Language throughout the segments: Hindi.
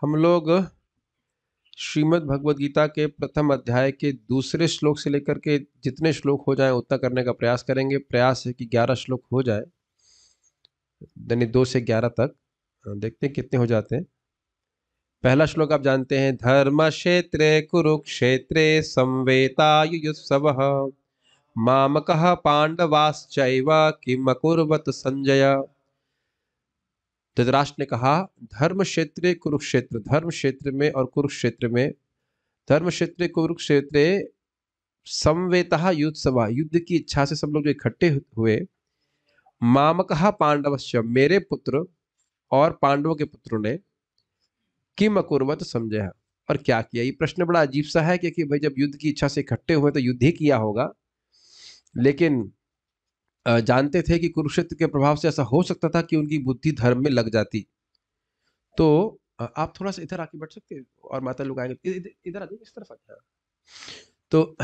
हम लोग श्रीमद् भगवद गीता के प्रथम अध्याय के दूसरे श्लोक से लेकर के जितने श्लोक हो जाए उतना करने का प्रयास करेंगे। प्रयास है कि 11 श्लोक हो जाए, यानी 2 से 11 तक। देखते हैं कितने हो जाते हैं। पहला श्लोक आप जानते हैं, धर्म क्षेत्रे कुरुक्षेत्रे संवेतायुयुत्सवः मामकः पांडवाश्चैव किम अकुर्वत संजय। धृतराष्ट्र ने कहा, धर्म क्षेत्रे कुरुक्षेत्र, धर्म क्षेत्र में और कुरुक्षेत्र में, धर्म क्षेत्रे कुरुक्षेत्रे संवेतः युत्सवा, युद्ध की इच्छा से सब लोग जो इकट्ठे हुए, मामकः पांडवश्च, मेरे पुत्र और पांडवों के पुत्रों ने, किम अकुर्वत संजय, और क्या किया। ये प्रश्न बड़ा अजीब सा है क्योंकि भाई जब युद्ध की इच्छा से इकट्ठे हुए तो युद्ध ही किया होगा, लेकिन जानते थे कि कुरुक्षेत्र के प्रभाव से ऐसा हो सकता था कि उनकी बुद्धि धर्म में लग जाती। तो आप थोड़ा सा इधर आके बैठ सकते हैं और माता लोग आएंगे, इधर आ जाइए, इस तरफ आ जाइए। तो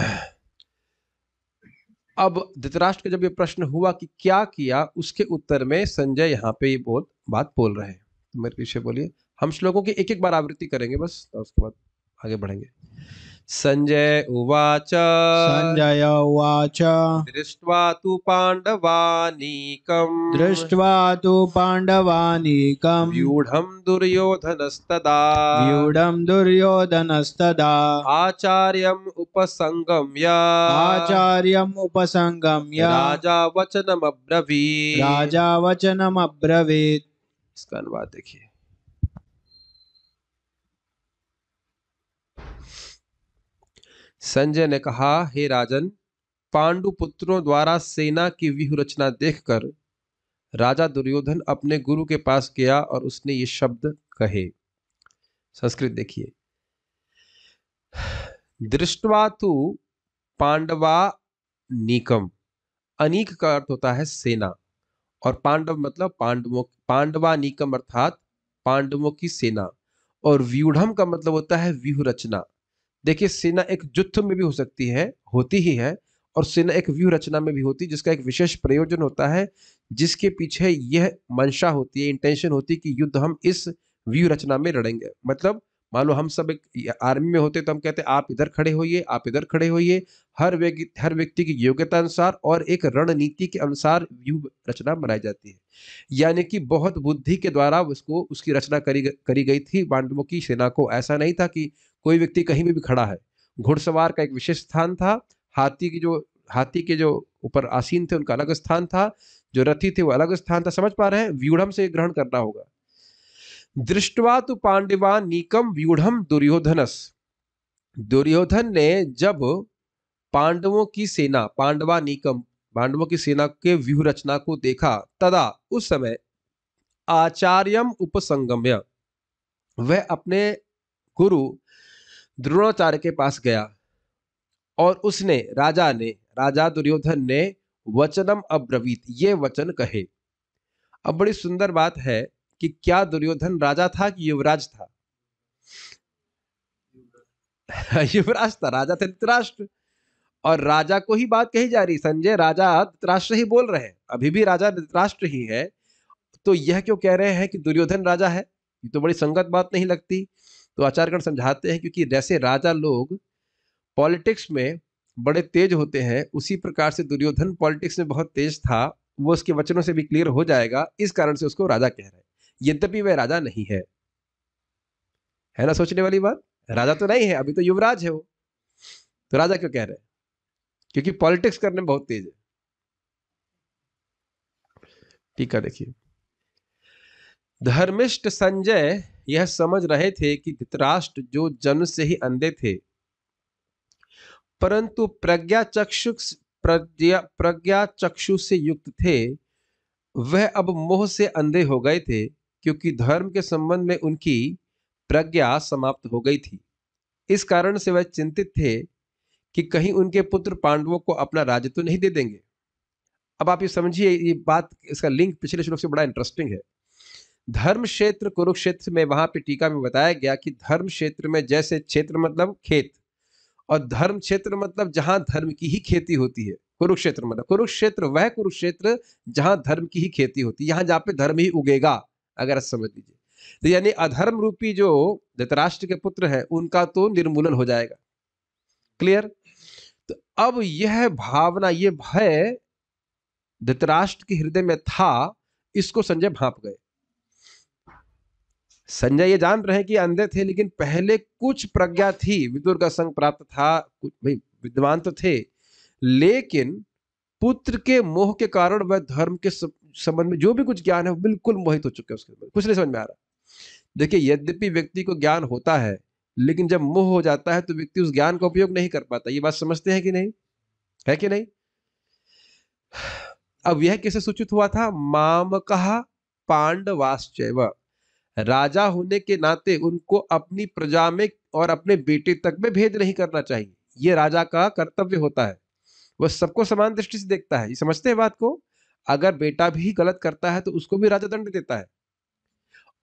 अब धृतराष्ट्र का जब ये प्रश्न हुआ कि क्या किया, उसके उत्तर में संजय यहाँ पे ये बात बोल रहे हैं। तो मेरे पीछे बोलिए, हम श्लोकों की एक एक बार आवृत्ति करेंगे बस, और उसके बाद आगे बढ़ेंगे। संजय उवाच, संजय उवाच, दृष्ट्वा तु पाण्डवानीकम्, दृष्ट्वा तु पाण्डवानीकम्, व्यूढम् दुर्योधनस्तदा, व्यूढम् दुर्योधनस्तदा, आचार्यम् उपसंगम्य, आचार्यम् उपसंगम्य, राजा वचनमब्रवीत्, राजा वचनमब्रवीत्। इसका अनुवाद देखिए। संजय ने कहा, हे राजन, पांडु पुत्रों द्वारा सेना की व्यूह रचना देखकर राजा दुर्योधन अपने गुरु के पास गया और उसने ये शब्द कहे। संस्कृत देखिए, दृष्ट्वा तु पांडवा नीकम, अनीक का अर्थ होता है सेना, और पांडव मतलब पांडवों, पांडवा नीकम अर्थात पांडवों की सेना, और व्यूढ़म का मतलब होता है व्यूह रचना। देखिए, सेना एक युद्ध में भी हो सकती है, होती ही है, और सेना एक व्यूह रचना में भी होती है, जिसका एक विशेष प्रयोजन होता है, जिसके पीछे यह मंशा होती है, इंटेंशन होती है कि युद्ध हम इस व्यूह रचना में लड़ेंगे। मतलब मान लो हम सब एक आर्मी में होते तो हम कहते हैं आप इधर खड़े होइए, आप इधर खड़े होइए, हर व्यक्ति की योग्यता अनुसार और एक रणनीति के अनुसार व्यूह रचना बनाई जाती है। यानी कि बहुत बुद्धि के द्वारा उसकी रचना करी गई थी पांडवों की सेना को। ऐसा नहीं था कि कोई व्यक्ति कहीं भी खड़ा है। घुड़सवार का एक विशेष स्थान था, हाथी के जो ऊपर आसीन थे उनका अलग स्थान था, जो रथी थे वो अलग स्थान था। समझ पा रहे हैं? व्यूढ़म से ग्रहण करना होगा। दृष्टवा तु पांडवा नीकम व्यूढ़म दुर्योधनस, दुर्योधन ने जब पांडवों की सेना, पांडवा नीकम, पांडवों की सेना के व्यूह रचना को देखा, तदा उस समय आचार्यम उपसंगम्य, वह अपने गुरु द्रोणाचार्य के पास गया और उसने, राजा दुर्योधन ने वचनम अब्रवीत, ये वचन कहे। अब बड़ी सुंदर बात है कि क्या दुर्योधन राजा था कि युवराज था? युवराज था, राजा थे धृतराष्ट्र, और राजा को ही बात कही जा रही। संजय, राजा धृतराष्ट्र ही बोल रहे हैं, अभी भी राजा धृतराष्ट्र ही है। तो यह क्यों कह रहे हैं कि दुर्योधन राजा है? ये तो बड़ी संगत बात नहीं लगती। तो आचार्यगण समझाते हैं, क्योंकि जैसे राजा लोग पॉलिटिक्स में बड़े तेज होते हैं, उसी प्रकार से दुर्योधन पॉलिटिक्स में बहुत तेज था। वो उसके वचनों से भी क्लियर हो जाएगा, इस कारण से उसको राजा कह रहे हैं, यद्यपि वह राजा नहीं है। है ना सोचने वाली बात? राजा तो नहीं है, अभी तो युवराज है वो, तो राजा क्यों कह रहे हैं? क्योंकि पॉलिटिक्स करने में बहुत तेज है। ठीक है, देखिए, धर्मिष्ठ संजय यह समझ रहे थे कि धृतराष्ट्र जो जन्म से ही अंधे थे, परंतु प्रज्ञा चक्षु से युक्त थे, वह अब मोह से अंधे हो गए थे, क्योंकि धर्म के संबंध में उनकी प्रज्ञा समाप्त हो गई थी। इस कारण से वह चिंतित थे कि कहीं उनके पुत्र पांडवों को अपना राज्य तो नहीं दे देंगे। अब आप ये समझिए, ये बात, इसका लिंक पिछले श्लोक से बड़ा इंटरेस्टिंग है। धर्म क्षेत्र कुरुक्षेत्र में, वहां पे टीका में बताया गया कि धर्म क्षेत्र में, जैसे क्षेत्र मतलब खेत, और धर्म क्षेत्र मतलब जहां धर्म की ही खेती होती है। कुरुक्षेत्र मतलब, कुरुक्षेत्र वह कुरुक्षेत्र जहां धर्म की ही खेती होती है, यहां जहां पे धर्म ही उगेगा, अगर समझ लीजिए। तो यानी अधर्म रूपी जो धृतराष्ट्र के पुत्र है उनका तो निर्मूलन हो जाएगा। क्लियर? तो अब यह भावना, ये भय धृतराष्ट्र के हृदय में था, इसको संजय भांप गए। संजय ये जान रहे हैं कि अंधे थे, लेकिन पहले कुछ प्रज्ञा थी, विदुर का संग प्राप्त था, भाई विद्वान तो थे, लेकिन पुत्र के मोह के कारण वह धर्म के संबंध में जो भी कुछ ज्ञान है वो बिल्कुल मोहित हो चुके हैं, उसके कुछ नहीं समझ में आ रहा। देखिए, यद्यपि व्यक्ति को ज्ञान होता है, लेकिन जब मोह हो जाता है तो व्यक्ति उस ज्ञान का उपयोग नहीं कर पाता। ये बात समझते हैं कि नहीं? है कि नहीं? अब यह कैसे सूचित हुआ था? मामकः पांडवाश्चैव, राजा होने के नाते उनको अपनी प्रजा में और अपने बेटे तक में भेद नहीं करना चाहिए। यह राजा का कर्तव्य होता है, वह सबको समान दृष्टि से देखता है। ये समझते हैं बात को? अगर बेटा भी गलत करता है तो उसको भी राजा दंड देता है।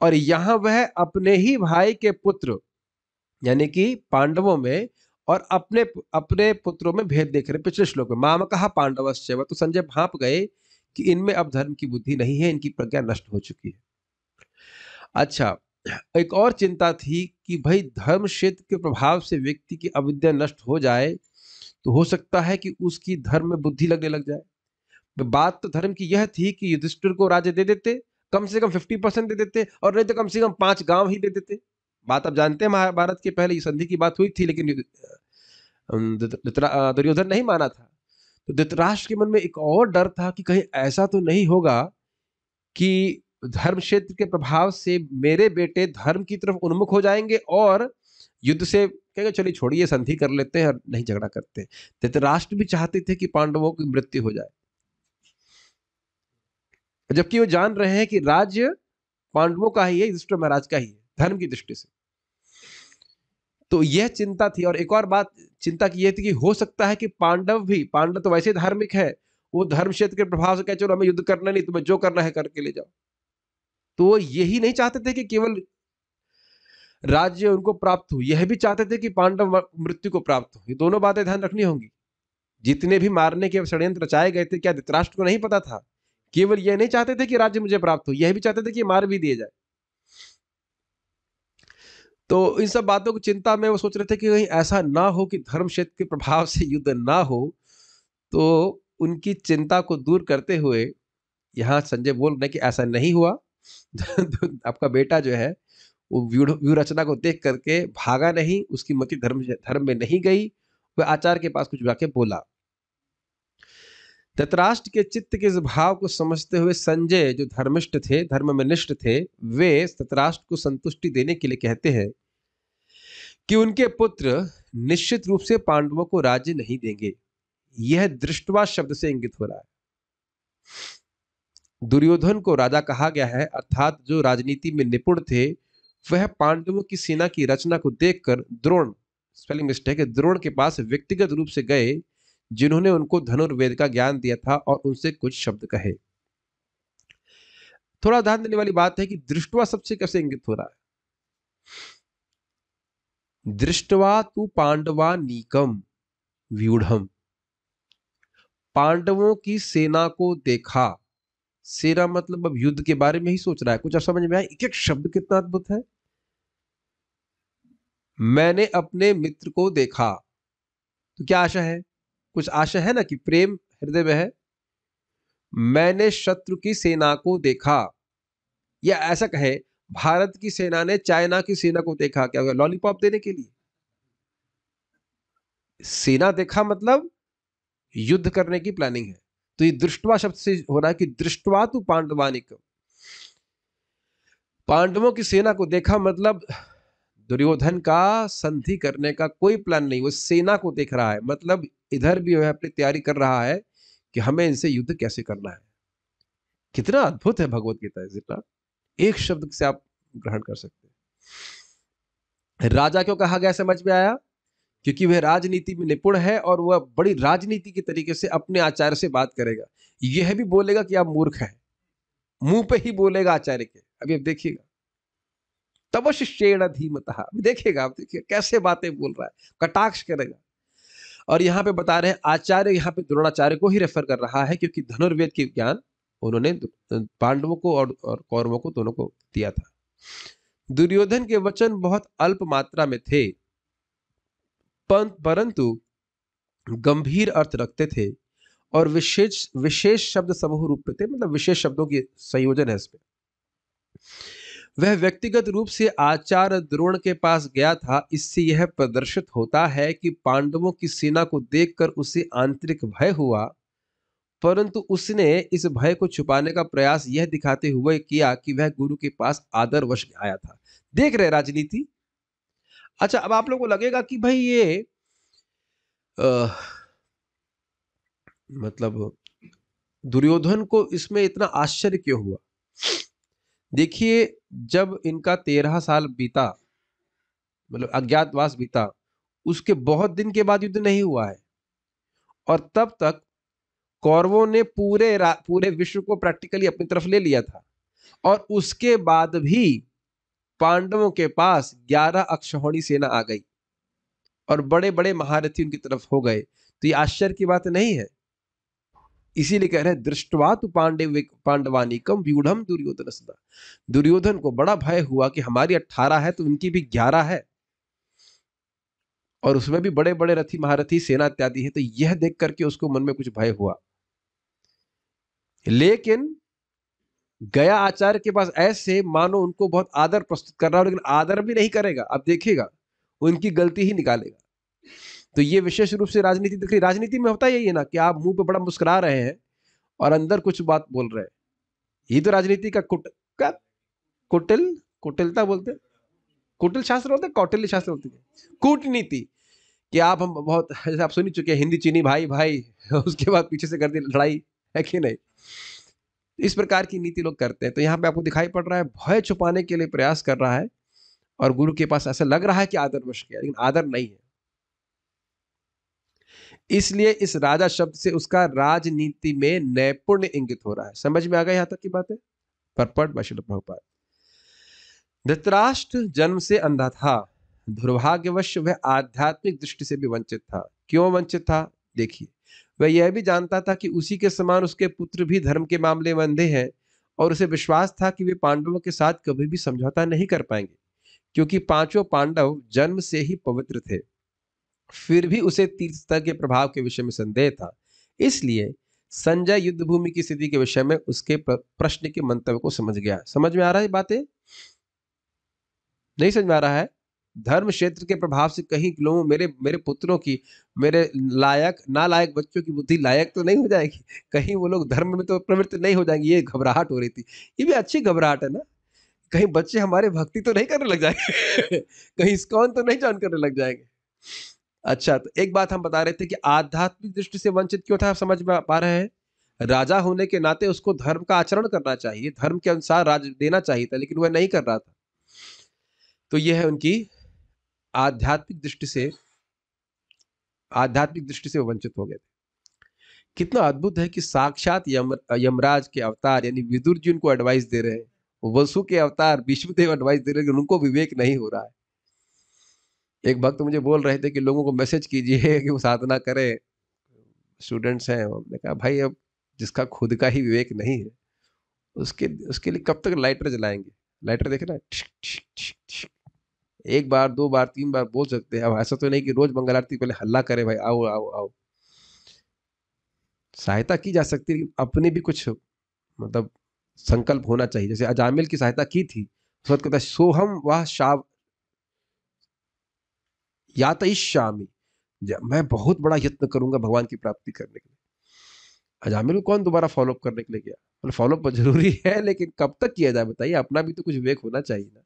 और यहां वह अपने ही भाई के पुत्र यानी कि पांडवों में और अपने अपने पुत्रों में भेद देख रहे। पिछले श्लोक में मामकः पांडवश्चैव, तो संजय भांप गए कि इनमें अब धर्म की बुद्धि नहीं है, इनकी प्रज्ञा नष्ट हो चुकी है। अच्छा, एक और चिंता थी कि भाई धर्म क्षेत्र के प्रभाव से व्यक्ति की अविद्या नष्ट हो जाए तो हो सकता है कि उसकी धर्म में बुद्धि लगने लग जाए। बात तो धर्म की यह थी कि युधिष्ठिर को राज्य दे देते, कम से कम 50% दे देते, और नहीं तो कम से कम 5 गांव ही दे देते। बात आप जानते हैं, महाभारत के पहले संधि की बात हुई थी, लेकिन दुर्योधन नहीं माना था। तो धृतराष्ट्र के मन में एक और डर था कि कहीं ऐसा तो नहीं होगा कि धर्म क्षेत्र के प्रभाव से मेरे बेटे धर्म की तरफ उन्मुख हो जाएंगे और युद्ध से कहेंगे चलिए छोड़िए, संधि कर लेते हैं और नहीं झगड़ा करते। धृतराष्ट्र भी चाहते थे कि पांडवों की मृत्यु हो जाए, जबकि वो जान रहे हैं कि राज्य पांडवों का ही है, युधिष्ठिर महाराज का ही है धर्म की दृष्टि से। तो यह चिंता थी। और एक और बात चिंता की यह थी कि हो सकता है कि पांडव तो वैसे धार्मिक है, वो धर्म क्षेत्र के प्रभाव से कहे चलो हमें युद्ध करना नहीं, तुम्हें जो करना है करके ले जाओ। तो वो यही नहीं चाहते थे कि केवल राज्य उनको प्राप्त हो, यह भी चाहते थे कि पांडव मृत्यु को प्राप्त हो। ये दोनों बातें ध्यान रखनी होंगी। जितने भी मारने के षड्यंत्र रचाए गए थे, क्या धृतराष्ट्र को नहीं पता था? केवल यह नहीं चाहते थे कि राज्य मुझे प्राप्त हो, यह भी चाहते थे कि मार भी दिए जाए। तो इन सब बातों की चिंता में वो सोच रहे थे कि कहीं ऐसा ना हो कि धर्म क्षेत्र के प्रभाव से युद्ध ना हो। तो उनकी चिंता को दूर करते हुए यहाँ संजय बोल रहे कि ऐसा नहीं हुआ। आपका बेटा जो है वो व्यूह रचना को देख करके भागा नहीं, उसकी मति धर्म में नहीं गई। वह आचार्य के पास कुछ जाके बोला। धृतराष्ट्र के चित्त के इस भाव को समझते हुए संजय, जो धर्मिष्ठ थे, धर्म में निष्ठ थे, वे धृतराष्ट्र को संतुष्टि देने के लिए कहते हैं कि उनके पुत्र निश्चित रूप से पांडवों को राज्य नहीं देंगे। यह दृष्टवा शब्द से इंगित हो रहा है। दुर्योधन को राजा कहा गया है, अर्थात जो राजनीति में निपुण थे, वह पांडवों की सेना की रचना को देखकर द्रोण, स्पेलिंग मिस्टेक है, द्रोण के पास व्यक्तिगत रूप से गए, जिन्होंने उनको धनुर्वेद का ज्ञान दिया था, और उनसे कुछ शब्द कहे। थोड़ा ध्यान देने वाली बात है कि दृष्टवा सबसे कैसे इंगित हो रहा है। दृष्टवा तु पांडवानीकम व्यूढ़म, पांडवों की सेना को देखा। सेना मतलब अब युद्ध के बारे में ही सोच रहा है। कुछ अब समझ में आया? एक एक शब्द कितना अद्भुत है। मैंने अपने मित्र को देखा, तो क्या आशा है? कुछ आशा है ना कि प्रेम हृदय में है। मैंने शत्रु की सेना को देखा, या ऐसा कहे भारत की सेना ने चाइना की सेना को देखा। क्या होगा? लॉलीपॉप देने के लिए। सेना देखा मतलब युद्ध करने की प्लानिंग है। तो ये दृष्टवा शब्द से हो रहा है कि दृष्टवा तु पांडवानिकम, पांडवों की सेना को देखा मतलब दुर्योधन का संधि करने का कोई प्लान नहीं, वो सेना को देख रहा है। मतलब इधर भी वह अपनी तैयारी कर रहा है कि हमें इनसे युद्ध कैसे करना है। कितना अद्भुत है भगवत गीता, जितना एक शब्द से आप ग्रहण कर सकते हैं। राजा क्यों कहा गया समझ में आया? क्योंकि वह राजनीति में निपुण है और वह बड़ी राजनीति के तरीके से अपने आचार्य से बात करेगा। यह भी बोलेगा कि आप मूर्ख हैं, मुंह पे ही बोलेगा आचार्य के। अभी आप देखिएगा, तब शिष्येण धीमतः, देखिएगा आप, देखिए कैसे बातें बोल रहा है, कटाक्ष करेगा। और यहाँ पे बता रहे हैं आचार्य, यहाँ पे द्रोणाचार्य को ही रेफर कर रहा है, क्योंकि धनुर्वेद के ज्ञान उन्होंने पांडवों को और कौरवों को दोनों को दिया था। दुर्योधन के वचन बहुत अल्प मात्रा में थे, परंतु गंभीर अर्थ रखते थे और विशेष विशेष शब्द समूह रूप में थे, मतलब विशेष शब्दों की संयोजन है इसमें। वह व्यक्तिगत रूप से आचार्य द्रोण के पास गया था। इससे यह प्रदर्शित होता है कि पांडवों की सेना को देखकर उसे आंतरिक भय हुआ, परंतु उसने इस भय को छुपाने का प्रयास यह दिखाते हुए किया कि वह गुरु के पास आदरवश आया था। देख रहे राजनीति। अच्छा, अब आप लोगों को लगेगा कि भाई ये मतलब दुर्योधन को इसमें इतना आश्चर्य क्यों हुआ। देखिए, जब इनका 13 साल बीता, मतलब अज्ञातवास बीता, उसके बहुत दिन के बाद युद्ध नहीं हुआ है, और तब तक कौरवों ने पूरे विश्व को प्रैक्टिकली अपनी तरफ ले लिया था, और उसके बाद भी पांडवों के पास 11 अक्षौहिणी सेना आ गई और बड़े बड़े महारथी उनकी तरफ हो गए। तो ये आश्चर्य की बात नहीं है। इसीलिए कह रहे हैं दृष्टवा तु पांडवानीकम व्यूढ़म दुर्योधन सदा। दुर्योधन को बड़ा भय हुआ कि हमारी 18 है तो उनकी भी 11 है, और उसमें भी बड़े बड़े रथी महारथी सेना इत्यादि है। तो यह देख करके उसको मन में कुछ भय हुआ। लेकिन गया आचार्य के पास ऐसे मानो उनको बहुत आदर प्रस्तुत कर रहा हो, लेकिन आदर भी नहीं करेगा। अब देखिएगा, उनकी गलती ही निकालेगा। तो ये विशेष रूप से राजनीति दिख रही। राजनीति में होता यही है ना कि आप मुंह पे बड़ा मुस्कुरा रहे हैं और अंदर कुछ बात बोल रहे हैं। यही तो राजनीति का कुटिलता बोलते हैं, कुटिल शास्त्र बोलते हैं, कौटिल्य शास्त्र बोलते हैं, कूटनीति। कि आप हम बहुत, जैसे आप सुन ही चुके हैं, हिंदी चीनी भाई भाई, उसके बाद पीछे से कर दी लड़ाई, है कि नहीं। इस प्रकार की नीति लोग करते हैं। तो यहाँ पे आपको दिखाई पड़ रहा है भय छुपाने के लिए प्रयास कर रहा है, और गुरु के पास ऐसा लग रहा है कि आदरवश किया, लेकिन आदर नहीं है। इसलिए इस राजा शब्द से उसका राजनीति में नैपुण्य इंगित हो रहा है। समझ में आ गया यहां तक की बात है। परपट बशिल प्रभुपाद। धृतराष्ट्र जन्म से अंधा था, दुर्भाग्यवश वह आध्यात्मिक दृष्टि से भी वंचित था। क्यों वंचित था? देखिए, वह यह भी जानता था कि उसी के समान उसके पुत्र भी धर्म के मामले में अंधे हैं, और उसे विश्वास था कि वे पांडवों के साथ कभी भी समझौता नहीं कर पाएंगे, क्योंकि पांचों पांडव जन्म से ही पवित्र थे। फिर भी उसे तीर्थता के प्रभाव के विषय में संदेह था। इसलिए संजय युद्ध भूमि की स्थिति के विषय में उसके प्रश्न के मंतव्य को समझ गया। समझ में आ रहा है बातें? नहीं समझ में आ रहा है? धर्म क्षेत्र के प्रभाव से कहीं लोगों, मेरे पुत्रों की, मेरे लायक नालायक बच्चों की बुद्धि लायक तो नहीं हो जाएगी, कहीं वो लोग धर्म में तो प्रवृत्त नहीं हो जाएंगे। ये घबराहट हो रही थी। ये भी अच्छी घबराहट है ना। कहीं बच्चे हमारे भक्ति तो नहीं करने लग जाएंगे, कहीं इस्कॉन तो नहीं ज्वाइन करने लग जाएंगे। अच्छा, तो एक बात हम बता रहे थे कि आध्यात्मिक दृष्टि से वंचित क्यों था, आप समझ में पा रहे हैं। राजा होने के नाते उसको धर्म का आचरण करना चाहिए, धर्म के अनुसार राज्य देना चाहिए था, लेकिन वह नहीं कर रहा था। तो यह है उनकी आध्यात्मिक दृष्टि से वंचित हो गए थे। कितना अद्भुत है कि साक्षात यमराज के अवतार यानी विदुर जी उनको एडवाइस दे रहे हैं, वसु के अवतार भीष्मदेव एडवाइस दे रहे हैं, उनको विवेक नहीं हो रहा है। एक भक्त मुझे बोल रहे थे कि लोगों को मैसेज कीजिए कि वो साधना करें, स्टूडेंट्स हैं। हमने कहा भाई, अब जिसका खुद का ही विवेक नहीं है, उसके लिए कब तक लाइटर जलाएंगे। लाइटर देखे ना, एक बार, दो बार, तीन बार बोल सकते हैं। अब ऐसा तो नहीं कि रोज मंगल आरती पहले हल्ला करे, भाई आओ आओ आओ। सहायता की जा सकती है, लेकिन अपने भी कुछ मतलब संकल्प होना चाहिए। जैसे अजामिल की सहायता की थी, उस वक्त कहता सोहम वह शाव यातयिष्यामि, मैं बहुत बड़ा यत्न करूंगा भगवान की प्राप्ति करने के लिए। अजामिल को कौन दोबारा फॉलोअप करने के लिए गया? मतलब फॉलोअप जरूरी है, लेकिन कब तक किया जाए बताइए। अपना भी तो कुछ विवेक होना चाहिए ना।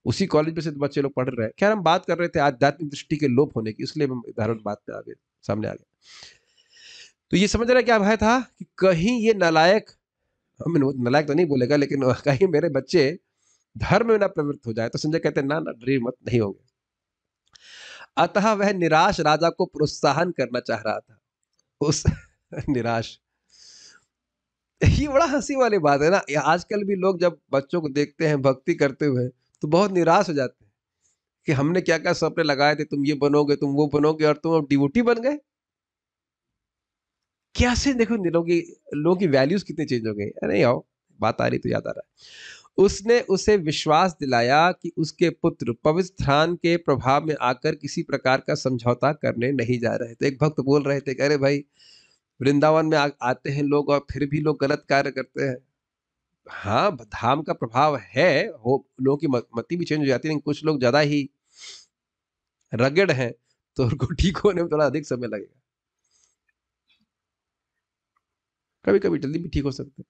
उसी कॉलेज में से तो बच्चे लोग पढ़ रहे हैं। खैर, हम बात कर रहे थे आध्यात्मिक दृष्टि के लोप होने की, इसलिए हम उदाहरण बात पे आ गए, सामने आ गए। तो ये समझ रहे क्या भय था कि कहीं ये नालायक, हम नालायक तो नहीं बोलेगा, लेकिन कहीं मेरे बच्चे धर्म में ना प्रवृत्त हो जाए। तो संजय कहते हैं ना ना, डरिए मत, नहीं होंगे। अतः वह निराश राजा को प्रोत्साहन करना चाह रहा था। उस निराश, ये बड़ा हंसी वाली बात है ना। आजकल भी लोग जब बच्चों को देखते हैं भक्ति करते हुए तो बहुत निराश हो जाते हैं कि हमने क्या क्या सपने लगाए थे, तुम ये बनोगे, तुम वो बनोगे, और तुम अब डिवोटी बन गए। कैसे देखो लोगों की वैल्यूज कितनी चेंज हो गई। नहीं आओ, बात आ रही तो याद आ रहा है। उसने उसे विश्वास दिलाया कि उसके पुत्र पवित्र स्थान के प्रभाव में आकर किसी प्रकार का समझौता करने नहीं जा रहे। तो एक भक्त बोल रहे थे कि अरे भाई, वृंदावन में आते हैं लोग और फिर भी लोग गलत कार्य करते हैं। हाँ, धाम का प्रभाव है, हो लोगों की मति भी चेंज हो जाती है, लेकिन कुछ लोग ज्यादा ही रगड़ हैं, तो उनको ठीक होने में थोड़ा अधिक समय लगेगा। कभी कभी जल्दी भी ठीक हो सकते हैं।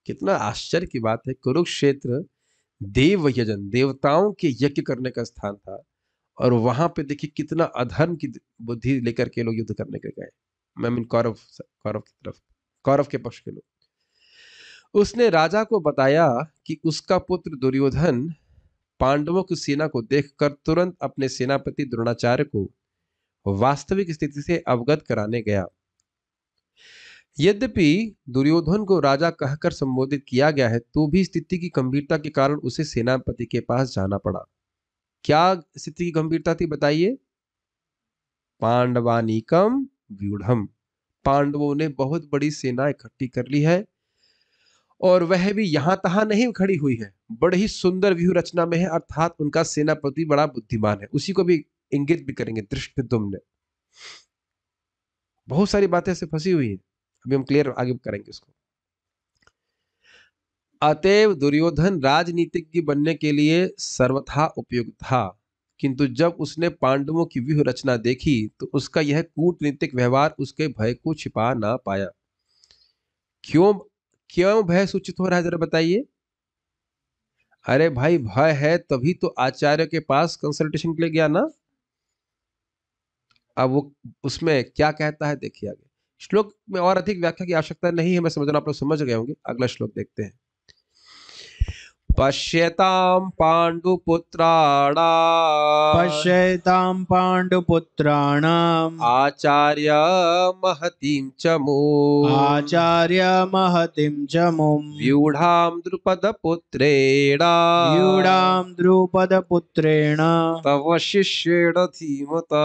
कितना आश्चर्य की बात है, कुरुक्षेत्र देव यजन, देवताओं के यज्ञ करने का स्थान था, और वहां पे देखिए कितना अधर्म की बुद्धि लेकर के लोग युद्ध करने के गए। मैं मीन कौरव कौरव की तरफ, कौरव के पक्ष के लोग। उसने राजा को बताया कि उसका पुत्र दुर्योधन पांडवों की सेना को देखकर तुरंत अपने सेनापति द्रोणाचार्य को वास्तविक स्थिति से अवगत कराने गया। यद्यपि दुर्योधन को राजा कहकर संबोधित किया गया है, तो भी स्थिति की गंभीरता के कारण उसे सेनापति के पास जाना पड़ा। क्या स्थिति की गंभीरता थी बताइए? पांडवानीकम व्यूढ़म, पांडवों ने बहुत बड़ी सेना इकट्ठी कर ली है, और वह भी यहां तहां नहीं खड़ी हुई है, बड़े ही सुंदर व्यूह रचना में है, अर्थात उनका सेनापति बड़ा बुद्धिमान है। उसी को भी इंगित भी करेंगे धृष्टद्युम्न। बहुत सारी बातें ऐसे फंसी हुई हैं, अभी हम क्लियर आगे करेंगे इसको। अतएव दुर्योधन राजनीतिज्ञ बनने के लिए सर्वथा उपयुक्त था, किंतु जब उसने पांडवों की व्यूह रचना देखी तो उसका यह कूटनीतिक व्यवहार उसके भय को छिपा ना पाया। क्यों क्यों भय सूचित हो रहा है, जरा बताइए? अरे भाई, भय है तभी तो आचार्य के पास कंसल्टेशन के लिए गया ना। अब वो उसमें क्या कहता है देखिए आगे श्लोक में, और अधिक व्याख्या की आवश्यकता नहीं है, मैं समझना आप लोग समझ गए होंगे। अगला श्लोक देखते हैं। पश्यतां पाण्डुपुत्राणाम् पश्यतां पाण्डुपुत्राणाम् आचार्य महतीं चमूम् आचार्य महतीं चमूम् व्यूढां द्रुपदपुत्रेण व्यूढां द्रुपदपुत्रेण तव शिष्येण धीमता।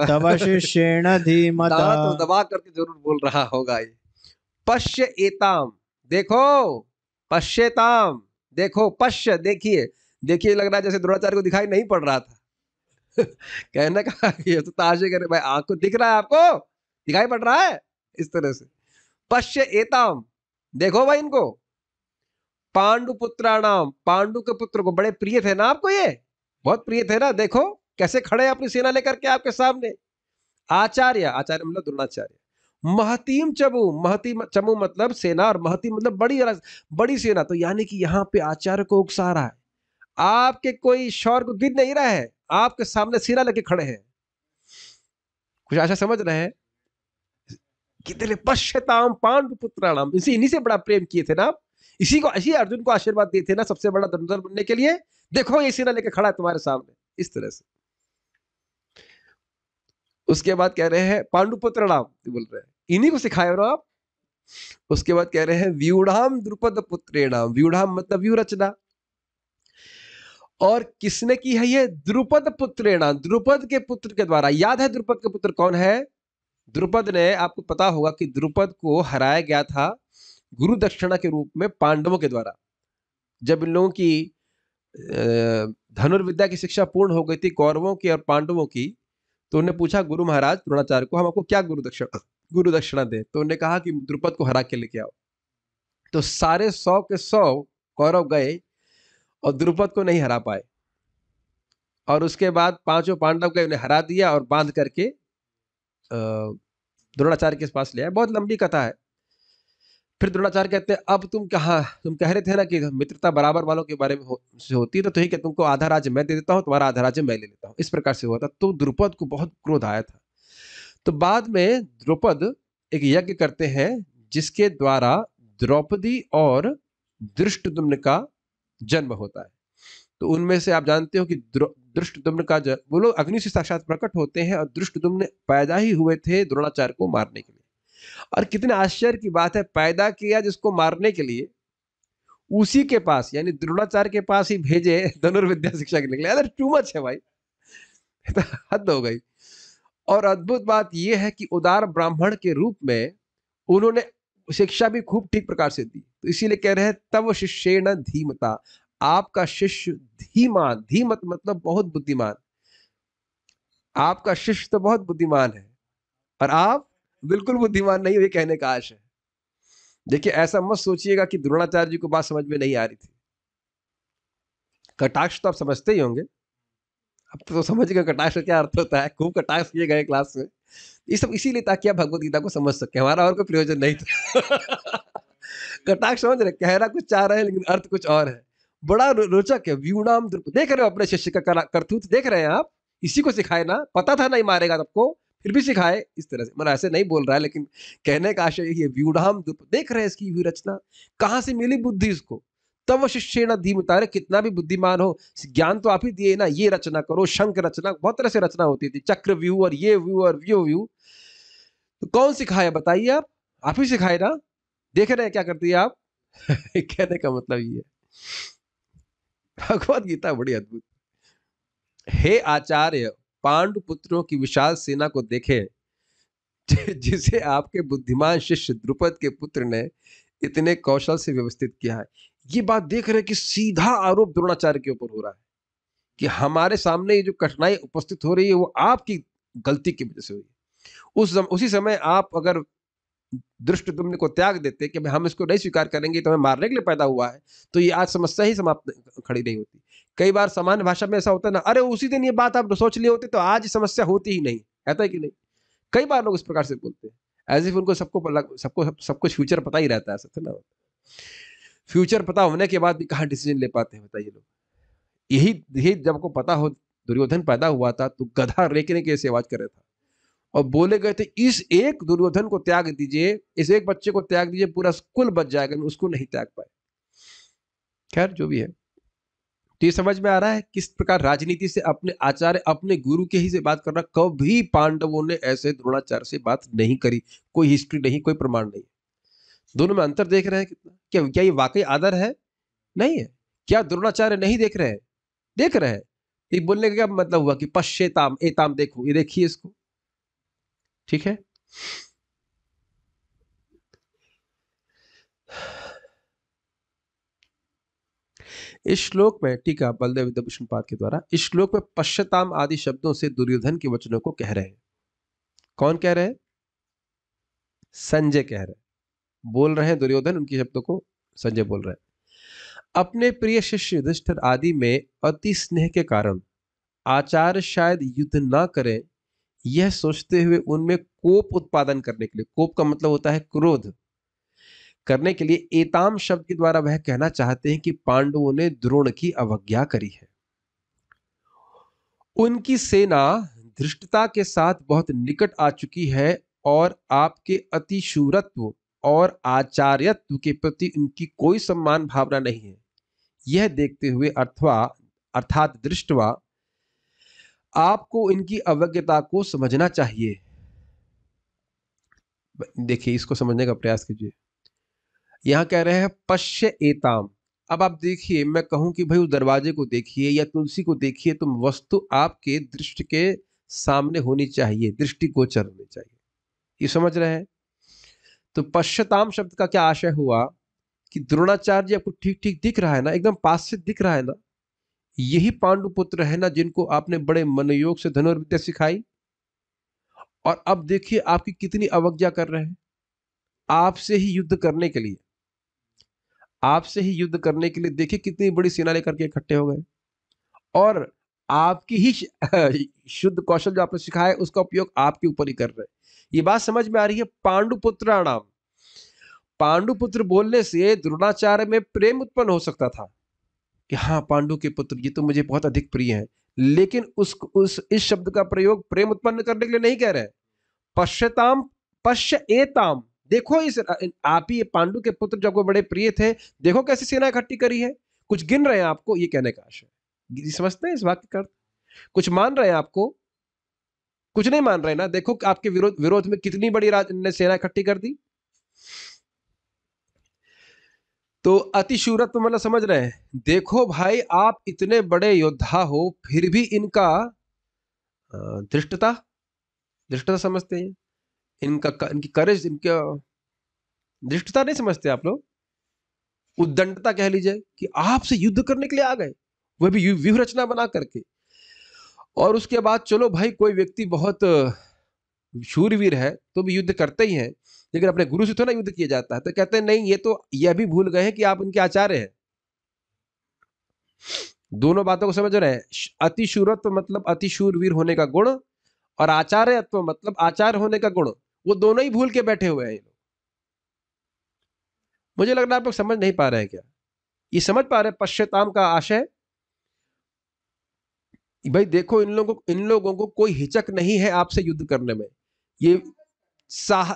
तव शिष्येण धीमता। तो दबा करके जरूर बोल रहा होगा ये। पश्य एताम, देखो, पश्यताम, देखो, पश्य, देखिए, देखिए लग रहा है जैसे द्रोणाचार्य को दिखाई नहीं पड़ रहा था। कहने का ये तो ताशे करे भाई, आंख को दिख रहा है, आपको दिखाई पड़ रहा है, इस तरह से। पश्य एताम, देखो भाई इनको। पांडु पुत्राणाम, पांडु के पुत्र को, बड़े प्रिय थे ना आपको, ये बहुत प्रिय थे ना, देखो कैसे खड़े हैं अपनी सेना लेकर के आपके सामने। आचार्य, आचार्य मतलब द्रोणाचार्य। महतीम चमू, महती चमू मतलब सेना, और महती मतलब बड़ी सेना। तो यानी कि यहाँ पे आचार्य को उकसा रहा है, आपके कोई शौर्य को गिर नहीं रहा है, आपके सामने सेना लेके खड़े हैं। कुछ ऐसा समझ रहे हैं? कितने पश्यताम पांडु पुत्राणाम, इन्हीं से बड़ा प्रेम किए थे ना आप, इसी अर्जुन को आशीर्वाद दिए थे ना सबसे बड़ा धनुर्धर बनने के लिए। देखो ये सेना लेके खड़ा है तुम्हारे सामने, इस तरह से। उसके बाद कह रहे हैं पांडुपुत्र नाम बोल रहे हैं, इन्हीं को सिखाए हो आप। उसके बाद कह रहे हैं व्यूढ़ाम द्रुपद पुत्रेणाम, व्यूढ़ाम मतलब व्यूह रचना, और किसने की है ये? द्रुपद पुत्रेणा, द्रुपद के पुत्र के द्वारा। याद है द्रुपद के पुत्र कौन है? द्रुपद ने, आपको पता होगा कि द्रुपद को हराया गया था गुरु दक्षिणा के रूप में पांडवों के द्वारा। जब इन लोगों की धनुर्विद्या की शिक्षा पूर्ण हो गई थी, कौरवों की और पांडवों की, तो उन्हें पूछा गुरु महाराज द्रोणाचार्य को, हम आपको क्या गुरु दक्षिणा दे? तो उन्होंने कहा कि द्रुपद को हरा के लेके आओ। तो सारे 100 के 100 कौरव गए और द्रुपद को नहीं हरा पाए, और उसके बाद 5 पांडव गए, उन्हें हरा दिया और बांध करके द्रोणाचार्य के पास ले आए। बहुत लंबी कथा है। फिर द्रोणाचार्य कहते हैं अब तुम कह रहे थे ना कि मित्रता बराबर वालों के बारे में होती है, तो ठीक है, तुमको आधा राज्य मैं दे देता हूं, तुम्हारा आधा राज्य मैं ले लेता हूं। इस प्रकार से हुआ था। तो द्रुपद को बहुत क्रोध आया था। तो बाद में द्रुपद एक यज्ञ करते हैं जिसके द्वारा द्रौपदी और धृष्टद्युम्न का जन्म होता है। तो उनमें से आप जानते हो कि धृष्टद्युम्न का वो लोग अग्नि से साक्षात प्रकट होते हैं, और धृष्टद्युम्न पैदा ही हुए थे द्रोणाचार्य को मारने के लिए। और कितने आश्चर्य की बात है, पैदा किया जिसको मारने के लिए, उसी के पास यानी द्रोणाचार्य के पास ही भेजे धनुर्विद्या शिक्षा के लिए। अरे टू मच है भाई, हद हो गई। और अद्भुत बात यह है कि उदार ब्राह्मण के रूप में उन्होंने शिक्षा भी खूब ठीक प्रकार से दी, तो इसीलिए कह रहे हैं तव शिष्येण धीमता, आपका शिष्य धीमान, धीमत मतलब बहुत बुद्धिमान, आपका शिष्य तो बहुत बुद्धिमान है और आप बिल्कुल बुद्धिमान नहीं हो, ये कहने का आशय है। देखिए ऐसा मत सोचिएगा कि द्रोणाचार्य जी को बात समझ में नहीं आ रही थी। कटाक्ष तो आप समझते ही होंगे, अब तो समझ गए कटाक्ष का क्या अर्थ होता है, खूब कटाक्ष किए गए क्लास में। ये सब इसीलिए ताकि आप भगवत गीता को समझ सके, हमारा और कोई प्रयोजन नहीं था। कटाक्ष समझ रहे, कहना कुछ चाह रहे हैं लेकिन अर्थ कुछ और है। बड़ा रोचक है। व्यूणाम द्रुप, देख रहे हो अपने शिष्य का करतूत, देख रहे हैं आप, इसी को सिखाए ना, पता था नहीं मारेगा सबको, फिर भी सिखाए इस तरह से। मतलब ऐसे नहीं बोल रहा है लेकिन कहने का आशय यही है, व्यूणाम द्रुप, देख रहे हैं इसकी रचना, कहाँ से मिली बुद्धि इसको। तब शिष्य न धीमता, कितना भी बुद्धिमान हो, ज्ञान तो आप ही दिए ना, ये रचना करो, शंख रचना, बहुत तरह से रचना होती थी, चक्र व्यू और ये व्यू और व्यू व्यू, तो कौन सिखाया बताइए, आप ही सिखाए ना, देख रहे हैं क्या करती है आप। कहने का मतलब ये है, भगवत गीता बड़ी अद्भुत। हे आचार्य, पांडु पुत्रों की विशाल सेना को देखें, जिसे आपके बुद्धिमान शिष्य द्रुपद के पुत्र ने इतने कौशल से व्यवस्थित किया है। ये बात देख रहे हैं कि सीधा आरोप द्रोणाचार्य के ऊपर हो रहा है कि हमारे सामने ये जो कठिनाई उपस्थित हो रही है वो आपकी गलती की वजह से हुई। उसी समय आप अगर धृष्टद्युम्न को त्याग देते कि हम इसको नहीं स्वीकार करेंगे, तो हमें मारने के लिए पैदा हुआ है, तो ये आज समस्या ही समाप्त खड़ी नहीं होती। कई बार सामान्य भाषा में ऐसा होता है ना, अरे उसी दिन ये बात आप सोच लिए होते तो आज समस्या होती ही नहीं, कहता है कि नहीं। कई बार लोग इस प्रकार से बोलते हैं, एज इफ उनको सब कुछ फ्यूचर पता ही रहता है। ऐसा ना, फ्यूचर पता होने के बाद भी कहाँ डिसीजन ले पाते हैं बताइए लोग। यही जब को पता हो, दुर्योधन पैदा हुआ था तो गधा रेखने की ऐसी आवाज कर रहा था और बोले गए थे इस एक दुर्योधन को त्याग दीजिए, इस एक बच्चे को त्याग दीजिए, पूरा स्कूल बच जाएगा, उसको नहीं त्याग पाए। खैर जो भी है, तो ये समझ में आ रहा है किस प्रकार राजनीति से अपने आचार्य, अपने गुरु के ही से बात कर रहा। कभी पांडवों ने ऐसे द्रोणाचार्य से बात नहीं करी, कोई हिस्ट्री नहीं, कोई प्रमाण नहीं। दोनों में अंतर देख रहे हैं कितना, क्या ये वाकई आदर है? नहीं है। क्या द्रोणाचार्य नहीं देख रहे हैं? देख रहे हैं। ये बोलने का क्या मतलब हुआ कि पश्येताम एताम, देखो ये देखिए इसको, ठीक है। इस श्लोक में, टीका बलदेव विद्याभूषण पाद के द्वारा, इस श्लोक में पश्यताम आदि शब्दों से दुर्योधन के वचनों को कह रहे हैं। कौन कह रहे हैं? संजय कह रहे हैं, बोल रहे हैं दुर्योधन, उनके शब्दों को संजय बोल रहे हैं। अपने प्रिय शिष्य युधिष्ठिर आदि में अति स्नेह के कारण आचार्य शायद युद्ध ना करें, यह सोचते हुए उनमें कोप उत्पादन करने के लिए, कोप का मतलब होता है क्रोध, करने के लिए एताम शब्द के द्वारा वह कहना चाहते हैं कि पांडवों ने द्रोण की अवज्ञा करी है। उनकी सेना धृष्टता के साथ बहुत निकट आ चुकी है और आपके अतिशूरत्व और आचार्यत्व के प्रति उनकी कोई सम्मान भावना नहीं है। यह देखते हुए अर्थात दृष्टवा आपको इनकी अवज्ञता को समझना चाहिए। देखिए इसको समझने का प्रयास कीजिए। यहां कह रहे हैं पश्य एताम। अब आप देखिए, मैं कहूं कि भाई उस दरवाजे को देखिए या तुलसी को देखिए, तो वस्तु आपके दृष्टि के सामने होनी चाहिए, दृष्टिगोचर होनी चाहिए। ये समझ रहे हैं? तो पश्यताम शब्द का क्या आशय हुआ कि द्रोणाचार्य आपको ठीक ठीक दिख रहा है ना, एकदम पास से दिख रहा है ना, यही पांडुपुत्र है ना जिनको आपने बड़े मनोयोग से धनुर्विद्या सिखाई, और अब देखिए आपकी कितनी अवज्ञा कर रहे हैं। आपसे ही युद्ध करने के लिए, आपसे ही युद्ध करने के लिए देखिए कितनी बड़ी सेना लेकर के इकट्ठे हो गए, और आपकी ही शुद्ध कौशल जो आपने सिखाया उसका उपयोग आपके ऊपर ही कर रहे हैं। ये बात समझ में आ रही है? पांडुपुत्राणाम, पांडुपुत्र बोलने से द्रोणाचार्य में प्रेम उत्पन्न हो सकता था कि हाँ पांडु के पुत्र, ये तो मुझे बहुत अधिक प्रिय है, लेकिन इस शब्द का प्रयोग प्रेम उत्पन्न करने के लिए नहीं कह रहे। पश्यताम, पश्य एताम, देखो इस आप ही पांडु के पुत्र जब वो बड़े प्रिय थे, देखो कैसी सेना इकट्ठी करी है, कुछ गिन रहे हैं आपको, ये कहने का आशय। समझते हैं इस वाक्य का अर्थ? कुछ मान रहे हैं आपको, कुछ नहीं मान रहे ना, देखो आपके विरोध में कितनी बड़ी ने सेना इकट्ठी कर दी। तो अतिशूरत्व मतलब समझ रहे हैं, देखो भाई आप इतने बड़े योद्धा हो फिर भी इनका धृष्टता समझते हैं, इनकी करेज, इनका धृष्टता नहीं समझते आप लोग, उद्दंडता कह लीजिए कि आपसे युद्ध करने के लिए आ गए, वह भी व्यूह रचना बना करके। और उसके बाद चलो भाई कोई व्यक्ति बहुत शूरवीर है तो भी युद्ध करते ही हैं, लेकिन अपने गुरु से थोड़ा युद्ध किया जाता है। तो कहते हैं नहीं, ये तो यह भी भूल गए हैं कि आप उनके आचार्य हैं। दोनों बातों को समझ रहे हैं। अतिशूरत्व मतलब अतिशूरवीर होने का गुण, और आचार्यत्व मतलब आचार्य होने का गुण, वो दोनों ही भूल के बैठे हुए हैं। मुझे लग रहा है आप लोग समझ नहीं पा रहे हैं क्या? ये समझ पा रहे हैं पश्चाताम का आशय? भाई देखो, इन लोगों को कोई हिचक नहीं है आपसे युद्ध करने में। ये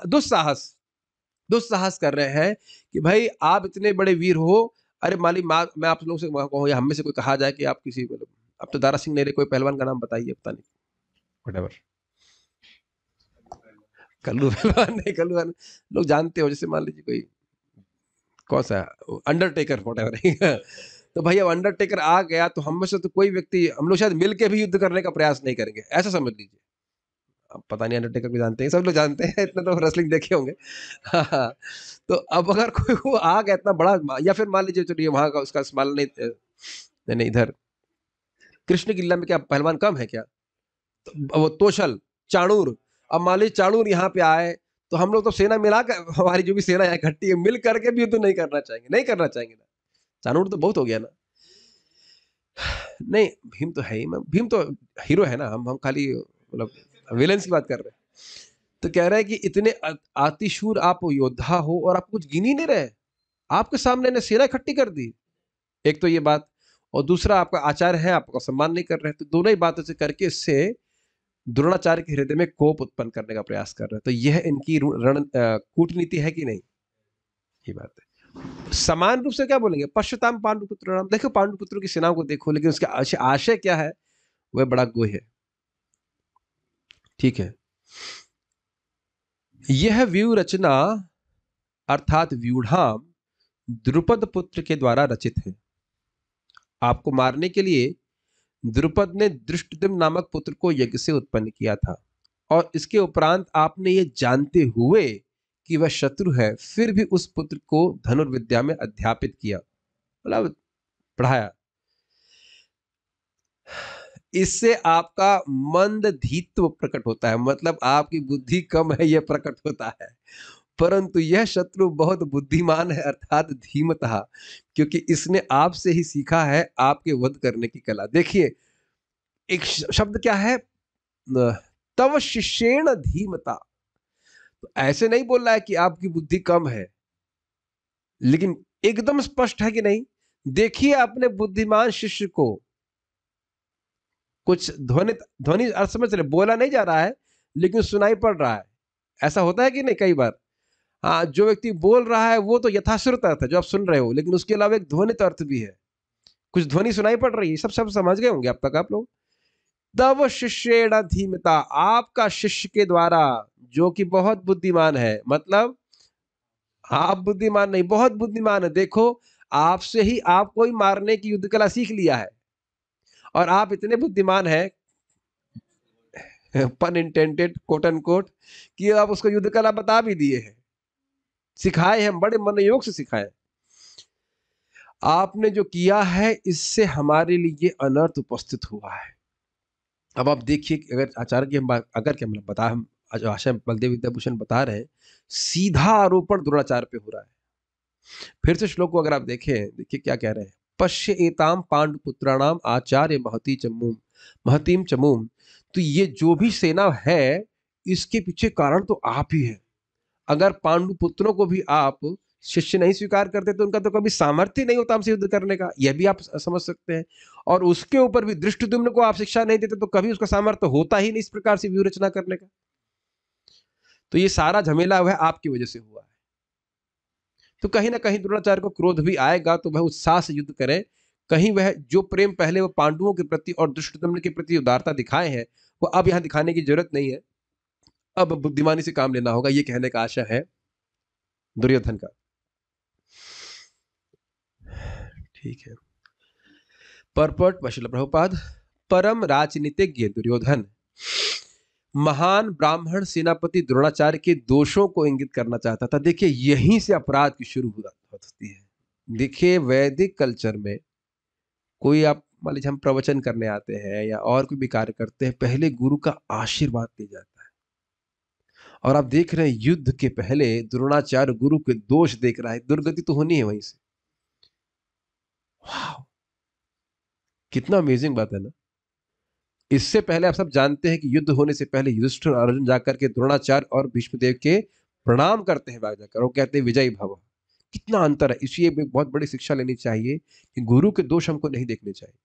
दुस्साहस कर रहे हैं कि भाई आप इतने बड़े वीर हो। अरे माली मैं आप लोगों से कहूँ या हम में से कोई कहा जाए कि आप किसी, मतलब अब तो दारा सिंह नेरे कोई पहलवान का नाम बताइए, पता नहीं, व्हाटएवर, कल्लू पहलवान नहीं, कल्लू पहलवान लोग जानते हो, जैसे मान लीजिए कोई कौन सा अंडरटेकर व्हाटएवर तो भाई अब अंडरटेकर आ गया तो हम में से तो कोई व्यक्ति, हम लोग शायद मिलके भी युद्ध करने का प्रयास नहीं करेंगे, ऐसा समझ लीजिए। अब पता नहीं अंडरटेकर भी जानते हैं, सब लोग जानते हैं, इतना तो रेसलिंग देखे होंगे। हाँ, तो अब अगर कोई वो आ गया इतना बड़ा, या फिर मान लीजिए चलिए वहां का उसका स्माल नहीं, इधर कृष्ण किला में क्या पहलवान कम है क्या? तो वो तोशल, चाणूर, अब मान लीजिए चाणूर यहाँ पे आए तो हम लोग तो सेना मिलाकर, हमारी जो भी सेना यहाँ इकट्ठी है, मिल करके भी युद्ध नहीं करना चाहेंगे, नहीं करना चाहेंगे ना। चाणूर तो बहुत हो गया ना। नहीं, भीम तो है ही, भीम तो हीरो है ना, हम खाली मतलब विलेंस की बात कर रहे हैं। तो कह रहे हैं कि इतने अतिशूर आप योद्धा हो और आप कुछ गिन ही नहीं रहे, आपके सामने ने सेना इकट्ठी कर दी। एक तो ये बात, और दूसरा आपका आचार्य है, आपका सम्मान नहीं कर रहे। तो दोनों ही बातों से करके इससे द्रोणाचार्य के हृदय में कोप उत्पन्न करने का प्रयास कर रहे हैं। तो यह इनकी कूटनीति है कि नहीं, ये बात है। समान रूप से क्या बोलेंगे, पश्चाताम पांडुपुत्र। देखो पांडुपुत्रों की सेनाओं को देखो, लेकिन उसके आशय क्या है वह बड़ा गोह है। ठीक है, यह व्यूह रचना अर्थात व्यूढ़ाम द्रुपद पुत्र के द्वारा रचित है। आपको मारने के लिए द्रुपद ने दृष्टद्युम्न नामक पुत्र को यज्ञ से उत्पन्न किया था, और इसके उपरांत आपने ये जानते हुए कि वह शत्रु है, फिर भी उस पुत्र को धनुर्विद्या में अध्यापित किया, मतलब पढ़ाया। इससे आपका मंदधीत्व प्रकट होता है, मतलब आपकी बुद्धि कम है यह प्रकट होता है। परंतु यह शत्रु बहुत बुद्धिमान है, अर्थात धीमता, क्योंकि इसने आपसे ही सीखा है आपके वध करने की कला। देखिए एक शब्द क्या है, तव शिष्येण धीमता। तो ऐसे नहीं बोल रहा है कि आपकी बुद्धि कम है, लेकिन एकदम स्पष्ट है कि नहीं। देखिए अपने बुद्धिमान शिष्य को, कुछ ध्वनि अर्थ समझ रहे, बोला नहीं जा रहा है लेकिन सुनाई पड़ रहा है। ऐसा होता है कि नहीं कई बार? हाँ, जो व्यक्ति बोल रहा है वो तो यथाश्रुत अर्थ है जो आप सुन रहे हो, लेकिन उसके अलावा एक ध्वनित अर्थ भी है, कुछ ध्वनि सुनाई पड़ रही है। सब समझ गए होंगे अब तक आप लोग। तव शिष्येण धीमता, आपका शिष्य के द्वारा, जो कि बहुत बुद्धिमान है, मतलब आप बुद्धिमान नहीं, बहुत बुद्धिमान है। देखो आपसे ही आपको ही मारने की युद्ध कला सीख लिया है, और आप इतने बुद्धिमान हैं, पन इंटेंडेड, कोट एंड कोट, कि आप उसको युद्ध कला बता भी दिए हैं, सिखाए हैं, बड़े मनोयोग से सिखाए। आपने जो किया है इससे हमारे लिए अनर्थ उपस्थित हुआ है। अब आप देखिए, अगर आचार्य की हम बात, अगर क्या मतलब बता, हम आशय बलदेव विद्याभूषण बता रहे हैं, सीधा आरोपण द्रोणाचार्य पे हो रहा है। फिर से श्लोक को अगर आप देखें, देखिए क्या कह रहे हैं, पश्य एताम पांडुपुत्राणाम आचार्य महतीम चमूम। तो ये जो भी सेना है इसके पीछे कारण तो आप ही है। अगर पांडुपुत्रों को भी आप शिष्य नहीं स्वीकार करते तो उनका तो कभी सामर्थ्य नहीं होता हमसे युद्ध करने का, यह भी आप समझ सकते हैं। और उसके ऊपर भी दृष्टद्युम्न को आप शिक्षा नहीं देते तो कभी उसका सामर्थ्य होता ही नहीं इस प्रकार से व्यूह रचना करने का। तो ये सारा झमेला वह आपकी वजह से हुआ है। तो कहीं ना कहीं द्रोणाचार्य को क्रोध भी आएगा, तो वह उत्साह से युद्ध करें। कहीं वह जो प्रेम पहले वो पांडवों के प्रति और दृष्टद्युम्न के प्रति उदारता दिखाए हैं, वो अब यहाँ दिखाने की जरूरत नहीं है, अब बुद्धिमानी से काम लेना होगा, ये कहने का आशा है दुर्योधन का। ठीक है, परपट वशिल प्रभुपाद। परम राजनीतिज्ञ दुर्योधन महान ब्राह्मण सेनापति द्रोणाचार्य के दोषों को इंगित करना चाहता था। देखिए यहीं से अपराध की शुरू होती है। देखिए वैदिक कल्चर में कोई आप मान लीजिए हम प्रवचन करने आते हैं या और कोई भी कार्य करते हैं, पहले गुरु का आशीर्वाद लिया जाता है। और आप देख रहे हैं युद्ध के पहले द्रोणाचार्य गुरु के दोष देख रहा है, दुर्गति तो होनी है वहीं से। वाह, कितना अमेजिंग बात है ना। इससे पहले आप सब जानते हैं कि युद्ध होने से पहले युधिष्ठिर और अर्जुन जाकर के द्रोणाचार्य और भीष्मदेव के प्रणाम करते हैं वहां जाकर, वो कहते हैं विजयी भव। कितना अंतर है। इसलिए एक बहुत बड़ी शिक्षा लेनी चाहिए कि गुरु के दोष हमको नहीं देखने चाहिए।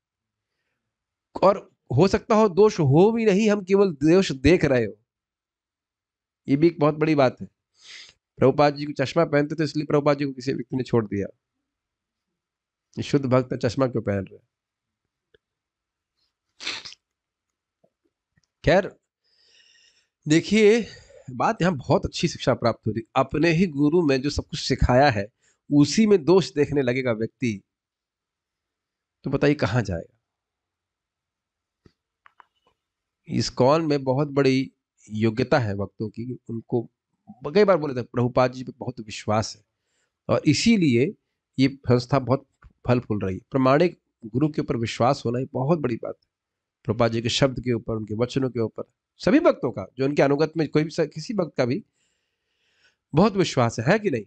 और हो सकता हो दोष हो भी नहीं, हम केवल दोष देख रहे हो, ये भी एक बहुत बड़ी बात है। प्रभुपाद जी को चश्मा पहनते थे, इसलिए प्रभुपाद जी को किसी व्यक्ति ने छोड़ दिया। शुद्ध भक्त चश्मा क्यों पहन रहे? खैर देखिए, बात यहाँ बहुत अच्छी शिक्षा प्राप्त हो रही। अपने ही गुरु में जो सब कुछ सिखाया है उसी में दोष देखने लगेगा व्यक्ति, तो बताइए कहां जाएगा। इस्कॉन में बहुत बड़ी योग्यता है भक्तों की, उनको कई बार बोले थे प्रभुपाद जी पे बहुत विश्वास है और इसीलिए ये संस्था बहुत फल फूल रही है। प्रमाणिक गुरु के ऊपर विश्वास होना ही बहुत बड़ी बात है। प्रभुपाद जी के शब्द के ऊपर, उनके वचनों के ऊपर सभी भक्तों का, जो उनके अनुगत में कोई भी किसी भक्त का भी बहुत विश्वास है कि नहीं?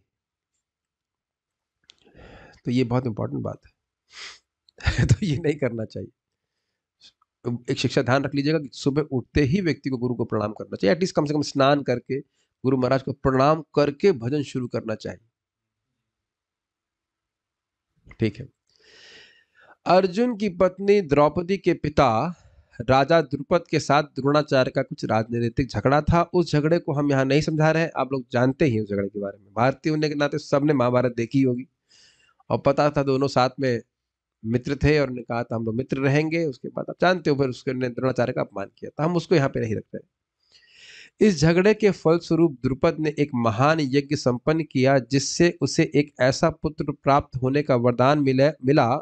तो ये बहुत इंपॉर्टेंट बात है। तो ये नहीं करना चाहिए। एक शिक्षा ध्यान रख लीजिएगा कि सुबह उठते ही व्यक्ति को गुरु को प्रणाम करना चाहिए। एटलीस्ट कम से कम स्नान करके गुरु महाराज को प्रणाम करके भजन शुरू करना चाहिए। ठीक है। अर्जुन की पत्नी द्रौपदी के पिता राजा द्रुपद के साथ द्रोणाचार्य का कुछ राजनीतिक झगड़ा था। उस झगड़े को हम यहाँ नहीं समझा रहे हैं, आप लोग जानते ही उस झगड़े के बारे में। भारतीय होने के नाते सबने महाभारत देखी होगी और पता था दोनों साथ में मित्र थे और उन्होंने कहा था हम लोग मित्र रहेंगे। उसके बाद आप जानते हो फिर उसके द्रोणाचार्य का अपमान किया था। हम उसको यहाँ पे नहीं रखते। इस झगड़े के फलस्वरूप द्रुपद ने एक महान यज्ञ संपन्न किया जिससे उसे एक ऐसा पुत्र प्राप्त होने का वरदान मिला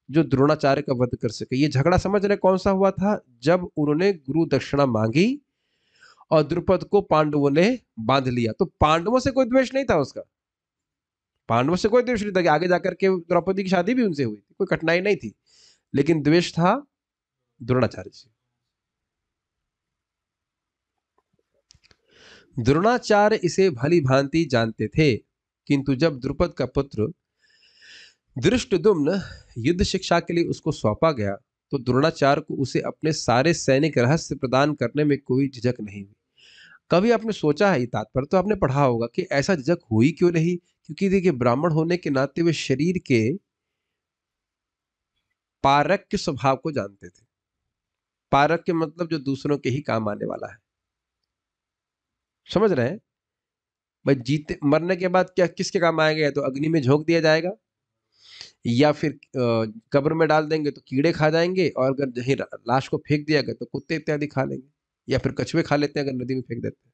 जो द्रोणाचार्य का वध कर सके। ये झगड़ा समझ रहे कौन सा हुआ था? जब उन्होंने गुरु दक्षिणा मांगी और द्रुपद को पांडवों ने बांध लिया। तो पांडवों से कोई द्वेष नहीं था उसका, पांडवों से कोई द्वेष नहीं था कि आगे जाकर के द्रौपदी की शादी भी उनसे हुई थी, कोई कठिनाई नहीं थी, लेकिन द्वेष था द्रोणाचार्य से। द्रोणाचार्य इसे भली भांति जानते थे, किंतु जब द्रुपद का पुत्र धृष्टद्युम्न युद्ध शिक्षा के लिए उसको सौंपा गया तो द्रोणाचार्य को उसे अपने सारे सैनिक रहस्य प्रदान करने में कोई झिझक नहीं हुई। कभी आपने सोचा है, तात्पर्य तो आपने पढ़ा होगा कि ऐसा झिझक हुई क्यों नहीं? क्योंकि देखिए ब्राह्मण होने के नाते वे शरीर के पारक्य स्वभाव को जानते थे। पारक्य मतलब जो दूसरों के ही काम आने वाला है। समझ रहे हैं भाई? जीते मरने के बाद क्या किसके काम आएगा? तो अग्नि में झोंक दिया जाएगा या फिर कब्र में डाल देंगे तो कीड़े खा जाएंगे, और अगर जहीं लाश को फेंक दिया गया तो कुत्ते इत्यादि खा लेंगे, या फिर कछुए खा लेते हैं अगर नदी में फेंक देते हैं।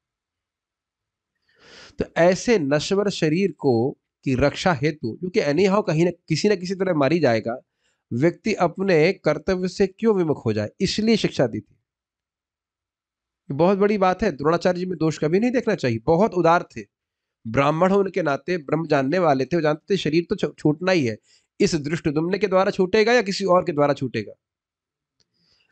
तो ऐसे नश्वर शरीर को की रक्षा हेतु, क्योंकि एनी हाउ कहीं ना किसी तरह मारी जाएगा, व्यक्ति अपने कर्तव्य से क्यों विमुख हो जाए, इसलिए शिक्षा दी थी। बहुत बड़ी बात है। द्रोणाचार्य जी में दोष कभी नहीं देखना चाहिए। बहुत उदार थे, ब्राह्मण होने के नाते ब्रह्म जानने वाले थे। वो जानते थे शरीर तो छूटना ही है, इस धृष्टद्युम्न के द्वारा छूटेगा या किसी और के द्वारा छूटेगा,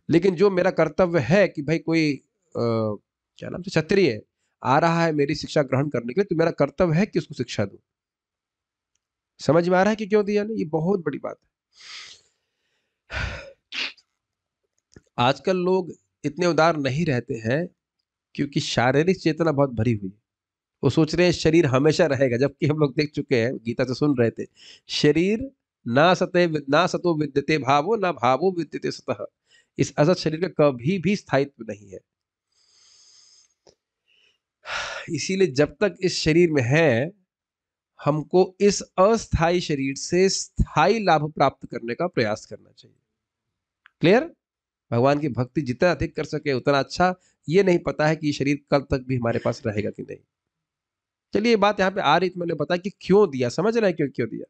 लेकिन जो मेरा कर्तव्य है कि भाई कोई क्या नाम से क्षत्रिय आ रहा है मेरी शिक्षा ग्रहण करने के लिए, तो मेरा कर्तव्य है कि उसको शिक्षा दूं। समझ में आ रहा है कि क्यों दिया नहीं? ये बहुत बड़ी बात है। आजकल लोग इतने उदार नहीं रहते हैं क्योंकि शारीरिक चेतना बहुत भरी हुई है। वो सोच रहे हैं शरीर हमेशा रहेगा, जबकि हम लोग देख चुके हैं, गीता से सुन रहे थे, शरीर ना सतो विद्यते भावो ना भावो विद्यते सतः। इस असत शरीर का कभी भी स्थायित्व नहीं है। इसीलिए जब तक इस शरीर में है, हमको इस अस्थाई शरीर से स्थायी लाभ प्राप्त करने का प्रयास करना चाहिए। क्लियर? भगवान की भक्ति जितना अधिक कर सके उतना अच्छा। ये नहीं पता है कि ये शरीर कल तक भी हमारे पास रहेगा कि नहीं। चलिए, ये बात यहाँ पे आ रही थी, मैंने बताया कि क्यों दिया। समझ रहे हैं क्यों क्यों दिया?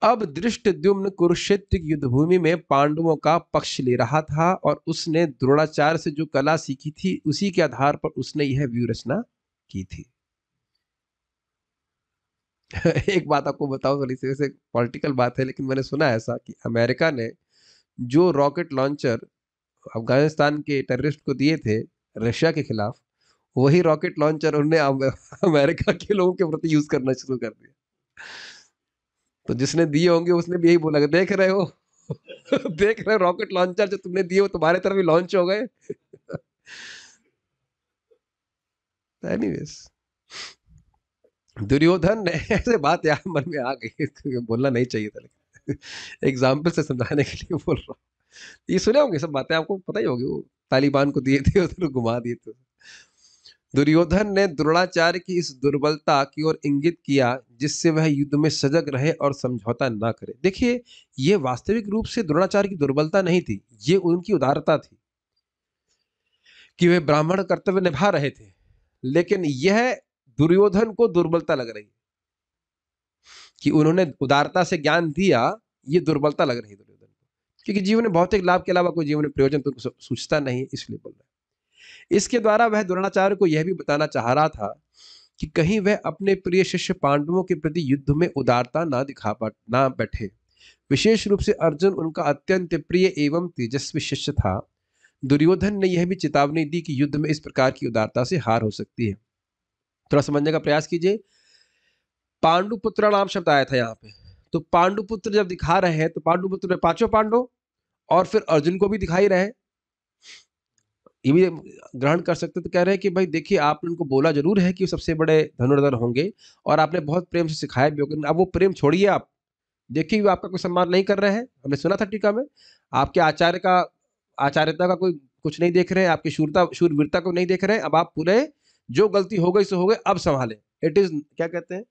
अब धृष्टद्युम्न कुरुक्षेत्र की युद्ध भूमि में पांडवों का पक्ष ले रहा था और उसने द्रोणाचार्य से जो कला सीखी थी उसी के आधार पर उसने यह व्यूह रचना की थी। एक बात आपको बताऊं, थोड़ी सी वैसे पॉलिटिकल बात है, लेकिन मैंने सुना ऐसा कि अमेरिका ने जो रॉकेट लॉन्चर अफगानिस्तान के टेररिस्ट को दिए थे रशिया के खिलाफ, वही रॉकेट लॉन्चर उन्होंने अमेरिका के लोगों के प्रति यूज करना शुरू कर दिया। तो जिसने दिए होंगे उसने भी यही बोला कि देख रहे हो देख रहे हो रॉकेट लॉन्चर जो तुमने दिए वो तुम्हारे तरफ भी लॉन्च हो गए। एनीवेज, दुर्योधन ने ऐसे बात यार मन में आ गई, बोलना नहीं चाहिए था, लेकिन एग्जाम्पल से समझाने के लिए बोल रहा हूँ। ये सुने होंगे सब बातें, आपको पता ही होगी, वो तालिबान को दिए थे उधर घुमा दिए थे। दुर्योधन ने द्रोणाचार्य की इस दुर्बलता की ओर इंगित किया जिससे वह युद्ध में सजग रहे और समझौता ना करे। देखिए, ये वास्तविक रूप से द्रोणाचार्य की दुर्बलता नहीं थी, ये उनकी उदारता थी कि वे ब्राह्मण कर्तव्य निभा रहे थे, लेकिन यह दुर्योधन को दुर्बलता लग रही कि उन्होंने उदारता से ज्ञान दिया, ये दुर्बलता लग रही दुर्योधन को, क्योंकि जीवन में भौतिक लाभ के अलावा कोई जीवन में प्रयोजन तो उनको सूझता नहीं, इसलिए बोल रहे। इसके द्वारा वह द्रोणाचार्य को यह भी बताना चाह रहा था कि कहीं वह अपने प्रिय शिष्य पांडवों के प्रति युद्ध में उदारता ना बैठे। विशेष रूप से अर्जुन उनका अत्यंत प्रिय एवं तेजस्वी शिष्य था। दुर्योधन ने यह भी चेतावनी दी कि युद्ध में इस प्रकार की उदारता से हार हो सकती है। थोड़ा समझने का प्रयास कीजिए। पांडुपुत्र नाम शब्द आया था यहाँ पे, तो पांडुपुत्र जब दिखा रहे हैं तो पांडुपुत्र में पांचों पांडव और फिर अर्जुन को भी दिखाई रहे, ये भी ग्रहण कर सकते। तो कह रहे हैं कि भाई देखिए, आपने उनको बोला जरूर है कि वो सबसे बड़े धनुर्धर होंगे और आपने बहुत प्रेम से सिखाया भी होगा, अब वो प्रेम छोड़िए, आप देखिए वो आपका कोई सम्मान नहीं कर रहे हैं। हमने सुना था टीका में, आपके आचार्यता का कोई कुछ नहीं देख रहे हैं, आपकी शूरवीरता को नहीं देख रहे हैं। अब आप पूरे जो गलती हो गई सो हो गई, अब संभाले। इट इज क्या कहते हैं,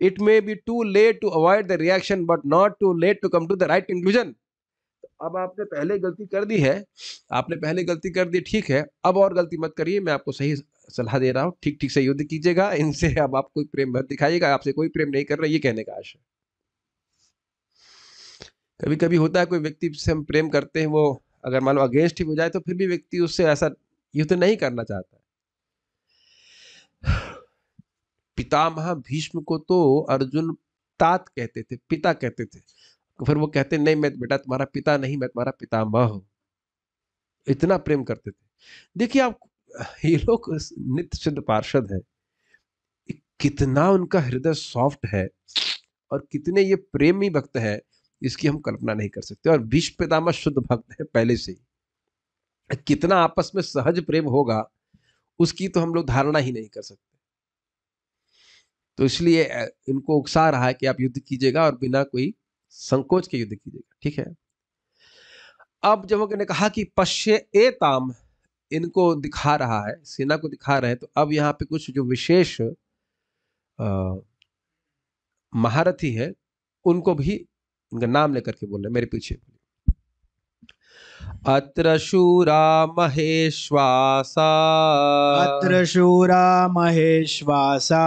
it may be too late to avoid the reaction but not too late to come to the right conclusion. अब आपने पहले गलती कर दी है, ठीक है, अब और गलती मत करिए, मैं आपको सही सलाह दे रहा हूँ, ठीक ठीक से युद्ध कीजिएगा इनसे, अब आप कोई प्रेम मत दिखाइएगा, आपसे कोई प्रेम नहीं कर रहा, ये कहने का आशय। कभी कभी होता है कोई व्यक्ति से हम प्रेम करते हैं, वो अगर मान लो अगेंस्ट ही हो जाए तो फिर भी व्यक्ति उससे ऐसा युद्ध नहीं करना चाहता है। पितामह भीष्म को तो अर्जुन तात कहते थे, पिता कहते थे, फिर वो कहते नहीं मैं बेटा तुम्हारा पिता नहीं, मैं तुम्हारा पितामह हूं, इतना प्रेम करते थे। देखिए आप, ये लोग नित्य सिद्ध पार्षद है, कितना उनका हृदय सॉफ्ट है और कितने ये प्रेमी भक्त है, इसकी हम कल्पना नहीं कर सकते। और भीष्म पितामह शुद्ध भक्त है पहले से ही, कितना आपस में सहज प्रेम होगा उसकी तो हम लोग धारणा ही नहीं कर सकते। तो इसलिए इनको उकसा रहा है कि आप युद्ध कीजिएगा और बिना कोई संकोच के युद्ध कीजिएगा, ठीक है। अब जब उन्होंने कहा कि पश्य एताम, इनको दिखा रहा है, सेना को दिखा रहे हैं, तो अब यहाँ पे कुछ जो विशेष महारथी है उनको भी इनका नाम लेकर के बोल रहे, मेरे पीछे। अत्र शूरा महेश्वासा, अत्र शूरा महेश्वासा,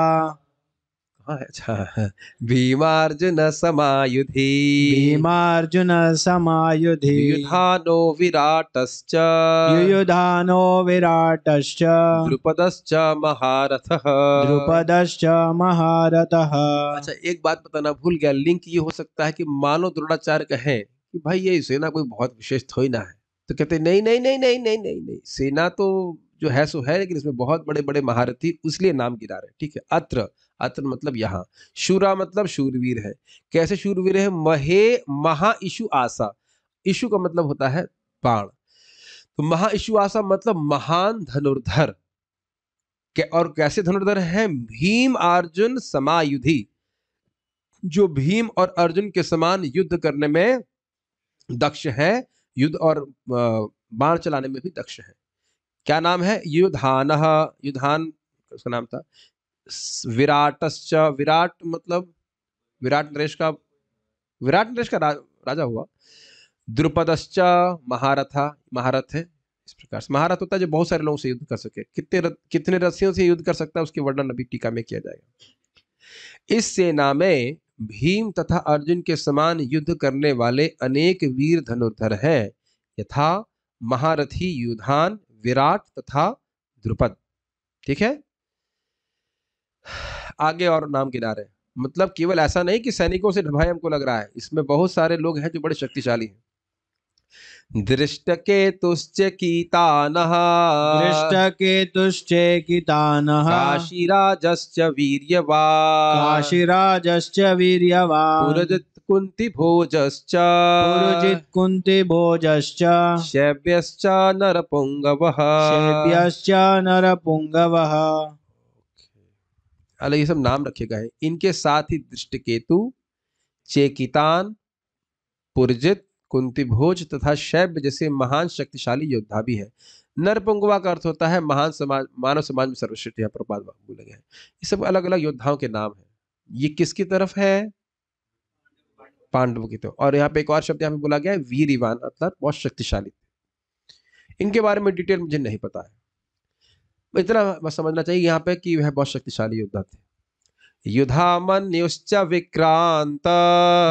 अच्छा, भीमार्जुन समायुधि, भीमार्जुन समायुधि, युधानो विराटश्च, युयुधानो विराटश्च, द्रुपदश्च महारथः, द्रुपदश्च महारथः। अच्छा, एक बात बताना भूल गया, लिंक ये हो सकता है कि मानो द्रोणाचार्य कहें कि भाई ये सेना कोई बहुत विशेष थोड़ी ना है, तो कहते नहीं नहीं नहीं नहीं नहीं नहीं नहीं, सेना तो जो है सो है, लेकिन इसमें बहुत बड़े बड़े महारथी, उसलिए नाम गिरा रहे, ठीक है। अत्र, अत्र मतलब यहाँ, शूरा मतलब शूरवीर है। कैसे शूरवीर है, महा इशु आसा, इशु का मतलब होता है बाण, तो महा इशु आसा मतलब महान धनुर्धर। और कैसे धनुर्धर है, भीम अर्जुन समायुधि, जो भीम और अर्जुन के समान युद्ध करने में दक्ष है, युद्ध और बाण चलाने में भी दक्ष है। क्या नाम है, युधान, युधान उसका नाम था। विराटश्च, विराट मतलब विराट नरेश का राजा हुआ। द्रुपदश्च महारथा, महारथ है, इस प्रकार से महारथ होता है जो बहुत सारे लोगों से युद्ध कर सके। कितने रथियों से युद्ध कर सकता है उसके वर्णन अभी टीका में किया जाएगा। इस सेना में भीम तथा अर्जुन के समान युद्ध करने वाले अनेक वीर धनुर्धर हैं, यथा महारथी युधान, विराट तथा द्रुपद। ठीक है, आगे और नाम गिना रहे हैं। मतलब केवल ऐसा नहीं कि सैनिकों से भय हमको लग रहा है, इसमें बहुत सारे लोग हैं जो बड़े शक्तिशाली हैं। दृष्टकेतुश्च कीतानः, दृष्टकेतुश्चेकितानः, काशीराजश्च वीर्यवान्, काशीराजश्च वीर्यवान्, पुरजित् कुन्तिभोजश्च, पुरुजित् कुन्तिभोजश्च, शैब्यश्च नरपुंगवः, शैब्यश्च नरपुंगवः। अलग ये सब नाम रखे गए हैं। इनके साथ ही दृष्टकेतु, चेकितान, पुरजित, कुंतीभोज तथा शैब्य जैसे महान शक्तिशाली योद्धा भी है। नरपुंगवा का अर्थ होता है महान समाज, मानव समाज में सर्वश्रेष्ठ। यहाँ प्रपात बोले गए हैं। ये सब अलग अलग योद्धाओं के नाम हैं। ये किसकी तरफ है? पांडवों की तरफ। और यहाँ पे एक और शब्द यहाँ पे बोला गया है वीरवान, अर्थात बहुत शक्तिशाली। इनके बारे में डिटेल मुझे नहीं पता है, इतना बस समझना चाहिए यहाँ पे कि वह बहुत शक्तिशाली योद्धा थे। युधामन्युश्च विक्रांत,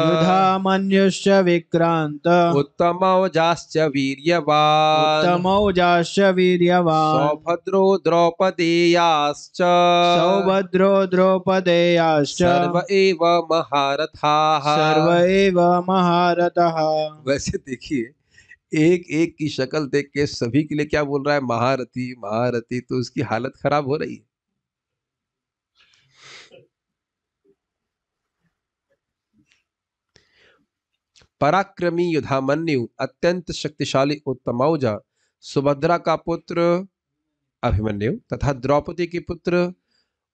युधामन्युश्च विक्रांत, उत्तमौजाश्च वीर्यवान्, उत्तमौजाश्च वीर्यवान्, सौभद्रो द्रौपदेयाश्च, सौभद्रो द्रौपदेयाश्च, सर्व एव महारथाः, सर्व एव महारथः। वैसे देखिए एक एक की शक्ल देख के सभी के लिए क्या बोल रहा है? महारथी महारथी। तो उसकी हालत खराब हो रही है। पराक्रमी युधामन्यु, अत्यंत शक्तिशाली उत्तमौजा, सुभद्रा का पुत्र अभिमन्यु तथा द्रौपदी के पुत्र,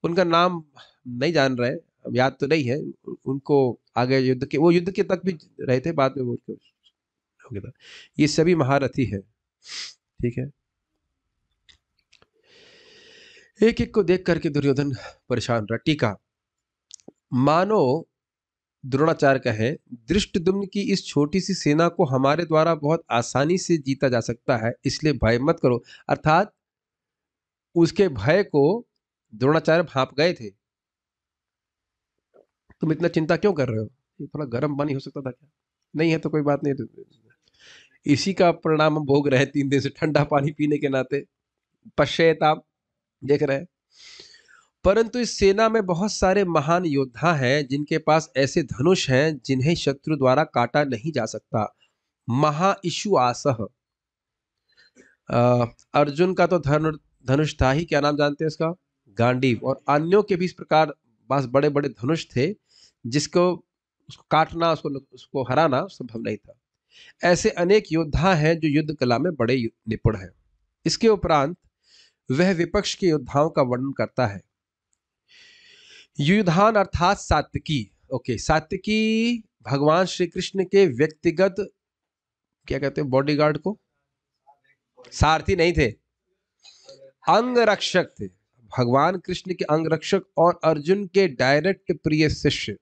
उनका नाम नहीं जान रहे, अब याद तो नहीं है उनको। आगे युद्ध के, वो युद्ध के तक भी रहे थे, बाद में वो हो गया था। ये सभी महारथी है। ठीक है, एक एक को देख करके दुर्योधन परेशान रहा। टीका, मानो द्रोणाचार्य का है, धृष्टद्युम्न की इस छोटी सी सेना को हमारे द्वारा बहुत आसानी से जीता जा सकता है, इसलिए भय मत करो। अर्थात उसके भय को द्रोणाचार्य भांप गए थे। तुम इतना चिंता क्यों कर रहे हो? ये थोड़ा गर्म पानी हो सकता था क्या? नहीं है तो कोई बात नहीं, इसी का परिणाम हम भोग रहे हैं 3 दिन से, ठंडा पानी पीने के नाते पश्चाताप देख रहे हैं। परंतु इस सेना में बहुत सारे महान योद्धा हैं जिनके पास ऐसे धनुष हैं जिन्हें शत्रु द्वारा काटा नहीं जा सकता। महाइशुआसह, अर्जुन का तो धनुष था ही, क्या नाम जानते हैं इसका? गांडीव। और अन्यों के भी इस प्रकार बस बड़े बड़े धनुष थे जिसको उसको काटना, उसको हराना संभव नहीं था। ऐसे अनेक योद्धा हैं जो युद्ध कला में बड़े निपुण हैं। इसके उपरांत वह विपक्ष के योद्धाओं का वर्णन करता है। युधान अर्थात सात्विकी। ओके, सात्विकी भगवान श्री कृष्ण के व्यक्तिगत क्या कहते हैं, बॉडीगार्ड को, सारथी नहीं थे, अंगरक्षक थे। भगवान कृष्ण के अंगरक्षक और अर्जुन के डायरेक्ट प्रिय शिष्य।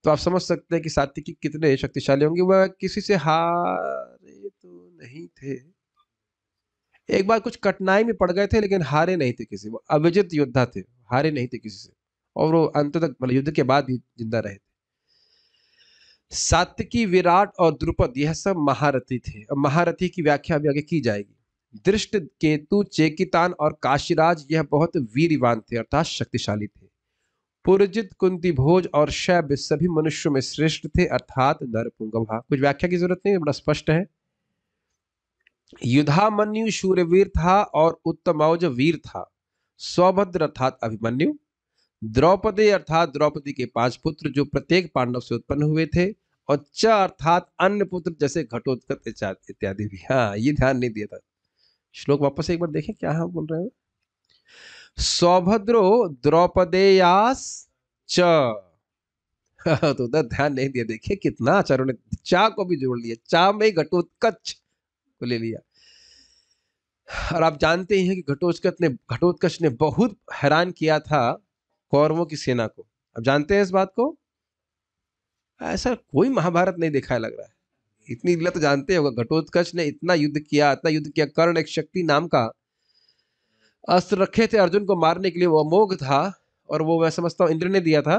तो आप समझ सकते हैं कि सात्विकी कितने शक्तिशाली होंगे। वह किसी से हारे तो नहीं थे, एक बार कुछ कठिनाई में पड़ गए थे लेकिन हारे नहीं थे किसी। वो अविजित योद्धा थे, हारे नहीं थे किसी से, और वो अंत तक मतलब युद्ध के बाद भी जिंदा रहे थे। सात्विकी, विराट और द्रुपद यह सब महारथी थे। अब महारथी की व्याख्या अभी आगे की जाएगी। दृष्ट केतु, चेकितान और काशीराज यह बहुत वीरवान थे अर्थात शक्तिशाली थे। पुरजित, कुंतीभोज और शैब्य सभी मनुष्यों में श्रेष्ठ थे अर्थात नरपुंगवा। कुछ व्याख्या की जरूरत नहीं है, बड़ा स्पष्ट है। युधामन्यु शूरवीर था और उत्तमौज वीर था। सौभद्र अर्थात अभिमन्यु, द्रौपदी अर्थात द्रौपदी के 5 पुत्र जो प्रत्येक पांडव से उत्पन्न हुए थे, और च अर्थात अन्य पुत्र जैसे घटोत्कच इत्यादि भी। हाँ, ये ध्यान नहीं दिया था। श्लोक वापस एक बार देखें क्या हम बोल रहे हैं। सौभद्रो द्रौपदेयास च तो उधर ध्यान नहीं दिया। देखिए कितना आचार्यों ने चा को भी जोड़ लिया, चा में घटोत्कच को ले लिया। और आप जानते ही हैं कि घटोत्कच ने बहुत हैरान किया था कौरवों की सेना को। अब जानते हैं इस बात को? ऐसा कोई महाभारत नहीं देखा है लग रहा है। इतनी लीला तो जानते होगा, घटोत्कच ने इतना युद्ध किया, इतना युद्ध किया। कर्ण एक शक्ति नाम का अस्त्र रखे थे अर्जुन को मारने के लिए, वो अमोघ था, और वो मैं समझता हूं इंद्र ने दिया था।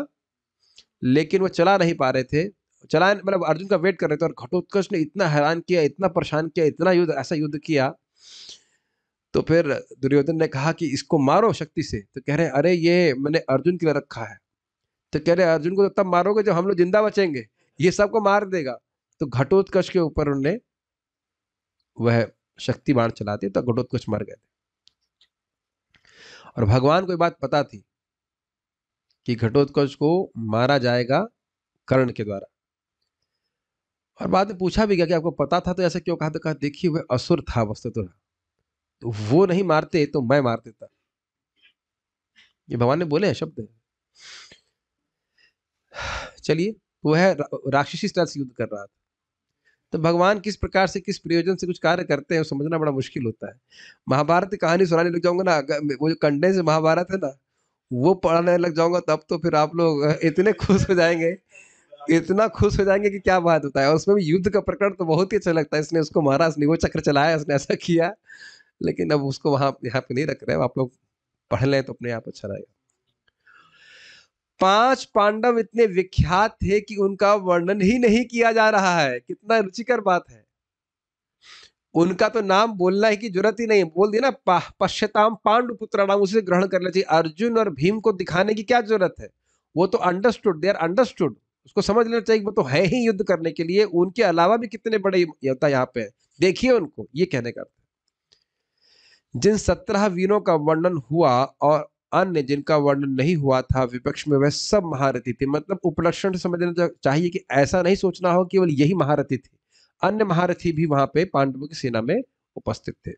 लेकिन वो चला नहीं पा रहे थे, चला मतलब अर्जुन का वेट कर रहे थे, और घटोत्कच ने इतना हैरान किया, इतना परेशान किया, इतना युद्ध, ऐसा युद्ध किया। तो फिर दुर्योधन ने कहा कि इसको मारो शक्ति से। तो कह रहे अरे ये मैंने अर्जुन के लिए रखा है। तो कह रहे अर्जुन को तो तब मारोगे जब हम लोग जिंदा बचेंगे, ये सबको मार देगा। तो घटोत्कच के ऊपर उन्होंने वह शक्ति बाण चला दिए, तो घटोत्कच मर गए थे। और भगवान को ये बात पता थी कि घटोत्कच को मारा जाएगा कर्ण के द्वारा। और बाद में पूछा भी गया कि आपको पता था तो ऐसा क्यों कहा? तो कहा देखिए वह असुर था वस्तुतः, तो वो नहीं मारते तो मैं मार देता। ये भगवान ने बोले हैं शब्द है। चलिए, वह राक्षसी स्तर से युद्ध कर रहा था। तो भगवान किस प्रकार से, किस प्रयोजन से कुछ कार्य करते हैं समझना बड़ा मुश्किल होता है। महाभारत की कहानी सुनाने लग जाऊंगा ना, वो जो कंडेंस महाभारत है ना, वो पढ़ने लग जाऊंगा तब तो फिर आप लोग इतने खुश हो जाएंगे, इतना खुश हो जाएंगे कि क्या बात होता है। उसमें भी युद्ध का प्रकरण तो बहुत ही अच्छा लगता है। इसने उसको मारा, इसने वो चक्र चलाया, इसने ऐसा किया, लेकिन अब उसको वहां यहाँ पे नहीं रख रहे। आप लोग पढ़ लें तो अपने आप अच्छा रहेगा। 5 पांडव इतने विख्यात थे कि उनका वर्णन ही नहीं किया जा रहा है। कितना रुचिकर बात है। उनका तो नाम बोलना की जरूरत ही नहीं, बोल दिया ना, पश्यताम पांडु पुत्राणाम, उसे ग्रहण कर लेना चाहिए। अर्जुन और भीम को दिखाने की क्या जरूरत है? वो तो अंडरस्टूड, दे आर अंडरस्टूड, उसको समझ लेना चाहिए। वो तो है ही युद्ध करने के लिए। उनके अलावा भी कितने बड़े योद्धा यहाँ पे, देखिए उनको। ये कहने का जिन 17 वीरों का वर्णन हुआ और अन्य जिनका वर्णन नहीं हुआ था विपक्ष में, वह सब महारथी थे। मतलब उपलक्षण समझना चाहिए कि ऐसा नहीं सोचना हो केवल यही महारथी थे, अन्य महारथी भी वहां पे पांडवों की सेना में उपस्थित थे।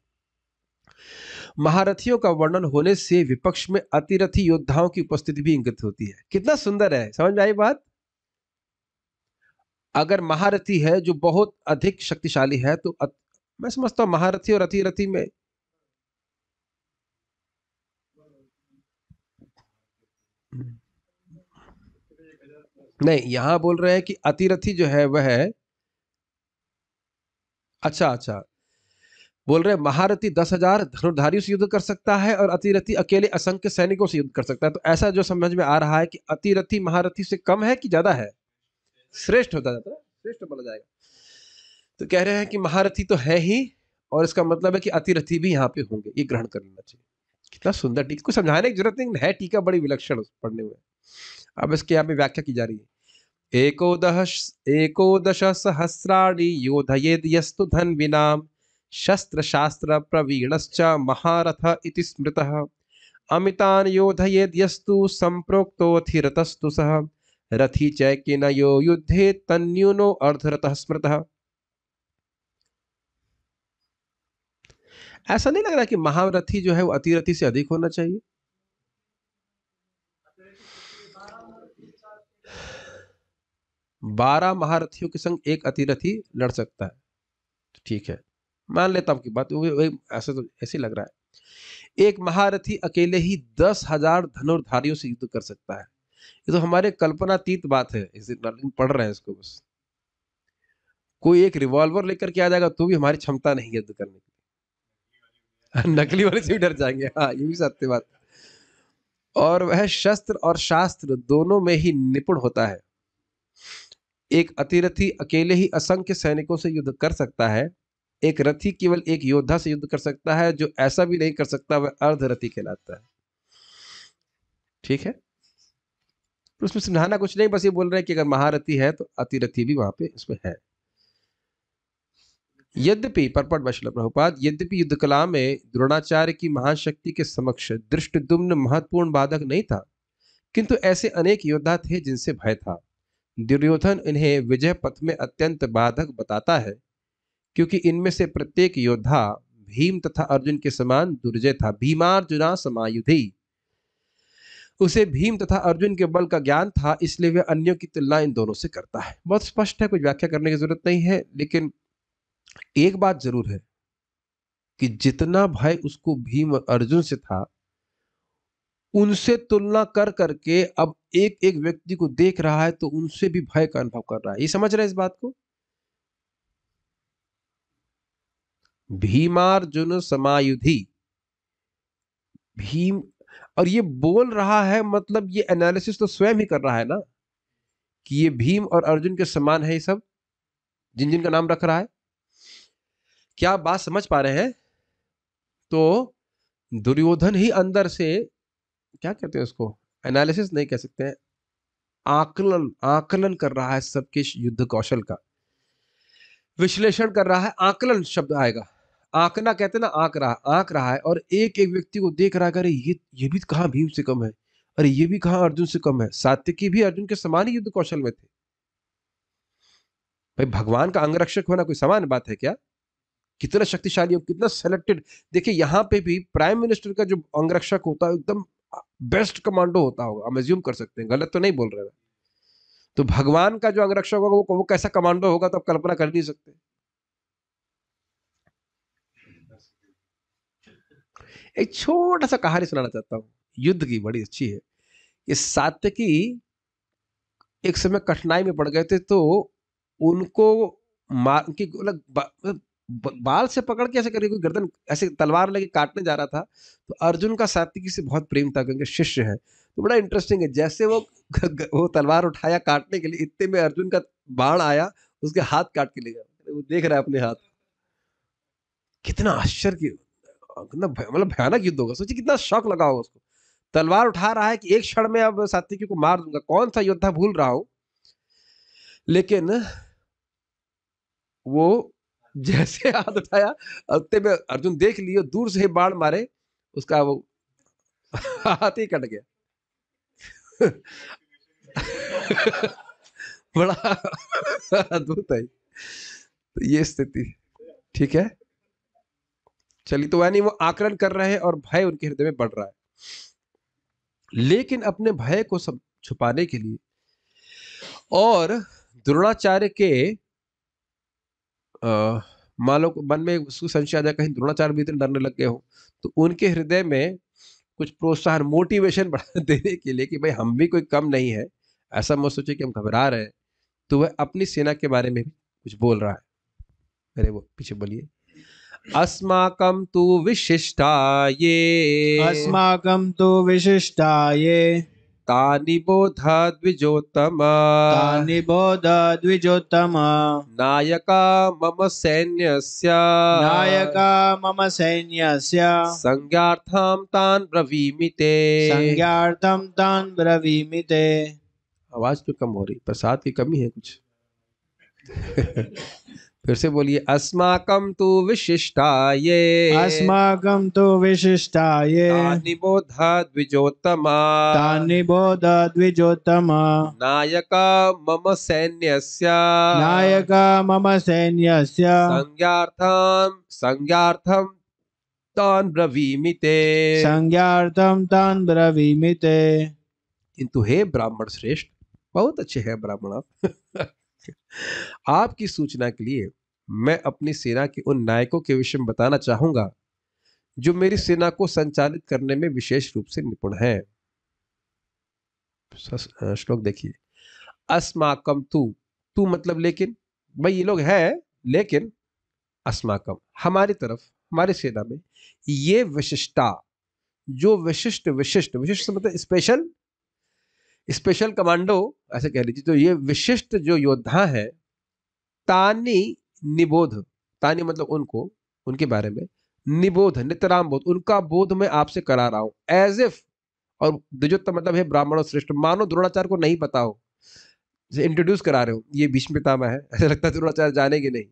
महारथियों का वर्णन होने से विपक्ष में अतिरथी योद्धाओं की उपस्थिति भी इंगित होती है। कितना सुंदर है, समझ में आई बात? अगर महारथी है जो बहुत अधिक शक्तिशाली है तो मैं समझता हूं महारथी और अतिरथी में नहीं, यहां बोल रहे हैं कि अतिरथी जो है वह है, अच्छा बोल रहे हैं महारथी 10,000 धनुर्धारियों से युद्ध कर सकता है और अतिरथी अकेले असंख्य सैनिकों से युद्ध कर सकता है। तो ऐसा जो समझ में आ रहा है कि अतिरथी महारथी से कम है कि ज्यादा है, श्रेष्ठ होता जाता है, श्रेष्ठ बोला जाएगा। तो कह रहे हैं कि महारथी तो है ही, और इसका मतलब है कि अतिरथी भी यहाँ पे होंगे, ये ग्रहण कर लेना चाहिए। कितना सुंदर टीका, कुछ समझाने की जरूरत नहीं है, टीका बड़ी विलक्षण पढ़ने में। अब इसके यहाँ पे व्याख्या की जा रही है। एकोदश सहस्राणि योधयेद यस्तु धन्विनाम शस्त्र शास्त्र प्रवीणश्च महारथ इति स्मृतः अमितान योधयेद यस्तु संप्रोक्तोऽथिरतस्तु सः रथी चैकिनयो युद्धे तन्यूनो अर्धरतः स्मृतः। ऐसा नहीं लग रहा कि महारथी जो है वो अतिरथी से अधिक होना चाहिए? बारह महारथियों के संग एक अतिरथी लड़ सकता है, ठीक है, मान लेता हूं की बात। ऐसा तो ऐसे लग रहा है एक महारथी अकेले ही 10,000 धनुर्धारियों से युद्ध कर सकता है। ये तो हमारे कल्पनातीत बात है, इसे पढ़ रहे हैं इसको बस। कोई एक रिवॉल्वर लेकर के आ जाएगा तो भी हमारी क्षमता नहीं युद्ध करने की। नकली वाले से भी डर जाएंगे। हाँ, ये भी सत्य बात। और वह शस्त्र और शास्त्र दोनों में ही निपुण होता है। एक अतिरथी अकेले ही असंख्य सैनिकों से युद्ध कर सकता है। एक रथी केवल एक योद्धा से युद्ध कर सकता है। जो ऐसा भी नहीं कर सकता वह अर्धरथी कहलाता है। ठीक है, तो उसमें समझाना कुछ नहीं, बस ये बोल रहे हैं कि अगर महारथी है तो अतिरथी भी वहां पे इसमें है। यद्यपि परपट वैष्णव प्रभुपाद, यद्यपि युद्ध कला में द्रोणाचार्य की महान शक्ति के समक्ष धृष्टद्युम्न महत्वपूर्ण बाधक नहीं था, किंतु ऐसे अनेक योद्धा थे जिनसे भय था। दुर्योधन इन्हें विजय पथ में अत्यंत बाधक बताता है, क्योंकि इनमें से प्रत्येक योद्धा भीम तथा अर्जुन के समान दुर्जय था। भीमार्जुना समायुधि, उसे भीम तथा अर्जुन के बल का ज्ञान था, इसलिए वह अन्यों की तुलना इन दोनों से करता है। बहुत स्पष्ट है, कुछ व्याख्या करने की जरूरत नहीं है। लेकिन एक बात जरूर है कि जितना भय उसको भीम और अर्जुन से था, उनसे तुलना कर करके अब एक एक व्यक्ति को देख रहा है तो उनसे भी भय का अनुभव कर रहा है। ये समझ रहे हैं इस बात को? भीमार्जुन समायुधि, भीम, और ये बोल रहा है मतलब ये एनालिसिस तो स्वयं ही कर रहा है ना। कि ये भीम और अर्जुन के समान है, ये सब जिन जिन का नाम रख रहा है। क्या आप बात समझ पा रहे हैं? तो दुर्योधन ही अंदर से, क्या कहते हैं उसको, एनालिसिस नहीं कह सकते हैं, आकलन आकलन कर रहा है सबके युद्ध कौशल का, विश्लेषण कर रहा है। आकलन शब्द आएगा, आंकना कहते हैं ना, आंक रहा है, और एक एक व्यक्ति को देख रहा है, अरे ये भी कहाँ भीम से कम है, अरे ये भी कहाँ अर्जुन से कम है। सात्यकी भी अर्जुन के समान ही युद्ध कौशल में थे। भाई भगवान का अंगरक्षक होना कोई सामान्य बात है क्या? कितना शक्तिशाली हो, कितना सेलेक्टेड। देखिए यहाँ पे भी प्राइम मिनिस्टर का जो अंगरक्षक होता है एकदम बेस्ट कमांडो होता होगा, हम एज्यूम कर सकते हैं, गलत तो नहीं बोल रहे हैं। तो भगवान का जो अंगरक्षक होगा वो कैसा कमांडो होगा, तो आप कल्पना कर नहीं सकते। एक छोटा सा कहानी सुनाना चाहता हूं, युद्ध की, बड़ी अच्छी है। ये सात्यकी एक समय कठिनाई में पड़ गए थे, तो उनको मार, उनकी बाल से पकड़ के ऐसे करके कोई गर्दन ऐसे तलवार लेके काटने जा रहा था। तो अर्जुन का सात्यकी से बहुत प्रेम था क्योंकि शिष्य है। तो बड़ा इंटरेस्टिंग है, जैसे वो तलवार उठाया काटने के लिए, इतने में अर्जुन का बाण आया, उसके हाथ काट के ले गया। वो देख रहा है अपने हाथ, कितना आश्चर्य की, मतलब भयानक युद्ध होगा। सोचिए कितना शौक लगा होगा उसको। तलवार उठा रहा है कि एक क्षण में अब सात्यकी को मार दूंगा, कौन सा योद्धा भूल रहा हूं, लेकिन वो जैसे हाथ उठाया, उतने में अर्जुन देख लियो, दूर से ही बाण मारे, उसका वो हाथ ही कट गया। बड़ा अद्भुत है। तो ये स्थिति, ठीक है। चलिए, तो यानी वो आकलन कर रहे हैं और भय उनके हृदय में बढ़ रहा है, लेकिन अपने भय को सब छुपाने के लिए और द्रोणाचार्य के मान लो मन में उसको संशय आ जाए कहीं द्रोणाचार्य भी इतने डरने लग गए हो, तो उनके हृदय में कुछ प्रोत्साहन, मोटिवेशन बढ़ा देने के लिए कि भाई हम भी कोई कम नहीं है, ऐसा मत सोचे कि हम घबरा रहे हैं। तो वह अपनी सेना के बारे में भी कुछ बोल रहा है। अरे वो पीछे बोलिए, अस्माकं तु विशिष्टाये, अस्माकं तु विशिष्टाये तानि बोध द्विजोत्तम, तानि बोध द्विजोत्तम, नायका मम सैन्यस्य, नायका मम सैन्यस्य, संज्ञार्थं तान् ब्रवीमि ते। संज्ञार्थं तान् ब्रवीमि ते। आवाज तो कम हो रही, प्रसाद की कमी है कुछ। फिर से बोलिए, अस्माकं तु विशिष्टाये, अस्माकं तु विशिष्टाये तानि बोध द्विजोत्तम, तानि बोध द्विजोत्तम, नायका मम सैन्यस्य, नायका मम सैन्यस्य, संज्ञार्थं तान् ब्रवीमि ते। संज्ञार्थं तान् ब्रवीमि ते। किंतु हे ब्राह्मण श्रेष्ठ, बहुत अच्छे हैं ब्राह्मण आप। आपकी सूचना के लिए मैं अपनी सेना के उन नायकों के विषय में बताना चाहूंगा जो मेरी सेना को संचालित करने में विशेष रूप से निपुण हैं। श्लोक देखिए, अस्माकम तू मतलब लेकिन, भाई ये लोग हैं लेकिन, अस्माकम हमारी तरफ, हमारी सेना में ये विशिष्टा, जो विशिष्ट मतलब स्पेशल कमांडो ऐसे कह लीजिए, तो ये विशिष्ट जो योद्धा है, तानी निबोध, तानी मतलब उनको, उनके बारे में, निबोध नितराम बोध, उनका बोध मैं आपसे करा रहा हूं, एज इफ, और द्विजोत्तम मतलब है ब्राह्मणों श्रेष्ठ, मानो द्रोणाचार्य को नहीं पता हो, इंट्रोड्यूस करा रहे हो, ये भीष्म पितामह है, ऐसा लगता है द्रोणाचार्य जानेंगे नहीं।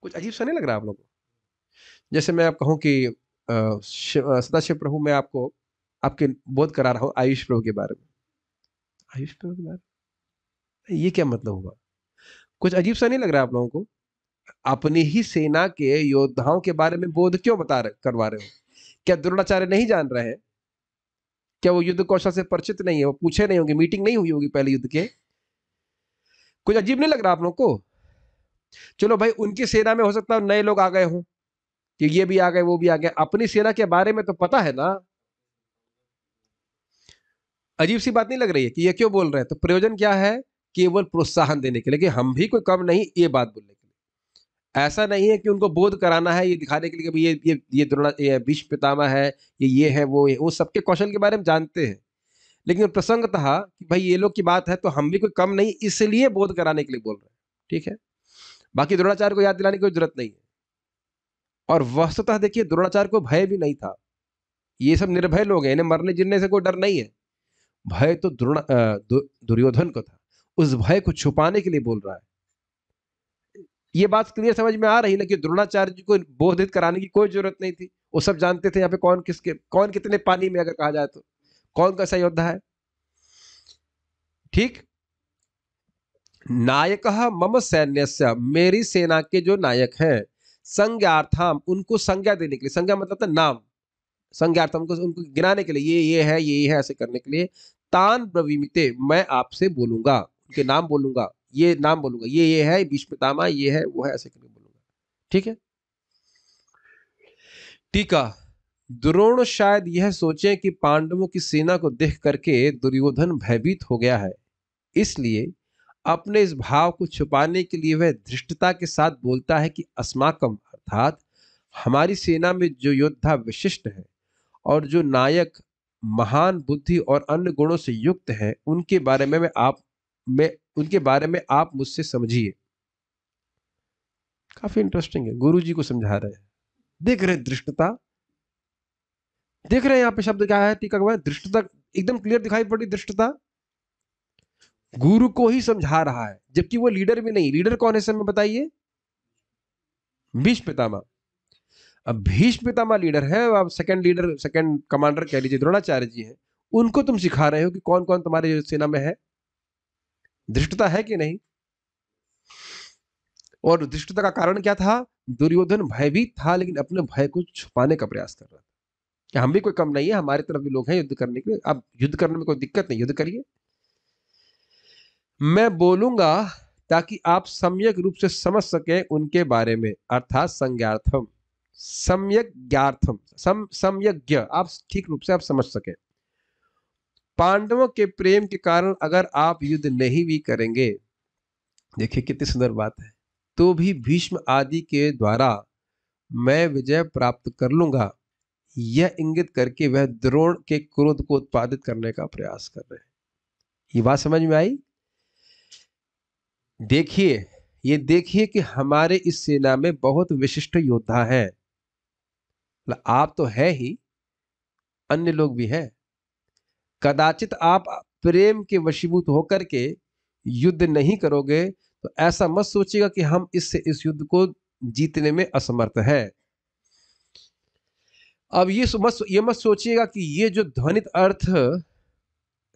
कुछ अजीब सा नहीं लग रहा आप लोगों को? जैसे मैं आप कहूं कि सदाशिव प्रभु, मैं आपको आपके बोध करा रहा हूं आयुष प्रभु के बारे में। आयुष प्रभु के बारे में ये क्या मतलब हुआ? कुछ अजीब सा नहीं लग रहा है आप लोगों को? अपनी ही सेना के योद्धाओं के बारे में बोध क्यों करवा रहे हो? क्या द्रोणाचार्य नहीं जान रहे हैं? क्या वो युद्ध कौशल से परिचित नहीं है? वो पूछे नहीं होंगे, मीटिंग नहीं हुई होगी पहले युद्ध के? कुछ अजीब नहीं लग रहा आप लोगों को? चलो भाई, उनकी सेना में हो सकता है नए लोग आ गए हों, कि ये भी आ गए वो भी आ गए, अपनी सेना के बारे में तो पता है ना। अजीब सी बात नहीं लग रही है कि ये क्यों बोल रहे हैं? तो प्रयोजन क्या है? केवल प्रोत्साहन देने के लिए कि हम भी कोई कम नहीं, ये बात बोलने के लिए। ऐसा नहीं है कि उनको बोध कराना है, ये दिखाने के लिए कि ये भीष्म पितामह है, ये है वो सबके कौशल के बारे में जानते हैं, लेकिन प्रसंग था कि भाई ये लोग की बात है तो हम भी कोई कम नहीं, इसलिए बोध कराने के लिए बोल रहे हैं, ठीक है। बाकी द्रोणाचार्य को याद दिलाने की कोई जरूरत नहीं है। और वस्तुतः देखिए द्रोणाचार्य को भय भी नहीं था, ये सब निर्भय लोग हैं, इन्हें मरने जिरने से कोई डर नहीं है। भय तो दुर्योधन को था, उस भय को छुपाने के लिए बोल रहा है। ये बात क्लियर समझ में आ रही ना कि द्रोणाचार्य जी को बोधित कराने की कोई जरूरत नहीं थी, वो सब जानते थे यहाँ पे कौन कितने पानी में, अगर कहा जाए तो कौन कैसा योद्धा है। ठीक। नायक मम सैन्यस्य, मेरी सेना के जो नायक हैं, संज्ञार्थम, उनको संज्ञा देने के लिए, संज्ञा मतलब था नाम, संज्ञार्थम उनको गिनाने के लिए, ये है ऐसे करने के लिए, तान ब्रवीमिते, मैं आपसे बोलूंगा, उनके नाम बोलूंगा, ये नाम बोलूंगा, ये है भीष्म पितामह, ये है वो है, ऐसे करके बोलूंगा। ठीक है। टीका, द्रोण शायद यह सोचे कि पांडवों की सेना को देख करके दुर्योधन भयभीत हो गया है, इसलिए अपने इस भाव को छुपाने के लिए वह धृष्टता के साथ बोलता है कि अस्माकम, अर्थात हमारी सेना में जो योद्धा विशिष्ट है और जो नायक महान बुद्धि और अन्य गुणों से युक्त है, उनके बारे में आप मुझसे समझिए। काफी इंटरेस्टिंग है, गुरु जी को समझा रहे हैं। देख रहे धृष्टता, देख रहे हैं यहाँ पे शब्द क्या है टीका के, धृष्टता एकदम क्लियर दिखाई पड़ी। धृष्टता गुरु को ही समझा रहा है, जबकि वो लीडर भी नहीं। लीडर कौन है समय बताइए? भीष्म पितामह। अब भीष्म पितामह लीडर है, अब सेकंड कमांडर कह लीजिए द्रोणाचार्य जी हैं, उनको तुम सिखा रहे हो कि कौन कौन तुम्हारे सेना में है। धृष्टता है कि नहीं? और धृष्टता का कारण क्या था? दुर्योधन भयभीत था, लेकिन अपने भय को छुपाने का प्रयास कर रहा था कि हम भी कोई कम नहीं है, हमारी तरफ भी लोग हैं युद्ध करने के लिए, अब युद्ध करने में कोई दिक्कत नहीं, युद्ध करिए। मैं बोलूंगा ताकि आप सम्यक रूप से समझ सके उनके बारे में, अर्थात संज्ञार्थम, सम्यक ज्ञार्थम, सम्यज्ञ, आप ठीक रूप से आप समझ सके। पांडवों के प्रेम के कारण अगर आप युद्ध नहीं भी करेंगे, देखिए कितनी सुंदर बात है, तो भी भीष्म आदि के द्वारा मैं विजय प्राप्त कर लूंगा, यह इंगित करके वह द्रोण के क्रोध को उत्पादित करने का प्रयास कर रहे हैं। ये बात समझ में आई? देखिए, ये देखिए कि हमारे इस सेना में बहुत विशिष्ट योद्धा हैं, आप तो है ही, अन्य लोग भी हैं। कदाचित आप प्रेम के वशीभूत होकर के युद्ध नहीं करोगे तो ऐसा मत सोचिएगा कि हम इस युद्ध को जीतने में असमर्थ हैं। अब ये मत सोचिएगा कि ये जो ध्वनित अर्थ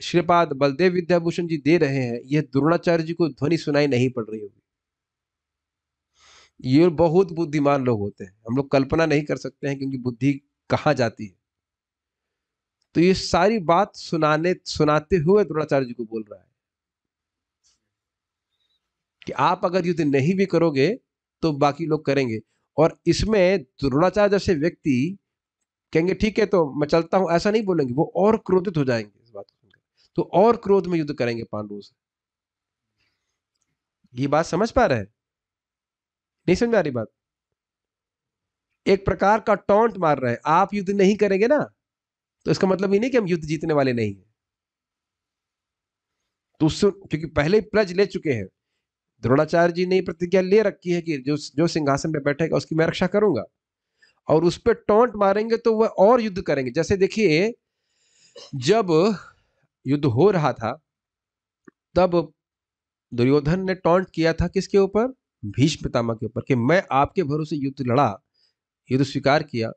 श्रीपाद बलदेव विद्याभूषण जी दे रहे हैं, ये द्रोणाचार्य जी को ध्वनि सुनाई नहीं पड़ रही होगी। ये बहुत बुद्धिमान लोग होते हैं, हम लोग कल्पना नहीं कर सकते हैं क्योंकि बुद्धि कहाँ जाती है। तो ये सारी बात सुनाते हुए द्रोणाचार्य जी को बोल रहा है कि आप अगर युद्ध नहीं भी करोगे तो बाकी लोग करेंगे। और इसमें द्रोणाचार्य जैसे व्यक्ति कहेंगे ठीक है तो मैं चलता हूं, ऐसा नहीं बोलेंगे, वो और क्रोधित हो जाएंगे इस बात को सुनकर, तो और क्रोध में युद्ध करेंगे पांडवों से। ये बात समझ पा रहे हैं? नहीं समझ आ रही बात? एक प्रकार का टॉन्ट मार रहे हैं, आप युद्ध नहीं करेंगे ना, तो इसका मतलब ये नहीं कि हम युद्ध जीतने वाले नहीं हैं। तो उससे, क्योंकि पहले ही प्लज ले चुके हैं, द्रोणाचार्य जी ने प्रतिज्ञा ले रखी है कि जो सिंहासन पे बैठेगा उसकी मैं रक्षा करूंगा, और उस पर टॉन्ट मारेंगे तो वह और युद्ध करेंगे। जैसे देखिए, जब युद्ध हो रहा था तब दुर्योधन ने टॉन्ट किया था किसके ऊपर? भीष्म पितामह के ऊपर, कि मैं आपके भरोसे युद्ध लड़ा, युद्ध स्वीकार किया,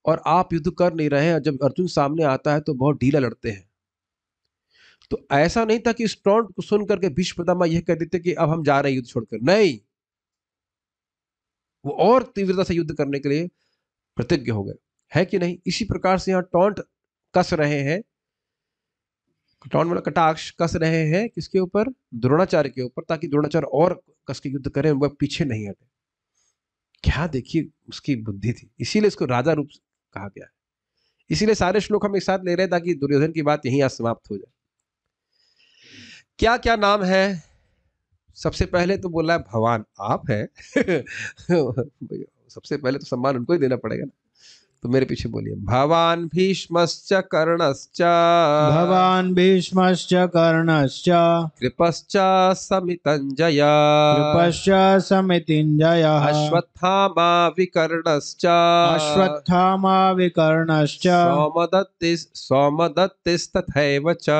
और आप युद्ध कर नहीं रहे हैं। जब अर्जुन सामने आता है तो बहुत ढीला लड़ते हैं। तो ऐसा नहीं था कि इस टॉन्ट को सुन करके भीष्म पितामह यह कह देते कि अब हम जा रहे हैं युद्ध छोड़कर, नहीं, वो और तीव्रता से युद्ध करने के लिए प्रतिज्ञ हो गए, है कि नहीं? इसी प्रकार से यहाँ टॉन्ट कस रहे हैं, टॉन्ट मतलब कटाक्ष कस रहे हैं किसके ऊपर? द्रोणाचार्य के ऊपर, ताकि द्रोणाचार्य और कस के युद्ध करें, वह पीछे नहीं हटे। क्या देखिए उसकी बुद्धि थी, इसीलिए इसको राजा रूप कहा गया है। इसीलिए सारे श्लोक हम एक साथ ले रहे हैं ताकि दुर्योधन की बात यहीं आज समाप्त हो जाए। क्या क्या नाम है? सबसे पहले तो बोला है भगवान आप है सबसे पहले तो सम्मान उनको ही देना पड़ेगा ना। तो मेरे पीछे बोलिए, भवान भीष्मश्च कर्णश्च भवान् भीष्मश्च कर्णश्च कृपश्च समितञ्जय कृपश्च समितिञ्जयः अश्वत्थामा विकर्णश्च अश्वत्थामा विकर्णश्च सौमदत्तिस्तथैव च।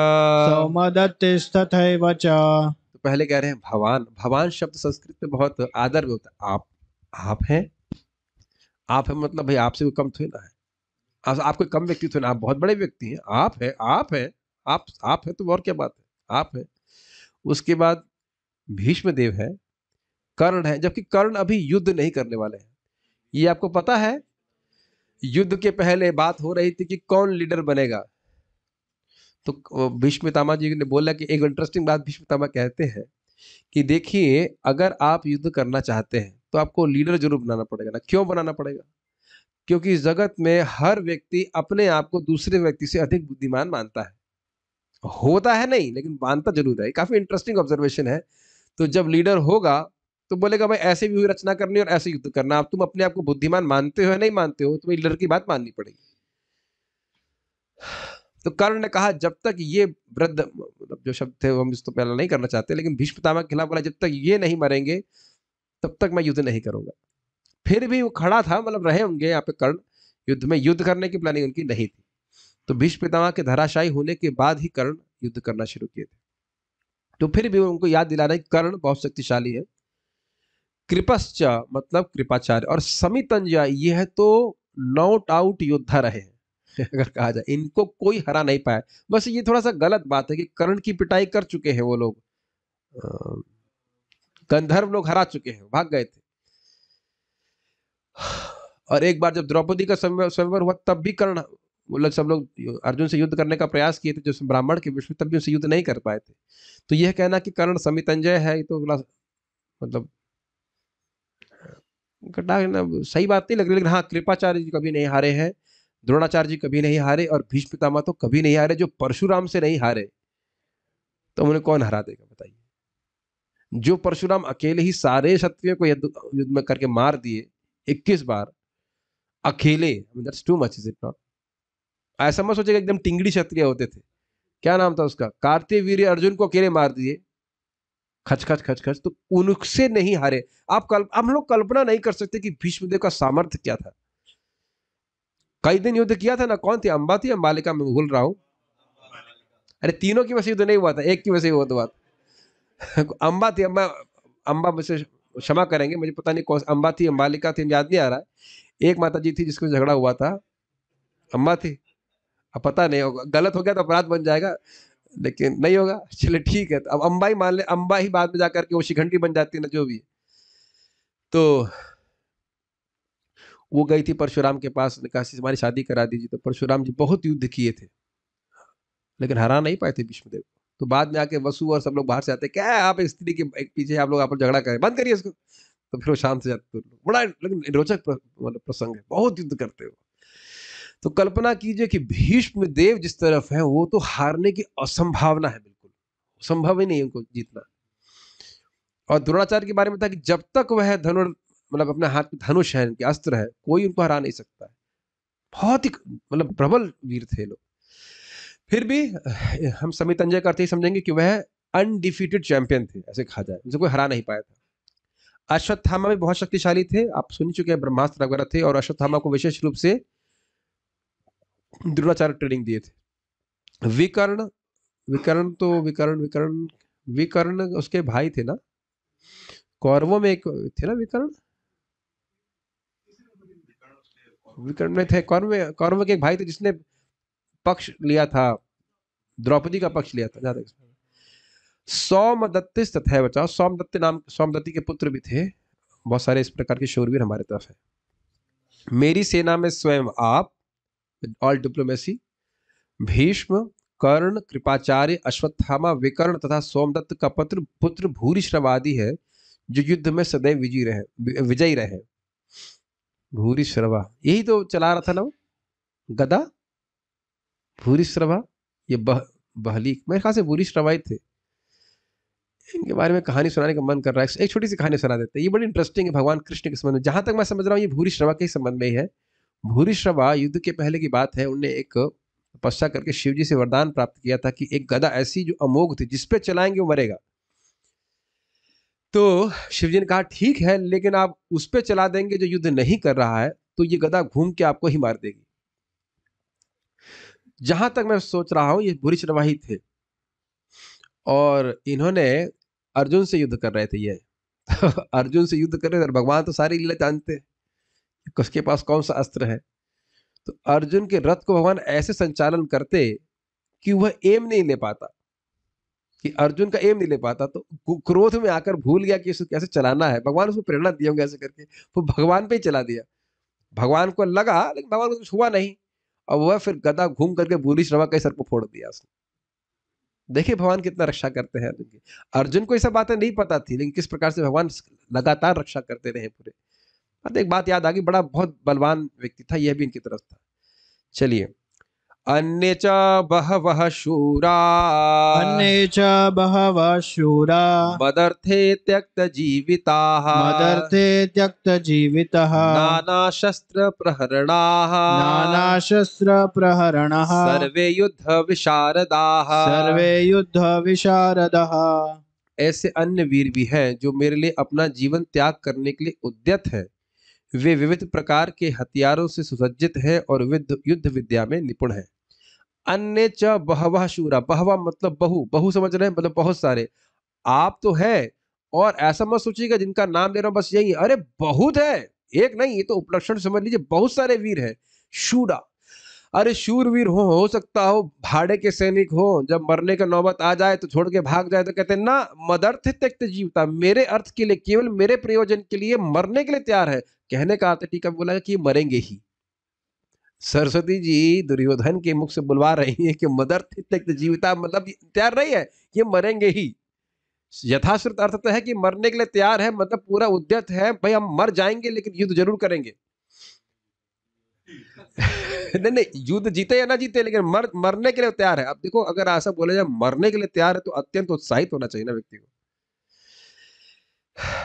सौमदत्तिस्तथैव च। तो पहले कह रहे हैं भवान। भवान शब्द संस्कृत में बहुत आदर में होता है। आप हैं। आप है मतलब भाई आपसे कोई कम थोड़ी ना है। आप कोई कम व्यक्ति थोड़ी ना, आप बहुत बड़े व्यक्ति हैं। आप है, आप है, आप है तो और क्या बात है, आप है। उसके बाद भीष्म देव है, कर्ण है, जबकि कर्ण अभी युद्ध नहीं करने वाले हैं। ये आपको पता है, युद्ध के पहले बात हो रही थी कि कौन लीडर बनेगा। तो भीष्म पितामह जी ने बोला कि एक इंटरेस्टिंग बात भीष्म पितामह कहते हैं कि देखिए, अगर आप युद्ध करना चाहते हैं तो आपको लीडर जरूर बनाना पड़ेगा ना। क्यों बनाना पड़ेगा? क्योंकि इस जगत में हर व्यक्ति अपने आप को दूसरे व्यक्ति से अधिक बुद्धिमान मानता है। होता है नहीं, लेकिन मानता जरूर है। काफी इंटरेस्टिंग ऑब्जर्वेशन है। तो जब लीडर होगा तो बोलेगा भाई ऐसे भी हुई रचना करनी और ऐसे युद्ध करना। अब तुम अपने आप को बुद्धिमान मानते हो या नहीं मानते हो, तुम्हें लीडर की बात माननी पड़ेगी। तो कर्ण ने कहा जब तक ये वृद्ध, मतलब जो शब्द थे वो हम इस तो पहले नहीं करना चाहते, लेकिन भीष्म पितामह के खिलाफ बोला जब तक ये नहीं मरेंगे तब तक मैं युद्ध नहीं करूंगा। फिर भी वो खड़ा था, मतलब रहे होंगे यहाँ पे कर्ण युद्ध में। युद्ध करने की प्लानिंग उनकी नहीं थी। तो भीष्म पितामह के धराशायी होने के बाद ही कर्ण युद्ध करना शुरू किए थे। तो फिर भी उनको याद दिलाना है कर्ण बहुत शक्तिशाली है। कृपश्च मतलब कृपाचार्य, और समितंजय ये है तो नॉट आउट योद्धा रहे हैं अगर कहा जाए, इनको कोई हरा नहीं पाया। बस ये थोड़ा सा गलत बात है कि कर्ण की पिटाई कर चुके हैं वो लोग, गंधर्व लोग हरा चुके हैं, भाग गए थे। और एक बार जब द्रौपदी का स्वयंवर हुआ तब भी कर्ण, वो लोग सब लोग अर्जुन से युद्ध करने का प्रयास किए थे, जो ब्राह्मण के विष्णु, तब भी उनसे युद्ध नहीं कर पाए थे। तो यह कहना कि कर्ण समितंजय है, ये तो मतलब सही बात नहीं लग रही। लेकिन हाँ, कृपाचार्य जी कभी नहीं हारे हैं, द्रोणाचार्य जी कभी नहीं हारे, और भीष्म पितामह तो कभी नहीं हारे। जो परशुराम से नहीं हारे तो उन्हें कौन हरा देगा बताइए। जो परशुराम अकेले ही सारे क्षत्रियों को युद्ध में करके मार दिए 21 बार अकेले, that's too much, is it not? ऐसा मत सोचिएगा एकदम टिंगड़ी क्षत्रिय होते थे। क्या नाम था उसका, कार्तिवीर्य अर्जुन को अकेले मार दिए, खच खच खच खच, तो उनसे नहीं हारे। हम लोग कल्पना नहीं कर सकते कि भीष्मदेव का सामर्थ्य क्या था। कई दिन युद्ध किया था ना, कौन थी, अंबा थी, अंबालिका, मैं भूल रहा हूं। अरे तीनों की वजह से युद्ध नहीं हुआ था, एक की वजह से हुआ था बात अंबा थी, अंबा मुझसे क्षमा करेंगे, मुझे पता नहीं कौन, अंबा थी, अंबालिका थी, याद नहीं आ रहा है। एक माता जी थी जिसको झगड़ा हुआ था, अंबा थी। अब पता नहीं होगा, गलत हो गया तो अपराध बन जाएगा, लेकिन नहीं होगा, चले ठीक है। तो अब अंबा ही मान ले, अंबा ही बाद में जाकर के वो शिखंडी बन जाती है ना, जो भी। तो वो गई थी परशुराम के पास, कहा हमारी शादी करा दीजिए। तो परशुराम जी बहुत युद्ध किए थे लेकिन हरा नहीं पाए थे भीष्मदेव। तो बाद में आके वसु और सब लोग बाहर से आते, क्या है आप स्त्री के पीछे आप लोग आप झगड़ा करें, बंद करिए इसको। तो फिर वो शांत हो जाते। तो बड़ा लेकिन रोचक मतलब प्रसंग है, बहुत युद्ध करते हो। तो कल्पना कीजिए कि भीष्म देव जिस तरफ है वो तो हारने की असंभावना है, बिल्कुल संभव ही नहीं है उनको जीतना। और द्रोणाचार्य के बारे में था कि जब तक वह मतलब अपने हाथ में धनुष है, इनके अस्त्र है, कोई उनको हरा नहीं सकता है। बहुत ही मतलब प्रबल वीर थे लोग। फिर भी हम समितंजय का अर्थ ही समझेंगे कि वह अनडिफीटेड चैंपियन थे, ऐसे कहा जाए, उनसे कोई हरा नहीं पाया था। अश्वत्थामा भी बहुत शक्तिशाली थे, आप सुन चुके हैं, ब्रह्मास्त्र वगैरह थे। और अश्वत्थामा को विशेष रूप से द्रोणाचार्य ट्रेनिंग दिए थे। विकर्ण, विकर्ण उसके भाई थे ना, कौरवों में एक थे ना विकर्ण, विकर्ण में थे, कौरव के एक भाई थे जिसने पक्ष लिया था, द्रौपदी का पक्ष लिया था। ज्यादा सौमदत्ति तथा बचाओ, सौमदत्ति नाम, सौमदत्ति के पुत्र भी थे। बहुत सारे इस प्रकार के शूरवीर हमारे तरफ है। मेरी सेना में स्वयं आप, ऑल डिप्लोमेसी, भीष्म, कर्ण, कृपाचार्य, अश्वत्थामा, विकर्ण तथा सोमदत्त का पुत्र भूरिश्रवादी है, जो युद्ध में सदैव विजयी रहे। भूरिश्रवा यही तो चला रहा था ना वो गदा, भूरिश्रवा, ये बहली, मेरे ख्याल से भूरिश्रवा ही थे। इनके बारे में कहानी सुनाने का मन कर रहा है, एक छोटी सी कहानी सुना देते हैं, ये बड़ी इंटरेस्टिंग है भगवान कृष्ण के संबंध में। जहां तक मैं समझ रहा हूँ ये भूरिश्रवा के संबंध में ही है। भूरिश्रवा युद्ध के पहले की बात है, उनने एक तपस्या करके शिव जी से वरदान प्राप्त किया था कि एक गदा ऐसी जो अमोघ थी, जिसपे चलाएंगे वो मरेगा। तो शिव जी ने कहा ठीक है, लेकिन आप उस पे चला देंगे जो युद्ध नहीं कर रहा है, तो ये गदा घूम के आपको ही मार देगी। जहां तक मैं सोच रहा हूं ये भूरिश्रवा ही थे, और इन्होंने अर्जुन से युद्ध कर रहे थे ये। अर्जुन से युद्ध कर रहे थे, और भगवान तो सारी लीला जानते हैं, उसके पास कौन सा अस्त्र है। तो अर्जुन के रथ को भगवान ऐसे संचालन करते कि वह एम नहीं ले पाता, कि अर्जुन का एम नहीं ले पाता, तो क्रोध में आकर भूल गया कि इसे कैसे चलाना है। भगवान उसको प्रेरणा दिए होंगे ऐसे करके, वो भगवान पे ही चला दिया। भगवान को लगा, लेकिन भगवान को कुछ हुआ नहीं, और वह फिर गदा घूम करके भूरिश्रवा के सर को फोड़ दिया उसने। देखिए भगवान कितना रक्षा करते हैं अर्जुन की। अर्जुन को ये सब बातें नहीं पता थी, लेकिन किस प्रकार से भगवान लगातार रक्षा करते रहे पूरे। एक बात याद आ गई, बड़ा बहुत बलवान व्यक्ति था, यह भी इनकी तरफ था। चलिए, अन्य च बहवः शूरा, अन्ये च बहवः शूरा, मदर्थे त्यक्त जीविताः, मदर्थे त्यक्तजीवितः, नानाशस्त्र प्रहरणाः, नानाशस्त्रप्रहरणः, सर्वे युद्ध विशारदाः। सर्वे युद्धविशारदः। ऐसे अन्य वीर भी हैं जो मेरे लिए अपना जीवन त्याग करने के लिए उद्यत हैं। वे विविध प्रकार के हथियारों से सुसज्जित हैं और युद्ध विद्या में निपुण हैं। अन्य च बहवः शूरा, बहवा मतलब बहु, बहु समझ रहे हैं, मतलब बहुत सारे। आप तो है, और ऐसा मत सोचिएगा जिनका नाम ले रहा हूं बस यही, अरे बहुत है, एक नहीं, ये तो उपलक्षण समझ लीजिए, बहुत सारे वीर हैं। शूरा, अरे शूरवीर हो सकता हो भाड़े के सैनिक हो, जब मरने का नौबत आ जाए तो छोड़ के भाग जाए तो कहते हैं ना मदर्थ त्यक्त जीवता, मेरे अर्थ के लिए, केवल मेरे प्रयोजन के लिए मरने के लिए तैयार है। कहने का अर्थ टीका बोला कि मरेंगे ही। सरस्वती जी दुर्योधन के मुख से बुलवा रही है कि मदर्थ त्यक्त जीवता, मतलब तैयार नहीं है, ये मरेंगे ही। यथाश्रुत अर्थ तो है कि मरने के लिए तैयार है, मतलब पूरा उद्यत है, भाई हम मर जाएंगे लेकिन युद्ध जरूर करेंगे। नहीं नहीं, युद्ध जीते या ना जीते, लेकिन मरने के लिए तैयार है। अब देखो, अगर ऐसा बोले जाए मरने के लिए तैयार है, तो अत्यंत उत्साहित होना चाहिए ना व्यक्ति को।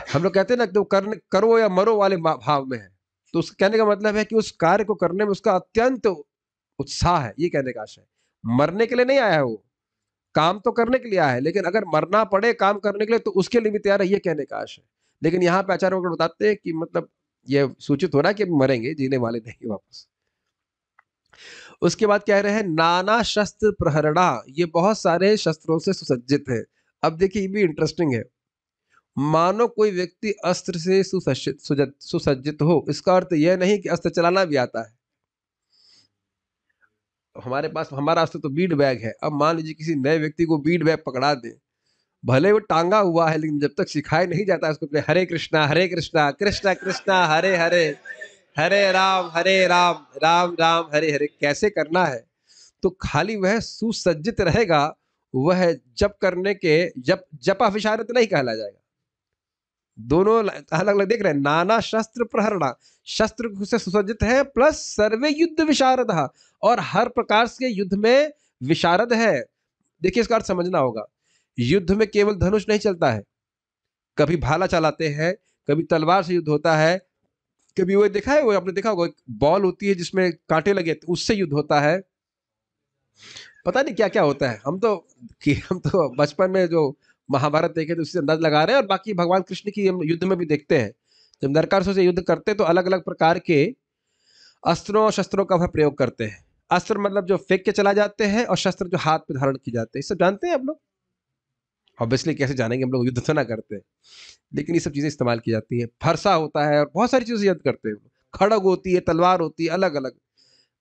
हम लोग कहते हैं ना, तो करो या मरो वाले भाव में है, तो उसका कहने का मतलब है कि उस कार्य को करने में उसका अत्यंत उत्साह है, ये कहने का आशय है। मरने के लिए नहीं आया है वो, काम तो करने के लिए आया है, लेकिन अगर मरना पड़े काम करने के लिए तो उसके लिए भी तैयार है, ये कहने का आशय है। लेकिन यहाँ पे आचार्य वगैरह बताते हैं कि मतलब ये सूचित हो रहा है कि मरेंगे, जीने वाले नहीं वापस। उसके बाद कह रहे हैं नाना शस्त्र प्रहरणा, ये बहुत सारे शस्त्रों से सुसज्जित है। अब देखिए ये भी इंटरेस्टिंग है। मानो कोई व्यक्ति अस्त्र से सुसज्जित हो, इसका अर्थ यह नहीं कि अस्त्र चलाना भी आता है। हमारे पास हमारा अस्त्र तो बीड बैग है। अब मान लीजिए किसी नए व्यक्ति को बीड बैग पकड़ा दे, भले वो टांगा हुआ है, लेकिन जब तक सिखाया नहीं जाता उसको हरे कृष्णा कृष्णा कृष्णा हरे हरे, हरे राम राम राम हरे हरे कैसे करना है, तो खाली वह सुसज्जित रहेगा, वह जप करने के जपा विशारद नहीं कहला जाएगा। दोनों अलग अलग देख रहे हैं। नाना शस्त्र प्रहरणा, शस्त्र से सुसज्जित है, प्लस सर्वे युद्ध विशारद, और हर प्रकार के युद्ध में विशारद है। देखिए इसका अर्थ समझना होगा, युद्ध में केवल धनुष नहीं चलता है, कभी भाला चलाते हैं, कभी तलवार से युद्ध होता है, कभी वो देखा है, वो आपने देखा होगा बॉल होती है जिसमें कांटे लगे, उससे युद्ध होता है, पता नहीं क्या क्या होता है। हम तो बचपन में जो महाभारत देखे तो उससे अंदाज लगा रहे हैं, और बाकी भगवान कृष्ण की हम युद्ध में भी देखते हैं, जब नरकासुर से युद्ध करते हैं तो अलग अलग प्रकार के अस्त्रों और शस्त्रों का वह प्रयोग करते हैं। अस्त्र मतलब जो फेंक के चला जाते हैं, और शस्त्र जो हाथ पे धारण की जाते हैं। ये सब जानते हैं आप लोग? ऑब्वियसली कैसे जानेंगे, हम लोग युद्ध तो ना करते हैं, लेकिन ये सब चीजें इस्तेमाल की जाती हैं। फरसा होता है और बहुत सारी चीजें युद्ध करते हैं। खड़ग होती है, तलवार होती है, अलग अलग।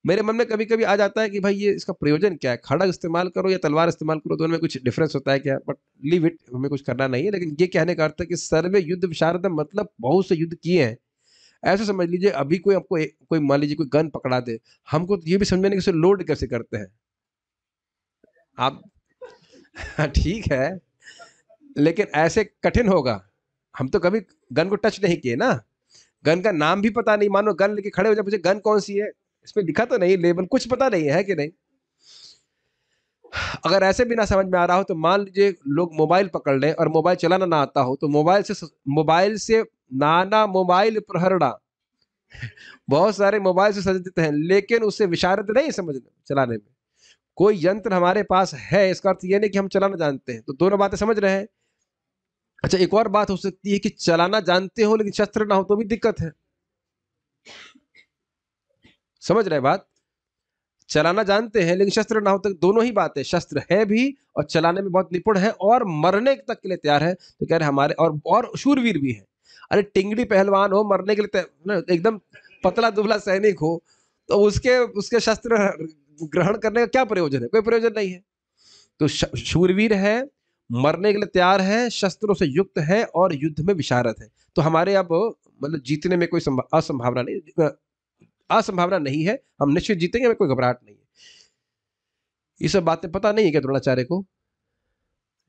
मेरे मन में कभी कभी आ जाता है कि भाई ये इसका प्रयोजन क्या है, खड़ग इस्तेमाल करो या तलवार इस्तेमाल करो, दोनों में कुछ डिफरेंस होता है क्या? बट लीव इट, हमें कुछ करना नहीं है। लेकिन ये कहने का अर्थ है कि सर्वे युद्ध विशारद मतलब बहुत से युद्ध किए हैं। ऐसे समझ लीजिए, अभी कोई आपको कोई मान लीजिए कोई गन पकड़ा दे, हमको ये भी समझने कि उसे लोड कैसे करते हैं आप। ठीक है, लेकिन ऐसे कठिन होगा। हम तो कभी गन को टच नहीं किए ना, गन का नाम भी पता नहीं। मानो गन लेके खड़े हो जाए, मुझे गन कौन सी है, इसमें लिखा तो नहीं, लेबल कुछ पता नहीं है कि नहीं। अगर ऐसे भी ना समझ में आ रहा हो तो मान लीजिए लोग मोबाइल पकड़ लें और मोबाइल चलाना ना आता हो, तो मोबाइल से नाना मोबाइल प्रहरणा, बहुत सारे मोबाइल से सज देते हैं, लेकिन उससे विशारद नहीं समझने चलाने में। कोई यंत्र हमारे पास है, इसका अर्थ ये नहीं कि हम चलाना जानते हैं। तो दोनों बातें समझ रहे हैं। अच्छा, एक और बात हो सकती है कि चलाना जानते हो लेकिन शस्त्र ना हो तो भी दिक्कत है। समझ रहे बात? चलाना जानते हैं लेकिन शस्त्र ना हो तो दोनों ही बातें, शस्त्र है भी और चलाने में बहुत निपुण है और मरने तक के लिए तैयार है। तो कह रहे हमारे और शूरवीर भी है। अरे टिंगड़ी पहलवान हो, मरने के लिए एकदम पतला दुबला सैनिक हो, तो उसके उसके शस्त्र ग्रहण करने का क्या प्रयोजन है? कोई प्रयोजन नहीं है। तो शूरवीर है, मरने के लिए तैयार है, शस्त्रों से युक्त है और युद्ध में विशारद है। तो हमारे अब मतलब जीतने में कोई असंभावना नहीं है। हम निश्चित जीतेंगे, हमें कोई घबराहट नहीं है। ये सब बातें पता नहीं है क्या द्रोणाचार्य को?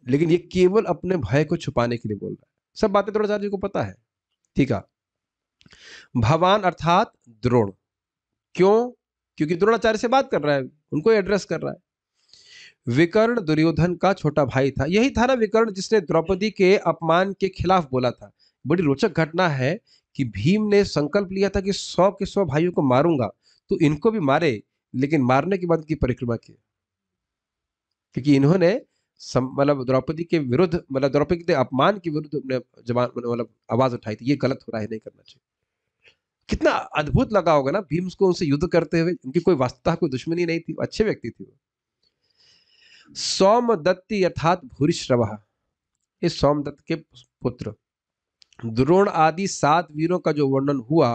लेकिन ये केवल अपने भय को छुपाने के लिए बोल रहा है। सब बातें द्रोणाचार्य जी को पता है। ठीक है। भवान अर्थात द्रोण। क्यों? क्योंकि द्रोणाचार्य से बात कर रहा है, उनको एड्रेस कर रहा है। विकर्ण दुर्योधन का छोटा भाई था। यही था ना विकर्ण जिसने द्रौपदी के अपमान के खिलाफ बोला था। बड़ी रोचक घटना है कि भीम ने संकल्प लिया था कि 100 के 100 भाइयों को मारूंगा, तो इनको भी मारे, लेकिन मारने के बाद की परिक्रमा की, क्योंकि इन्होंने मतलब द्रौपदी के विरुद्ध, मतलब द्रौपदी के अपमान के विरुद्ध जवान मतलब आवाज उठाई थी, ये गलत हो रहा है, नहीं करना चाहिए। कितना अद्भुत लगा होगा ना भीम को उनसे युद्ध करते हुए। उनकी कोई वास्तव कोई दुश्मनी नहीं थी, अच्छे व्यक्ति थे वो। सौमदत्ती अर्थात भूरिश्रव, इस सौमदत्त के पुत्र। द्रोण आदि 7 वीरों का जो वर्णन हुआ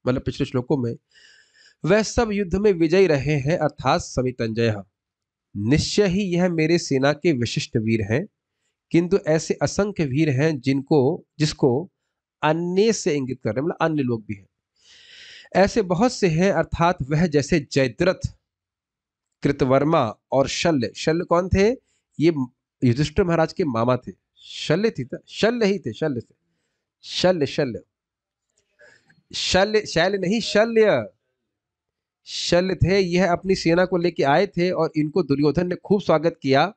मतलब पिछले श्लोकों में, वह सब युद्ध में विजयी रहे हैं अर्थात समितंजय। निश्चय ही यह मेरे सेना के विशिष्ट वीर हैं, किंतु ऐसे असंख्य वीर हैं जिसको अन्य से इंगित कर रहे हैं, मतलब अन्य लोग भी हैं। ऐसे बहुत से हैं अर्थात वह जैसे जयद्रथ, कृतवर्मा और शल्य। शल्य कौन थे? ये युधिष्ठिर महाराज के मामा थे। शल्य थी, शल्य ही थे, शल्य थे, शल्य शल्य शल्य शैल्य नहीं, शल्य शल्य थे। यह अपनी सेना को लेके आए थे और इनको दुर्योधन ने खूब स्वागत किया।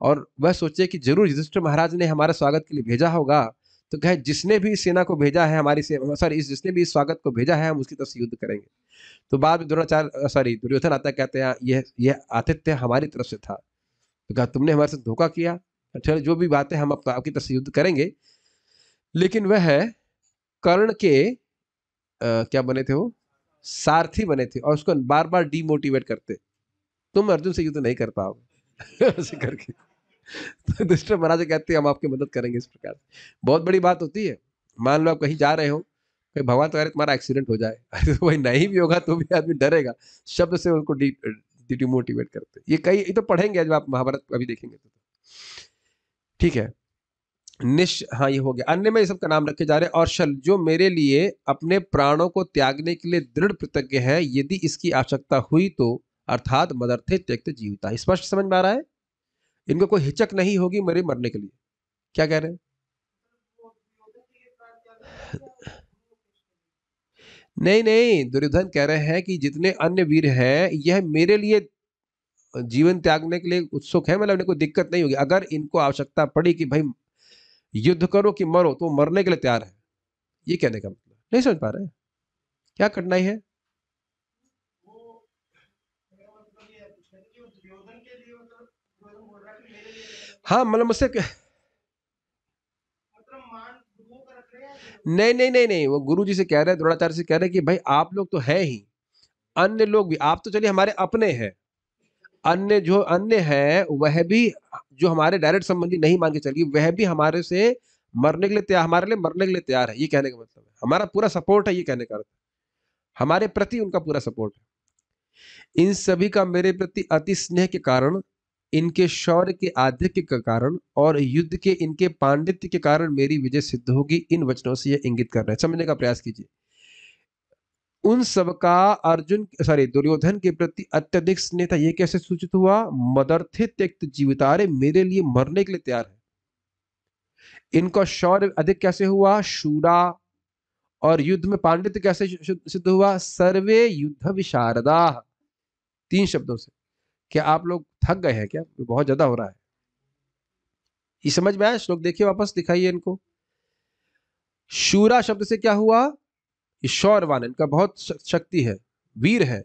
और वह सोचे कि जरूर युधिष्ठिर महाराज ने हमारे स्वागत के लिए भेजा होगा। तो कहे जिसने भी इस सेना को भेजा है हमारी जिसने भी इस स्वागत को भेजा है हम उसकी तरफ से युद्ध करेंगे। तो बाद में दुर्योधन आता, कहते हैं यह आतिथ्य हमारी तरफ से था। तो कहा तुमने हमारे साथ धोखा किया, अच्छा जो भी बात है हम आपकी तरफ से युद्ध करेंगे। लेकिन वह कर्ण के क्या बने थे? वो सारथी बने थे और उसको बार बार डीमोटिवेट करते, तुम अर्जुन से युद्ध नहीं कर पाओगे ऐसे करके। तो युधिष्ठिर महाराज कहते हैं हम आपकी मदद करेंगे इस प्रकार। बहुत बड़ी बात होती है। मान लो आप कहीं जा रहे हो, भगवान तो तुम्हारा एक्सीडेंट हो जाए, तो वही नहीं भी होगा तो भी आदमी डरेगा, शब्द से उनको डिमोटिवेट करते। ये तो पढ़ेंगे जब आप महाभारत अभी देखेंगे तो। ठीक है। हाँ ये हो गया। अन्य में सबका नाम रखे जा रहे हैं। और शल जो मेरे लिए अपने प्राणों को त्यागने के लिए दृढ़ प्रतिज्ञ है, यदि इसकी आवश्यकता हुई तो, अर्थात मदर्थे त्यक्त जीविता। स्पष्ट समझ में आ रहा है? इनको कोई हिचक नहीं होगी मेरे मरने के लिए। क्या कह रहे हैं? नहीं नहीं, दुर्योधन कह रहे हैं कि जितने अन्य वीर हैं यह मेरे लिए जीवन त्यागने के लिए उत्सुक है, मतलब इन्हें कोई दिक्कत नहीं होगी। अगर इनको आवश्यकता पड़ी कि भाई युद्ध करो कि मरो, तो मरने के लिए तैयार है। ये कहने का मतलब नहीं समझ पा रहे हैं? क्या कठिनाई है? हाँ मतलब मुझसे नहीं नहीं नहीं नहीं, वो गुरु जी से कह रहे हैं, द्रोणाचार्य से कह रहे हैं कि भाई आप लोग तो है ही, अन्य लोग भी, आप तो चलिए हमारे अपने हैं, अन्य जो अन्य है वह भी, जो हमारे डायरेक्ट संबंधी नहीं मान के चलिए, वह भी हमारे से मरने के लिए तैयार, हमारे लिए मरने के लिए तैयार है। ये कहने का मतलब है हमारा पूरा सपोर्ट है, ये कहने का अर्थ हमारे प्रति उनका पूरा सपोर्ट है। इन सभी का मेरे प्रति अति स्नेह के कारण, इनके शौर्य के आधिक्य के कारण और युद्ध के इनके पांडित्य के कारण मेरी विजय सिद्ध होगी। इन वचनों से यह इंगित कर रहे हैं, समझने का प्रयास कीजिए। उन सबका दुर्योधन के प्रति अत्यधिक स्नेह था, यह कैसे सूचित हुआ? मदर्थे त्यक्त जीवितारे, मेरे लिए मरने के लिए तैयार है। इनका शौर्य अधिक कैसे हुआ? शूरा। और युद्ध में पांडित्य कैसे सिद्ध हुआ? सर्वे युद्ध विशारदा। 3 शब्दों से। क्या आप लोग थक गए हैं क्या? बहुत ज्यादा हो रहा है। ये समझ में आया? श्लोक देखिए, वापस दिखाइए इनको। शूरा शब्द से क्या हुआ? ये शौर्यवान है, इनका बहुत शक्ति है, वीर है।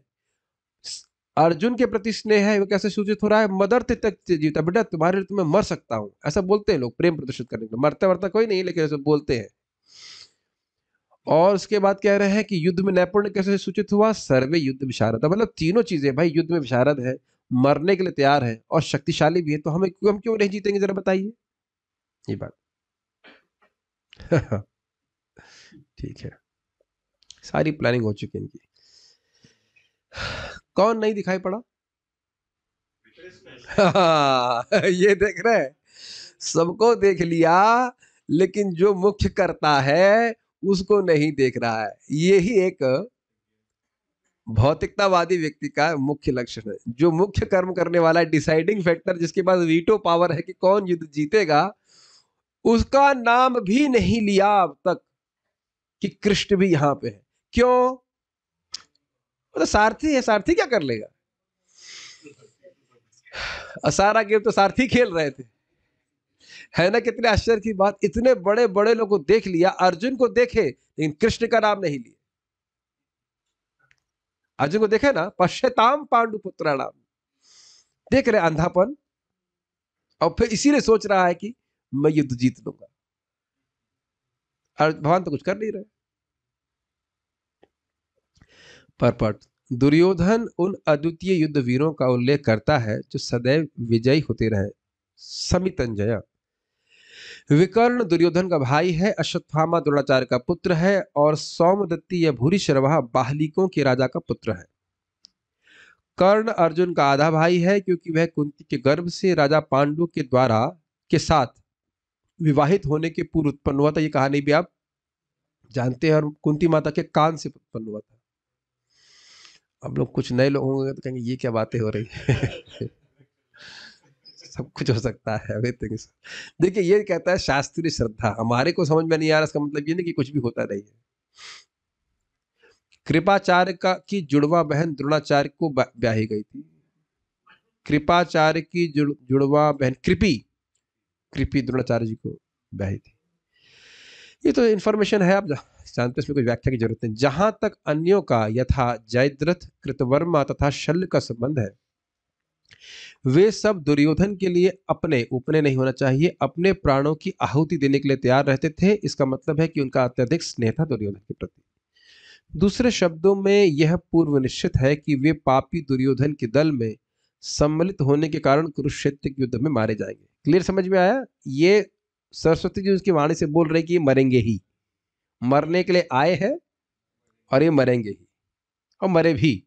अर्जुन के प्रति स्नेह है, वो कैसे सूचित हो रहा है? मदर तक जीता, बेटा तुम्हारे लिए तो मैं मर सकता हूं, ऐसा बोलते हैं लोग प्रेम प्रदर्शित करने के लिए। मरता मरता कोई नहीं, लेकिन ऐसे बोलते हैं। और उसके बाद कह रहे हैं कि युद्ध में नैपुण्य कैसे सूचित हुआ? सर्वे युद्ध विशारद। मतलब तीनों चीजें भाई, युद्ध में विशारद है, मरने के लिए तैयार है और शक्तिशाली भी है, तो हम क्यों नहीं जीतेंगे? जरा बताइए ये बात। ठीक है, सारी प्लानिंग हो चुकी है इनकी। कौन नहीं दिखाई पड़ा? ये देख रहे हैं, सबको देख लिया, लेकिन जो मुख्य करता है उसको नहीं देख रहा है। यही एक भौतिकतावादी व्यक्ति का मुख्य लक्षण है। जो मुख्य कर्म करने वाला है, डिसाइडिंग फैक्टर, जिसके पास वीटो पावर है कि कौन युद्ध जीतेगा, उसका नाम भी नहीं लिया अब तक कि कृष्ण भी यहां पे है। क्यों? तो सारथी है, सारथी क्या कर लेगा? सारा गेम तो सारथी खेल रहे थे, है ना? कितने आश्चर्य की बात, इतने बड़े बड़े लोगों को देख लिया, अर्जुन को देखे लेकिन कृष्ण का नाम नहीं लिया। अर्जुन को देखे ना, पश्यताम पांडुपुत्राणाम, देख रहे अंधापन, और फिर इसीलिए सोच रहा है कि मैं युद्ध जीत लूंगा। और भगवान तो कुछ कर नहीं रहे। परपट दुर्योधन उन अद्वितीय युद्ध वीरों का उल्लेख करता है जो सदैव विजयी होते रहे। समितंजय विकर्ण दुर्योधन का भाई है, अश्वत्थामा द्रोणाचार्य का पुत्र है, और सौमदत्ती या भूरिश्रवा बाहलिकों के राजा का पुत्र है। कर्ण अर्जुन का आधा भाई है, क्योंकि वह कुंती के गर्भ से राजा पांडु के द्वारा के साथ विवाहित होने के पूर्व उत्पन्न हुआ था। ये कहानी भी आप जानते हैं, और कुंती माता के कान से उत्पन्न हुआ था। अब लोग कुछ नए लोग होंगे तो कहेंगे ये क्या बातें हो रही है। सब कुछ हो सकता है। देखिए, ये कहता है शास्त्रीय श्रद्धा, हमारे को समझ में नहीं आ रहा, इसका मतलब ये नहीं कि कुछ भी होता नहीं है। कृपाचार्य की जुड़वा बहन द्रोणाचार्य को ब्याही गई थी। कृपाचार्य की जुड़वा बहन कृपी द्रोणाचार्य जी को ब्याही थी। ये तो इंफॉर्मेशन है, आप जानते, इसमें कोई व्याख्या की जरूरत नहीं। जहां तक अन्यों का यथा जयद्रथ, कृतवर्मा तथा शल्य का संबंध है, वे सब दुर्योधन के लिए अपने नहीं होना चाहिए, अपने प्राणों की आहुति देने के लिए तैयार रहते थे। इसका मतलब है कि उनका अत्यधिक स्नेह था दुर्योधन के प्रति। दूसरे शब्दों में यह पूर्व निश्चित है कि वे पापी दुर्योधन के दल में सम्मिलित होने के कारण कुरुक्षेत्र के युद्ध में मारे जाएंगे। क्लियर समझ में आया? ये सरस्वती जी उसकी वाणी से बोल रहे कि ये मरेंगे ही, मरने के लिए आए हैं और ये मरेंगे ही, और मरे भी।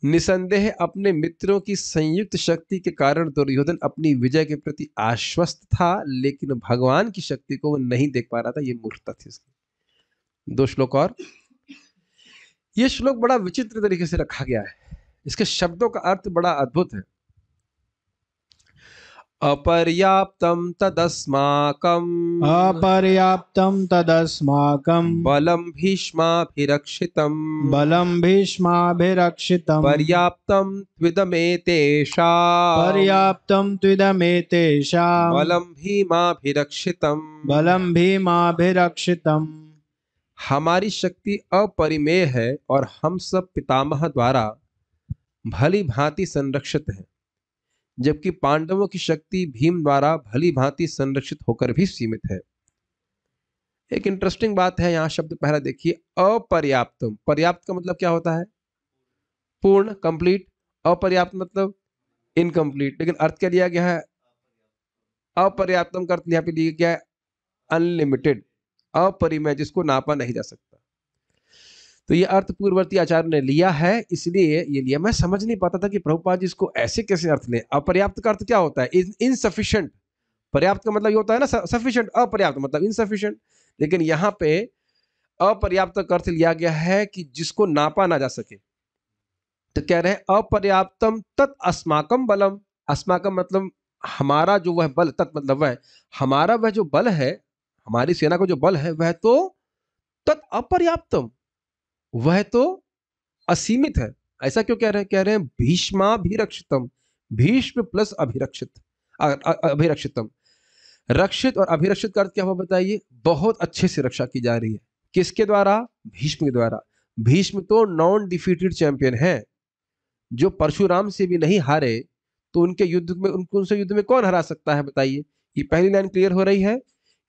निसंदेह अपने मित्रों की संयुक्त शक्ति के कारण दुर्योधन अपनी विजय के प्रति आश्वस्त था, लेकिन भगवान की शक्ति को वो नहीं देख पा रहा था। ये मूर्खता थी इसकी। 2 श्लोक और। ये श्लोक बड़ा विचित्र तरीके से रखा गया है, इसके शब्दों का अर्थ बड़ा अद्भुत है। अपर्याप्तम तदस्माकम बलम भीष्माभिरक्षितम पर्याप्तम त्विदमेतेषां बलम भीमाभिरक्षितम। हमारी शक्ति अपरिमेय है और हम सब पितामह द्वारा भली भांति संरक्षित हैं, जबकि पांडवों की शक्ति भीम द्वारा भली भांति संरक्षित होकर भी सीमित है। एक इंटरेस्टिंग बात है, यहां शब्द पहला देखिए, अपर्याप्तम। पर्याप्त का मतलब क्या होता है? पूर्ण, कंप्लीट। अपर्याप्त मतलब इनकम्प्लीट। लेकिन अर्थ क्या लिया गया है? अपर्याप्तम का अर्थ यहाँ पे लिया गया है अनलिमिटेड, अपरिमेय, जिसको नापा नहीं जा सकता। तो ये अर्थ पूर्ववर्ती आचार्य ने लिया है, इसलिए ये लिया। मैं समझ नहीं पाता था कि प्रभुपाद जी इसको ऐसे कैसे अर्थ लें। अपर्याप्त का अर्थ क्या होता है? इनसफिशिएंट। पर्याप्त का मतलब ये होता है ना सफिशिएंट, अपर्याप्त मतलब इनसफिशिएंट। लेकिन यहाँ पे अपर्याप्त का अर्थ लिया गया है कि जिसको नापा ना जा सके। तो कह रहे हैं अपर्याप्तम तत् अस्माकम बलम। अस्माकम मतलब हमारा जो वह बल, तत् मतलब वह हमारा वह जो बल है, हमारी सेना का जो बल है, वह तो तत् अपर्याप्तम, वह तो असीमित है। ऐसा क्यों कह रहे हैं? कह रहे हैं भीष्माभिरक्षितम, भीष्म प्लस अभिरक्षितम। रक्षित और अभिरक्षित का अर्थ क्या हुआ बताइए? बहुत अच्छे से रक्षा की जा रही है। किसके द्वारा? भीष्म के द्वारा। भीष्म तो नॉन डिफीटेड चैंपियन है, जो परशुराम से भी नहीं हारे, तो उनके युद्ध में उनसे युद्ध में कौन हरा सकता है बताइए? ये पहली लाइन क्लियर हो रही है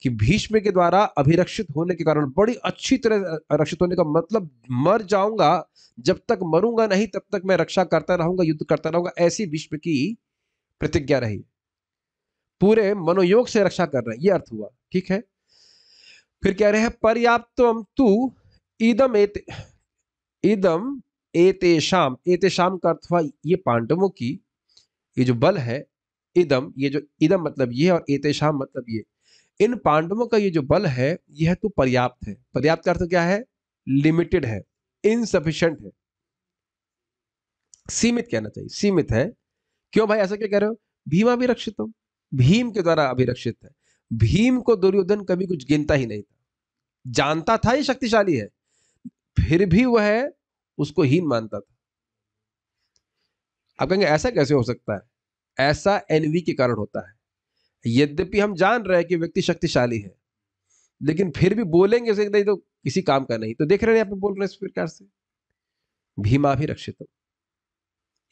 कि भीष्म के द्वारा अभिरक्षित होने के कारण, बड़ी अच्छी तरह रक्षित होने का मतलब मर जाऊंगा, जब तक मरूंगा नहीं तब तक मैं रक्षा करता रहूंगा, युद्ध करता रहूंगा, ऐसी भीष्म की प्रतिज्ञा रही। पूरे मनोयोग से रक्षा कर रहे हैं, ये अर्थ हुआ। ठीक है, फिर कह रहे हैं पर्याप्तम तु इदम एतेषाम। एतेषाम का अर्थ हुआ ये पांडवों की, ये जो बल है, इदम, ये जो इदम मतलब ये और एतेषाम मतलब ये, इन पांडवों का ये जो बल है यह तो पर्याप्त है। पर्याप्त का अर्थ क्या है? लिमिटेड है, इनसफिशिएंट है, सीमित कहना चाहिए, सीमित है। क्यों भाई ऐसा क्यों कह रहे हो? भीम अभिरक्षित हो, भीम के द्वारा अभिरक्षित है। भीम को दुर्योधन कभी कुछ गिनता ही नहीं था, जानता था ये शक्तिशाली है, फिर भी वह उसको हीन मानता था। आप कहेंगे ऐसा कैसे हो सकता है? ऐसा एनवी के कारण होता है। यद्यपि हम जान रहे हैं कि व्यक्ति शक्तिशाली है, लेकिन फिर भी बोलेंगे उसे नहीं तो किसी काम का नहीं। तो देख रहे हैं आप बोल रहे हैं इस प्रकार से, भीमाभिरक्षित।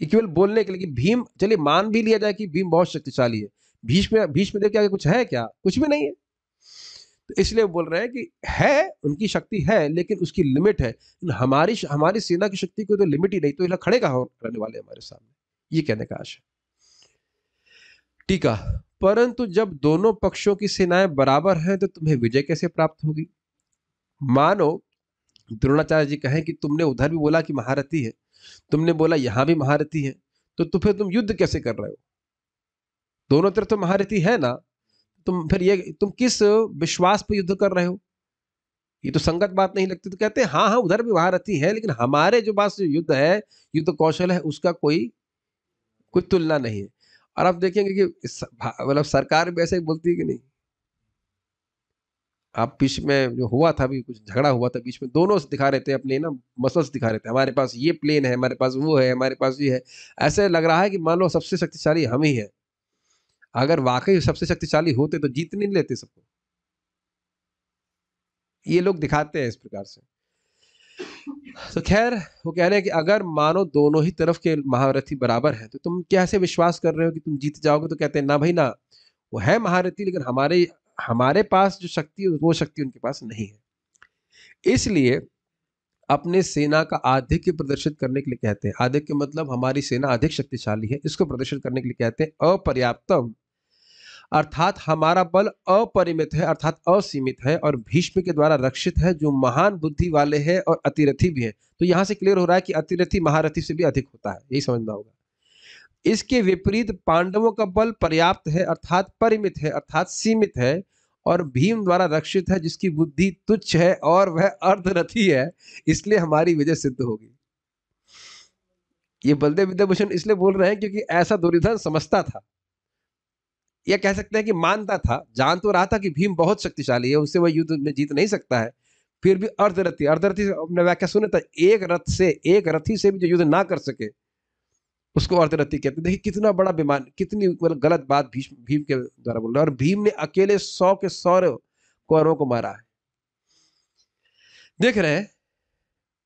ये केवल बोलने के लिए कि भीम, चलिए मान भी लिया जाए कि भीम बहुत शक्तिशाली है, भीष्म देव क्या कुछ है? क्या कुछ भी नहीं है। तो इसलिए बोल रहे हैं कि है, उनकी शक्ति है, लेकिन उसकी लिमिट है। हमारी सेना की शक्ति को तो लिमिट ही नहीं, तो ये खड़े कहां रहने वाले हमारे सामने, ये कहने का आशा। टीका, परंतु जब दोनों पक्षों की सेनाएं बराबर हैं तो तुम्हें विजय कैसे प्राप्त होगी? मानो द्रोणाचार्य जी कहें कि तुमने उधर भी बोला कि महारथी है, तुमने बोला यहां भी महारथी है, तो फिर तुम युद्ध कैसे कर रहे हो? दोनों तरफ तो महारथी है ना, तुम किस विश्वास पर युद्ध कर रहे हो? ये तो संगत बात नहीं लगती। तो कहते हैं हाँ हाँ उधर भी महारथी है, लेकिन हमारे जो पास युद्ध है, युद्ध कौशल है, उसका कोई तुलना नहीं है। और आप देखेंगे कि मतलब सरकार भी ऐसे ही बोलती है कि नहीं। आप बीच में जो हुआ था, अभी कुछ झगड़ा हुआ था बीच में, दोनों दिखा रहे थे अपने ना मसल्स दिखा रहे थे, हमारे पास ये प्लेन है, हमारे पास वो है, हमारे पास ये है। ऐसे लग रहा है कि मान लो सबसे शक्तिशाली हम ही है। अगर वाकई सबसे शक्तिशाली होते तो जीत नहीं लेते सबको। ये लोग दिखाते हैं इस प्रकार से। तो खैर वो कह रहे हैं कि अगर मानो दोनों ही तरफ के महारथी बराबर हैं तो तुम कैसे विश्वास कर रहे हो कि तुम जीत जाओगे? तो कहते हैं ना भाई ना, वो है महारथी, लेकिन हमारे पास जो शक्ति है वो शक्ति उनके पास नहीं है। इसलिए अपने सेना का आधिक्य प्रदर्शित करने के लिए कहते हैं, आधिक्य मतलब हमारी सेना अधिक शक्तिशाली है, इसको प्रदर्शित करने के लिए कहते हैं अपर्याप्तम, अर्थात हमारा बल अपरिमित है, अर्थात असीमित है और भीष्म के द्वारा रक्षित है, जो महान बुद्धि वाले हैं और अतिरथी भी है। तो यहां से क्लियर हो रहा है कि अतिरथी महारथी से भी अधिक होता है, यही समझना होगा। इसके विपरीत पांडवों का बल पर्याप्त है, अर्थात परिमित है, अर्थात सीमित है, और भीम द्वारा रक्षित है, जिसकी बुद्धि तुच्छ है और वह अर्धरथी है, इसलिए हमारी विजय सिद्ध होगी। ये बलदेव विद्याभूषण इसलिए बोल रहे हैं क्योंकि ऐसा दुर्योधन समझता था, या कह सकते हैं कि मानता था, जान तो रहा था कि भीम बहुत शक्तिशाली है, उससे वह युद्ध में जीत नहीं सकता है, फिर भी अर्धरथी, अर्धरथी अपने व्याख्या सुने था, एक रथी से भी जो युद्ध ना कर सके उसको अर्धरथी कहते। देखिए कितना बड़ा बेमान, कितनी मतलब गलत बात भीम के द्वारा बोल रहे हैं। और भीम ने अकेले 100 के 100 कौरवों को मारा है, देख रहे हैं।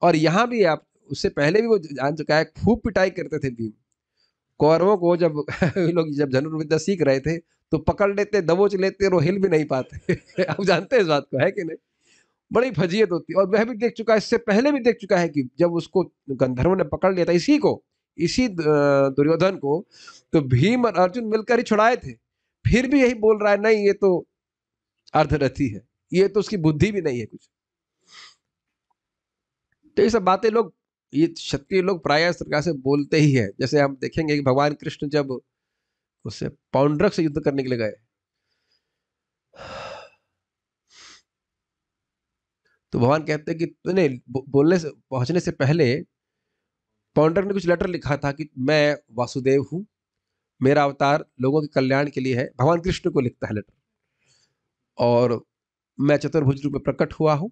और यहां भी आप, उससे पहले भी वो जान चुका है, खूब पिटाई करते थे भीम कौरवों को। जब लोग जब धनुर्विद्या सीख रहे थे तो पकड़ लेते, दबोच लेते और वो हिल भी नहीं पाते। आप जानते हैं इस बात को, है कि नहीं? बड़ी फजीयत होती है। और वह भी देख चुका है, इससे पहले भी देख चुका है कि जब उसको गंधर्वों ने पकड़ लिया था, इसी दुर्योधन को, तो भीम और अर्जुन मिलकर ही छुड़ाए थे, फिर भी यही बोल रहा है नहीं ये तो अर्धरथी है, ये तो उसकी बुद्धि भी नहीं है कुछ। तो ये सब बातें लोग, ये क्षत्रिय लोग प्रायः इस प्रकार से बोलते ही है। जैसे हम देखेंगे कि भगवान कृष्ण जब उससे पौंड्रक से युद्ध करने के लिए गए, तो भगवान कहते हैं कि तूने बोलने से, पहुंचने से पहले पौंड्रक ने कुछ लेटर लिखा था कि मैं वासुदेव हूं, मेरा अवतार लोगों के कल्याण के लिए है। भगवान कृष्ण को लिखता है लेटर, और मैं चतुर्भुज रूप में प्रकट हुआ हूं,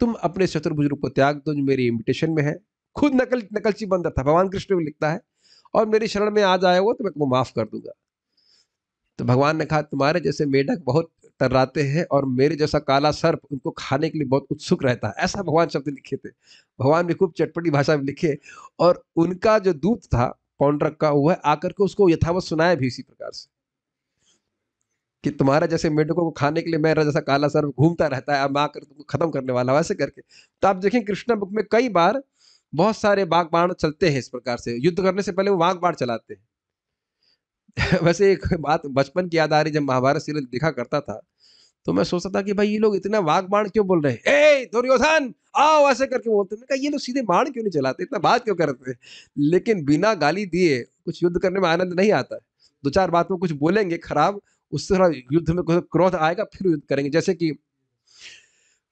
तुम अपने चतुर्भुज रूप को त्याग दो जो मेरी इन्विटेशन में है। खुद नकलची बंदर था, भगवान कृष्ण को लिखता है, और मेरी शरण में आ जाए वो तो मैं तुमको माफ कर दूंगा। तो भगवान ने कहा तुम्हारे जैसे मेढक बहुत तर्राते हैं और मेरे जैसा काला सर्प उनको खाने के लिए बहुत उत्सुक रहता है। ऐसा भगवान शब्द लिखे थे। भगवान ने खूब चटपटी भाषा में लिखे और उनका जो दूत था पौंड्रक का, वह आकर के उसको यथावत सुनाया भी इसी प्रकार से कि तुम्हारा जैसे मेढकों को खाने के लिए मेरा जैसा काला सर्प घूमता रहता है, अब मैं आकर तुमको खत्म करने वाला हूं, ऐसे करके। तो आप देखें कृष्णा बुक में कई बार बहुत सारे बाग बाण चलते हैं इस प्रकार से, युद्ध करने से पहले वो वाग बाण चलाते हैं। वैसे एक बात बचपन की याद आ रही, जब महाभारत सीरियल देखा करता था तो मैं सोचता था कि भाई ये लोग इतना वाग बाण क्यों बोल रहे हैं, ए दुर्योधन आओ ऐसे करके बोलते हैं। मैं कहा ये लोग सीधे बाण क्यों नहीं चलाते, इतना बात क्यों करते हैं। लेकिन बिना गाली दिए कुछ युद्ध करने में आनंद नहीं आता है। दो चार बात में कुछ बोलेंगे खराब, उससे थोड़ा युद्ध में क्रोध आएगा, फिर युद्ध करेंगे। जैसे कि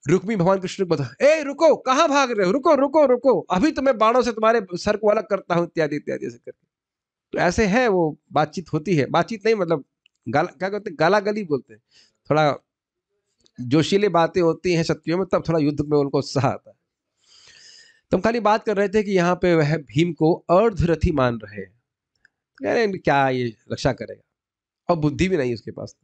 रुक्मी भगवान कृष्ण को बता, ए रुको कहाँ भाग रहे हो, रुको रुको रुको, अभी तो मैं बाणों से तुम्हारे सर को अलग करता हूँ, इत्यादि इत्यादि ऐसे करके। तो ऐसे है वो बातचीत होती है, बातचीत नहीं मतलब क्या कहते हैं, गाला गली बोलते हैं। थोड़ा जोशीले बातें होती हैं क्षत्रियों में, तब थोड़ा युद्ध में उनको उत्साह आता है। तो हम खाली बात कर रहे थे कि यहाँ पे वह भीम को अर्धरथी मान रहे हैं, कह रहे हैं क्या ये रक्षा करेगा, और बुद्धि भी नहीं उसके पास।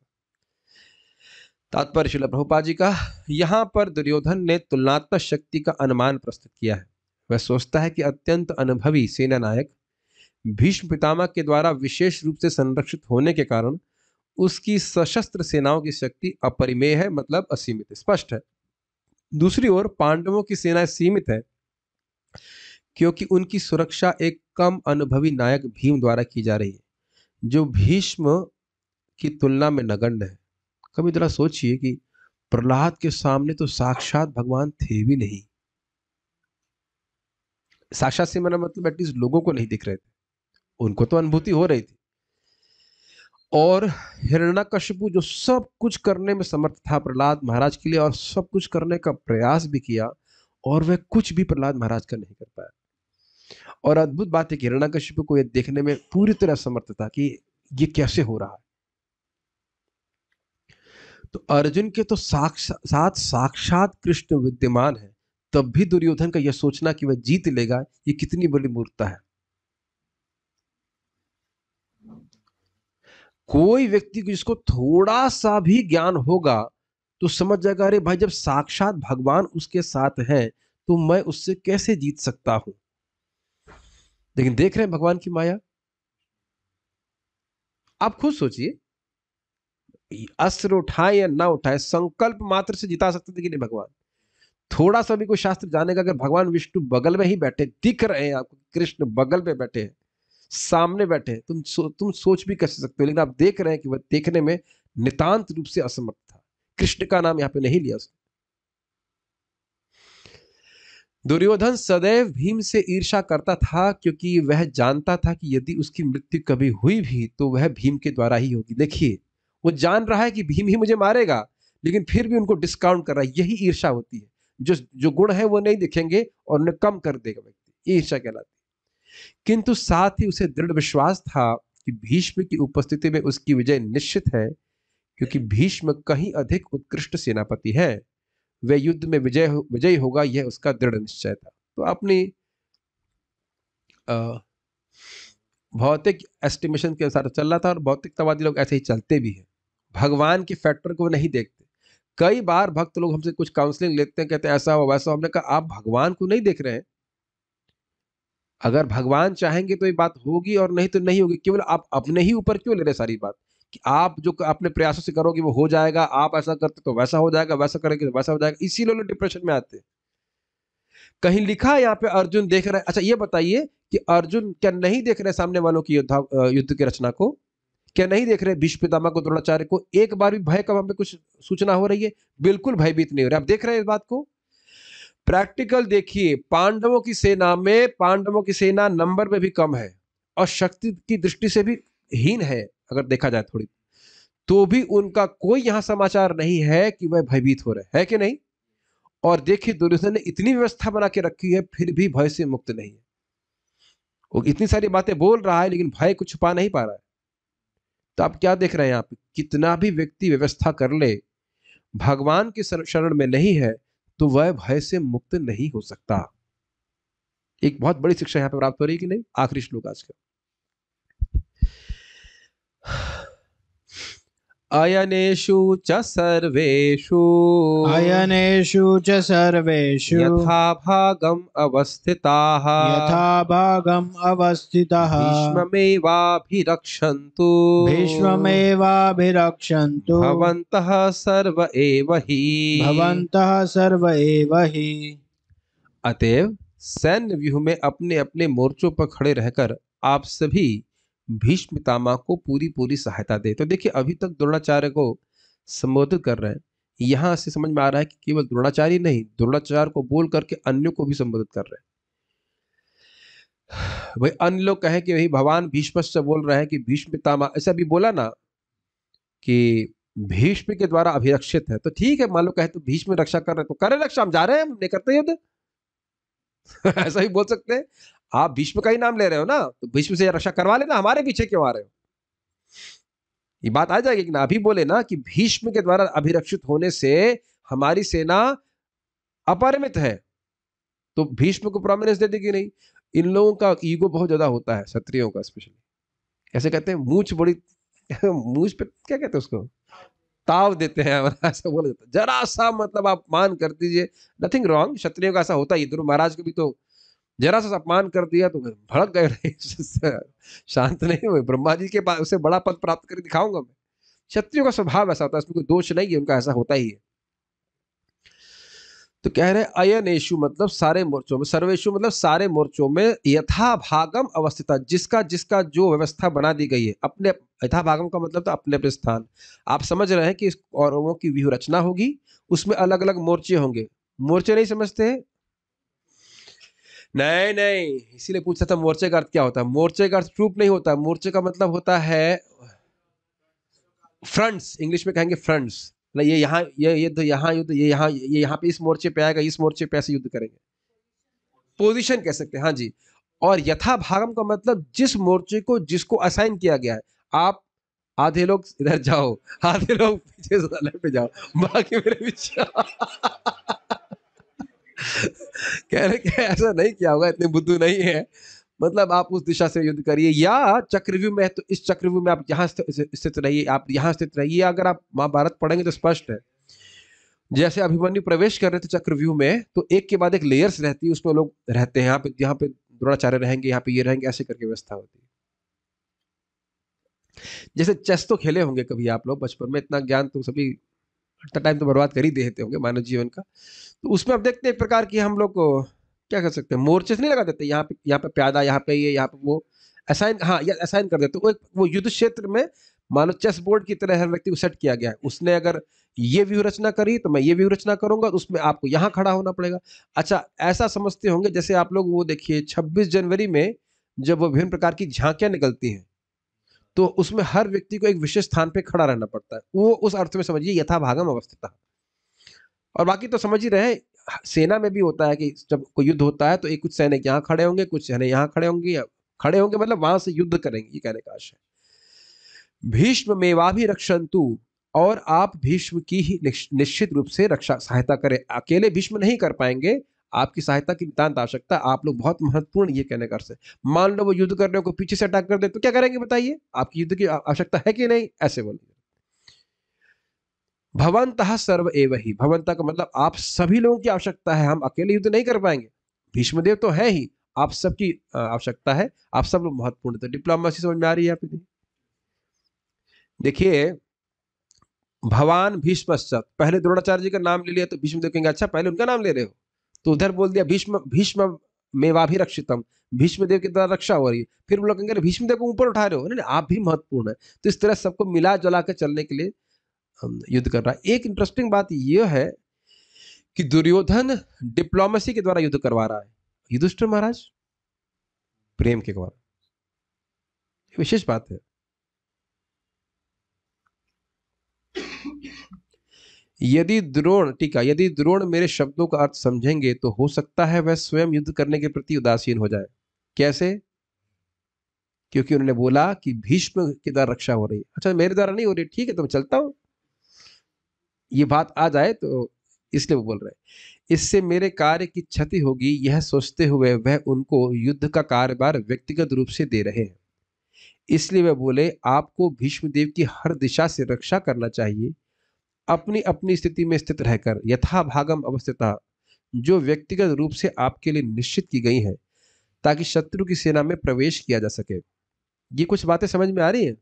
तात्पर्य श्रील प्रभुपाद जी का, यहाँ पर दुर्योधन ने तुलनात्मक शक्ति का अनुमान प्रस्तुत किया है। वह सोचता है कि अत्यंत अनुभवी सेना नायक भीष्म पितामह के द्वारा विशेष रूप से संरक्षित होने के कारण उसकी सशस्त्र सेनाओं की शक्ति अपरिमेय है, मतलब असीमित है, स्पष्ट है। दूसरी ओर पांडवों की सेना सीमित है क्योंकि उनकी सुरक्षा एक कम अनुभवी नायक भीम द्वारा की जा रही है, जो भीष्म की तुलना में नगण्य है। कभी जरा सोचिए कि प्रहलाद के सामने तो साक्षात भगवान थे भी नहीं। साक्षात से मेरा मतलब एटलीस्ट लोगों को नहीं दिख रहे थे, उनको तो अनुभूति हो रही थी। और हिरण्यकशिपु जो सब कुछ करने में समर्थ था प्रहलाद महाराज के लिए, और सब कुछ करने का प्रयास भी किया, और वह कुछ भी प्रहलाद महाराज का नहीं कर पाया। और अद्भुत बात है कि हिरण्यकशिपु को यह देखने में पूरी तरह समर्थ था कि ये कैसे हो रहा है। तो अर्जुन के तो साक्षात कृष्ण विद्यमान है, तब भी दुर्योधन का यह सोचना कि वह जीत लेगा, ये कितनी बड़ी मूर्खता है। कोई व्यक्ति जिसको थोड़ा सा भी ज्ञान होगा तो समझ जाएगा, अरे भाई जब साक्षात भगवान उसके साथ है तो मैं उससे कैसे जीत सकता हूं। लेकिन देख रहे हैं भगवान की माया। आप खुद सोचिए, अस्त्र उठाए या ना उठाए, संकल्प मात्र से जिता सकते थे कि नहीं भगवान। थोड़ा सा भी कोई शास्त्र जानेगा, अगर भगवान विष्णु बगल में ही बैठे दिख रहे हैं आपको, कृष्ण बगल में बैठे हैं, सामने बैठे हैं, तुम सोच भी कैसे सकते हो। लेकिन आप देख रहे हैं कि वह देखने में नितांत रूप से असमर्थ था। कृष्ण का नाम यहां पे नहीं लिया उसने। दुर्योधन सदैव भीम से ईर्ष्या करता था क्योंकि वह जानता था कि यदि उसकी मृत्यु कभी हुई भी तो वह भीम के द्वारा ही होगी। देखिए वो जान रहा है कि भीम ही मुझे मारेगा, लेकिन फिर भी उनको डिस्काउंट कर रहा है। यही ईर्ष्या होती है, जो गुण है वो नहीं दिखेंगे और उन्हें कम कर देगा व्यक्ति, ये ईर्ष्या कहलाती है। किंतु साथ ही उसे दृढ़ विश्वास था कि भीष्म की उपस्थिति में उसकी विजय निश्चित है, क्योंकि भीष्म कहीं अधिक उत्कृष्ट सेनापति है। वह युद्ध में विजयी होगा, यह उसका दृढ़ निश्चय था। तो अपनी भौतिक एस्टिमेशन के अनुसार चल रहा था, और भौतिकतावादी लोग ऐसे ही चलते भी हैं। भगवान के फैक्टर को नहीं देखते। कई बार भक्त लोग हमसे कुछ काउंसलिंग लेते हैं, कहते हैं ऐसा हो वैसा हो। हमने कहा आप भगवान को नहीं देख रहे हैं। अगर भगवान चाहेंगे तो ये बात होगी, और नहीं तो नहीं होगी। केवल आप अपने ही ऊपर क्यों ले रहे सारी बात, कि आप जो अपने प्रयासों से करोगे वो हो जाएगा, आप ऐसा करते तो वैसा हो जाएगा, वैसा करेंगे तो वैसा हो जाएगा। इसीलिए लोग डिप्रेशन में आते हैं। कहीं लिखा है यहाँ पे अर्जुन देख रहे हैं? अच्छा ये बताइए कि अर्जुन क्या नहीं देख रहे सामने वालों की युद्ध की रचना को? क्या नहीं देख रहे भीष्म पितामह को, द्रोणाचार्य को? एक बार भी भय का हमें कुछ सूचना हो रही है? बिल्कुल भयभीत नहीं हो रहे। आप देख रहे हैं इस बात को? प्रैक्टिकल देखिए, पांडवों की सेना नंबर में भी कम है और शक्ति की दृष्टि से भी हीन है। अगर देखा जाए थोड़ी, तो भी उनका कोई यहां समाचार नहीं है कि वह भयभीत हो रहे हैं, कि नहीं? और देखिए दुर्योधन ने इतनी व्यवस्था बना के रखी है, फिर भी भय से मुक्त नहीं है। वो इतनी सारी बातें बोल रहा है लेकिन भय को छुपा नहीं पा रहा है। तो आप क्या देख रहे हैं यहाँ पे, कितना भी व्यक्ति व्यवस्था कर ले, भगवान के शरण में नहीं है तो वह भय से मुक्त नहीं हो सकता। एक बहुत बड़ी शिक्षा यहाँ पे प्राप्त हो रही है कि नहीं? आखिरी श्लोक आज का। अयनेषु च सर्वेषु अयनेषु च सर्वेषु यथा भागम् अवस्थिताः यथा भागम् अवस्थितः भीष्ममेवाभिरक्षन्तु भीष्ममेवाभिरक्षन्तु भवन्तः सर्व एव हि। भवन्तः सर्व एव हि। अतएव सैन्य व्यूह में अपने अपने मोर्चों पर खड़े रहकर आप सभी भीष्म पितामह को पूरी पूरी सहायता दे। तो देखिए अभी तक द्रोणाचार्य को संबोधित कर रहे हैं, यहां से समझ में आ रहा है कि केवल द्रोणाचार्य नहीं, द्रोणाचार्य को बोल करके अन्यों को भी संबोधित कर रहे हैं। भाई अन्य लोग कहें कि वही भगवान भीष्म से बोल रहे हैं कि भीष्म पितामह, ऐसा भी बोला ना कि भीष्म के द्वारा अभिरक्षित है, तो ठीक है, मान लो कहे तो भीष्म रक्षा कर रहे तो करे रक्षा, हम जा रहे हैं, हम नहीं करते युद्ध। ऐसा ही बोल सकते हैं। आप भीष्म का ही नाम ले रहे हो ना, तो भीष्म से रक्षा करवा लेना, हमारे पीछे क्यों आ रहे हो? ये बात आ जाएगी कि ना। अभी बोले ना कि भीष्म के द्वारा अभिरक्षित होने से हमारी सेना अपरिमित है, तो भीष्म को प्रोमिनेंस दे देगी नहीं। इन लोगों का ईगो बहुत ज्यादा होता है, क्षत्रियों का स्पेशली। ऐसे कहते हैं मूंछ बड़ी मूंछ पे क्या कहते हैं उसको, ताव देते हैं, ऐसा बोला जाता है। जरा सा मतलब आप मान कर दीजिए, नथिंग रॉन्ग, क्षत्रियों का ऐसा होता ही। ध्रुव महाराज को भी तो जरा सा अपमान कर दिया तो भड़क गए, शांत नहीं हुए। ब्रह्मा जी के पास उसे बड़ा पद प्राप्त कर दिखाऊंगा मैं। क्षत्रियों का स्वभाव ऐसा होता है, इसमें कोई दोष नहीं है, उनका ऐसा होता ही है। तो कह रहे अयनेषु मतलब सारे मोर्चों में, सर्वेषु मतलब सारे मोर्चों में, यथा भागम अवस्थिता, जिसका जिसका जो व्यवस्था बना दी गई है, अपने यथा भागम का मतलब तो अपने अपने स्थान। आप समझ रहे हैं कि इस कौरवों की व्यूह रचना होगी, उसमें अलग अलग मोर्चे होंगे। मोर्चे नहीं समझते हैं? नहीं नहीं, इसीलिए पूछा था मोर्चे का अर्थ क्या होता है। मोर्चे का अर्थ ट्रूप नहीं होता, मोर्चे का मतलब होता है फ्रंट्स, इंग्लिश में कहेंगे फ्रंट्स। ये यहाँ, ये युद्ध यहाँ, युद्ध ये यहाँ पे इस मोर्चे पे आएगा, इस मोर्चे पे ऐसे युद्ध करेंगे, पोजीशन कह सकते हैं। हाँ जी। और यथा भागम का मतलब जिस मोर्चे को जिसको असाइन किया गया है। आप आधे लोग इधर जाओ, आधे लोग पीछे साइड पे जाओ, बाकी मेरे पीछे। कह रहे कि ऐसा नहीं किया होगा, इतने बुद्धू नहीं है। मतलब आप उस दिशा से युद्ध करिए, या चक्रव्यूह में है तो इस चक्रव्यूह में आप यहाँ स्थित रहिए, आप यहाँ स्थित रहिए। अगर आप महाभारत पढ़ेंगे तो स्पष्ट है, जैसे अभिमन्यु प्रवेश कर रहे थे चक्रव्यूह में, तो एक के बाद एक लेयर्स रहती है, उसमें लोग रहते हैं। यहाँ पे द्रोणाचार्य रहेंगे, यहाँ पे ये रहेंगे, ऐसे करके व्यवस्था होती है। जैसे चेस तो खेले होंगे कभी आप लोग बचपन में, इतना ज्ञान तो सभी टाइम तो बर्बाद कर ही देते होंगे मानव जीवन का। तो उसमें अब देखते हैं एक प्रकार की हम लोग क्या कर सकते हैं, मोर्चे नहीं लगा देते, यहाँ पे प्यादा, यहाँ पे ये, यहाँ पे वो, असाइन, हाँ या असाइन कर देते। वो युद्ध क्षेत्र में मानो चेस बोर्ड की तरह हर व्यक्ति को सेट किया गया है। उसने अगर ये व्यू रचना करी तो मैं ये व्यू रचना करूंगा, उसमें आपको यहाँ खड़ा होना पड़ेगा। अच्छा, ऐसा समझते होंगे जैसे आप लोग वो देखिए 26 जनवरी में जब वो विभिन्न प्रकार की झांकियां निकलती हैं, तो उसमें हर व्यक्ति को एक विशेष स्थान पे खड़ा रहना पड़ता है। वो उस अर्थ में समझिए यथा भागम अवस्थिता। और बाकी तो समझ ही रहे, सेना में भी होता है कि जब कोई युद्ध होता है तो एक कुछ सैनिक यहाँ खड़े होंगे, कुछ सैनिक यहाँ खड़े होंगे, या खड़े होंगे मतलब वहां से युद्ध करेंगे, ये कहने का आशय। भीष्म मेवाभिरक्षन्तु, और आप भीष्म की ही निश्चित रूप से रक्षा सहायता करें। अकेले भीष्म नहीं कर पाएंगे, आपकी सहायता की नितांत आवश्यकता, आप लोग बहुत महत्वपूर्ण, ये कहने का अर्थ है। मान लो वो युद्ध करने को पीछे से अटैक कर दे तो क्या करेंगे बताइए? आपकी युद्ध की आवश्यकता है कि नहीं? ऐसे बोलिए। भवन्तः सर्व एव हि, भवन्तः का मतलब आप सभी लोगों की आवश्यकता है, हम अकेले युद्ध नहीं कर पाएंगे। भीष्मदेव तो है ही, आप सबकी आवश्यकता है, आप सब लोग महत्वपूर्ण। तो डिप्लोमेसी समझ में आ रही है आपकी? देखिए, भवान भीष्मश्च, पहले द्रोणाचार्य जी का नाम ले लिया तो भीष्मदेव कहेंगे अच्छा पहले उनका नाम ले रहे हो, तो उधर बोल दिया भीष्म, भीष्म मेवाभिरक्षितम, भीष्मदेव की द्वारा रक्षा हो रही है। फिर वो लोग कहेंगे भीष्मदेव को ऊपर उठा रहे हो, नहीं आप भी महत्वपूर्ण है। तो इस तरह सबको मिला जुला के चलने के लिए युद्ध कर रहा है। एक इंटरेस्टिंग बात यह है कि दुर्योधन डिप्लोमेसी के द्वारा युद्ध करवा रहा है, युधिष्ठिर महाराज प्रेम के द्वारा। विशेष बात है। यदि द्रोण मेरे शब्दों का अर्थ समझेंगे तो हो सकता है वह स्वयं युद्ध करने के प्रति उदासीन हो जाए। कैसे? क्योंकि उन्होंने बोला कि भीष्म के द्वारा रक्षा हो रही है। अच्छा, मेरे द्वारा नहीं हो रही, ठीक है तो मैं चलता हूं, ये बात आ जाए तो इसलिए वो बोल रहे हैं। इससे मेरे कार्य की क्षति होगी, यह सोचते हुए वह उनको युद्ध का कार्यभार व्यक्तिगत रूप से दे रहे हैं। इसलिए वे बोले, आपको भीष्मदेव की हर दिशा से रक्षा करना चाहिए, अपनी अपनी स्थिति में स्थित रहकर यथा भागम अवस्थिता, जो व्यक्तिगत रूप से आपके लिए निश्चित की गई हैं, ताकि शत्रु की सेना में प्रवेश किया जा सके। ये कुछ बातें समझ में आ रही हैं?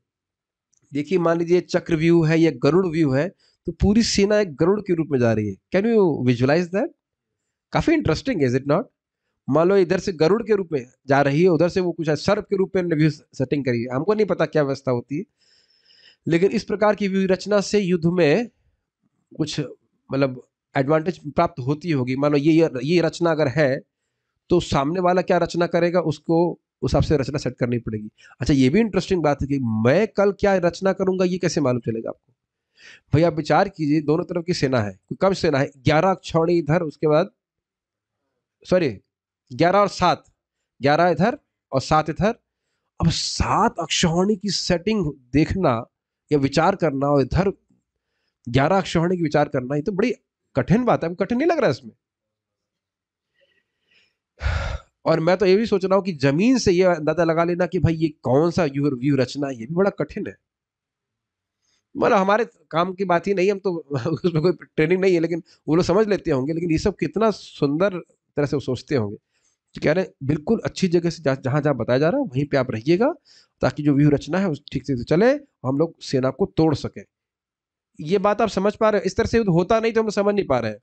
देखिए, मान लीजिए चक्र व्यू है या गरुड़ व्यू है, तो पूरी सेना एक गरुड़ के रूप में जा रही है। Can you visualise that? काफी इंटरेस्टिंग, इज इट नॉट? मान लो इधर से गरुड़ के रूप में जा रही है, उधर से वो कुछ सर्प के रूप में व्यू सेटिंग करी है। हमको नहीं पता क्या व्यवस्था होती है, लेकिन इस प्रकार की व्यू रचना से युद्ध में कुछ मतलब एडवांटेज प्राप्त होती होगी। मान लो ये रचना अगर है, तो सामने वाला क्या रचना करेगा, उसको उस हिसाब से रचना सेट करनी पड़ेगी। अच्छा, ये भी इंटरेस्टिंग बात है कि मैं कल क्या रचना करूंगा, ये कैसे मालूम चलेगा आपको? भैया आप विचार कीजिए, दोनों तरफ की सेना है, कम सेना है, 11 छौड़ी इधर, उसके बाद सॉरी 11 और 7, 11 इधर और 7 इधर। अब 7 अक्षौहिणी की सेटिंग देखना या विचार करना, और इधर 11 अक्षौहिणी की विचार करना, ये तो बड़ी कठिन बात है। कठिन नहीं लग रहा है इसमें? और मैं तो ये भी सोच रहा हूं कि जमीन से ये अंदाजा लगा लेना कि भाई ये कौन सा व्यू रचना है, ये भी बड़ा कठिन है। मतलब हमारे काम की बात ही नहीं, हम तो उसमें कोई ट्रेनिंग नहीं है, लेकिन वो लोग समझ लेते होंगे। लेकिन ये सब कितना सुंदर तरह से वो सोचते होंगे। तो कह रहे हैं बिल्कुल अच्छी जगह से जहां जहां बताया जा रहा है वहीं पे आप रहिएगा, ताकि जो व्यू रचना है उस ठीक से चले और हम लोग सेना को तोड़ सके। ये बात आप समझ पा रहे हैं? इस तरह से होता नहीं तो हम समझ नहीं पा रहे हैं।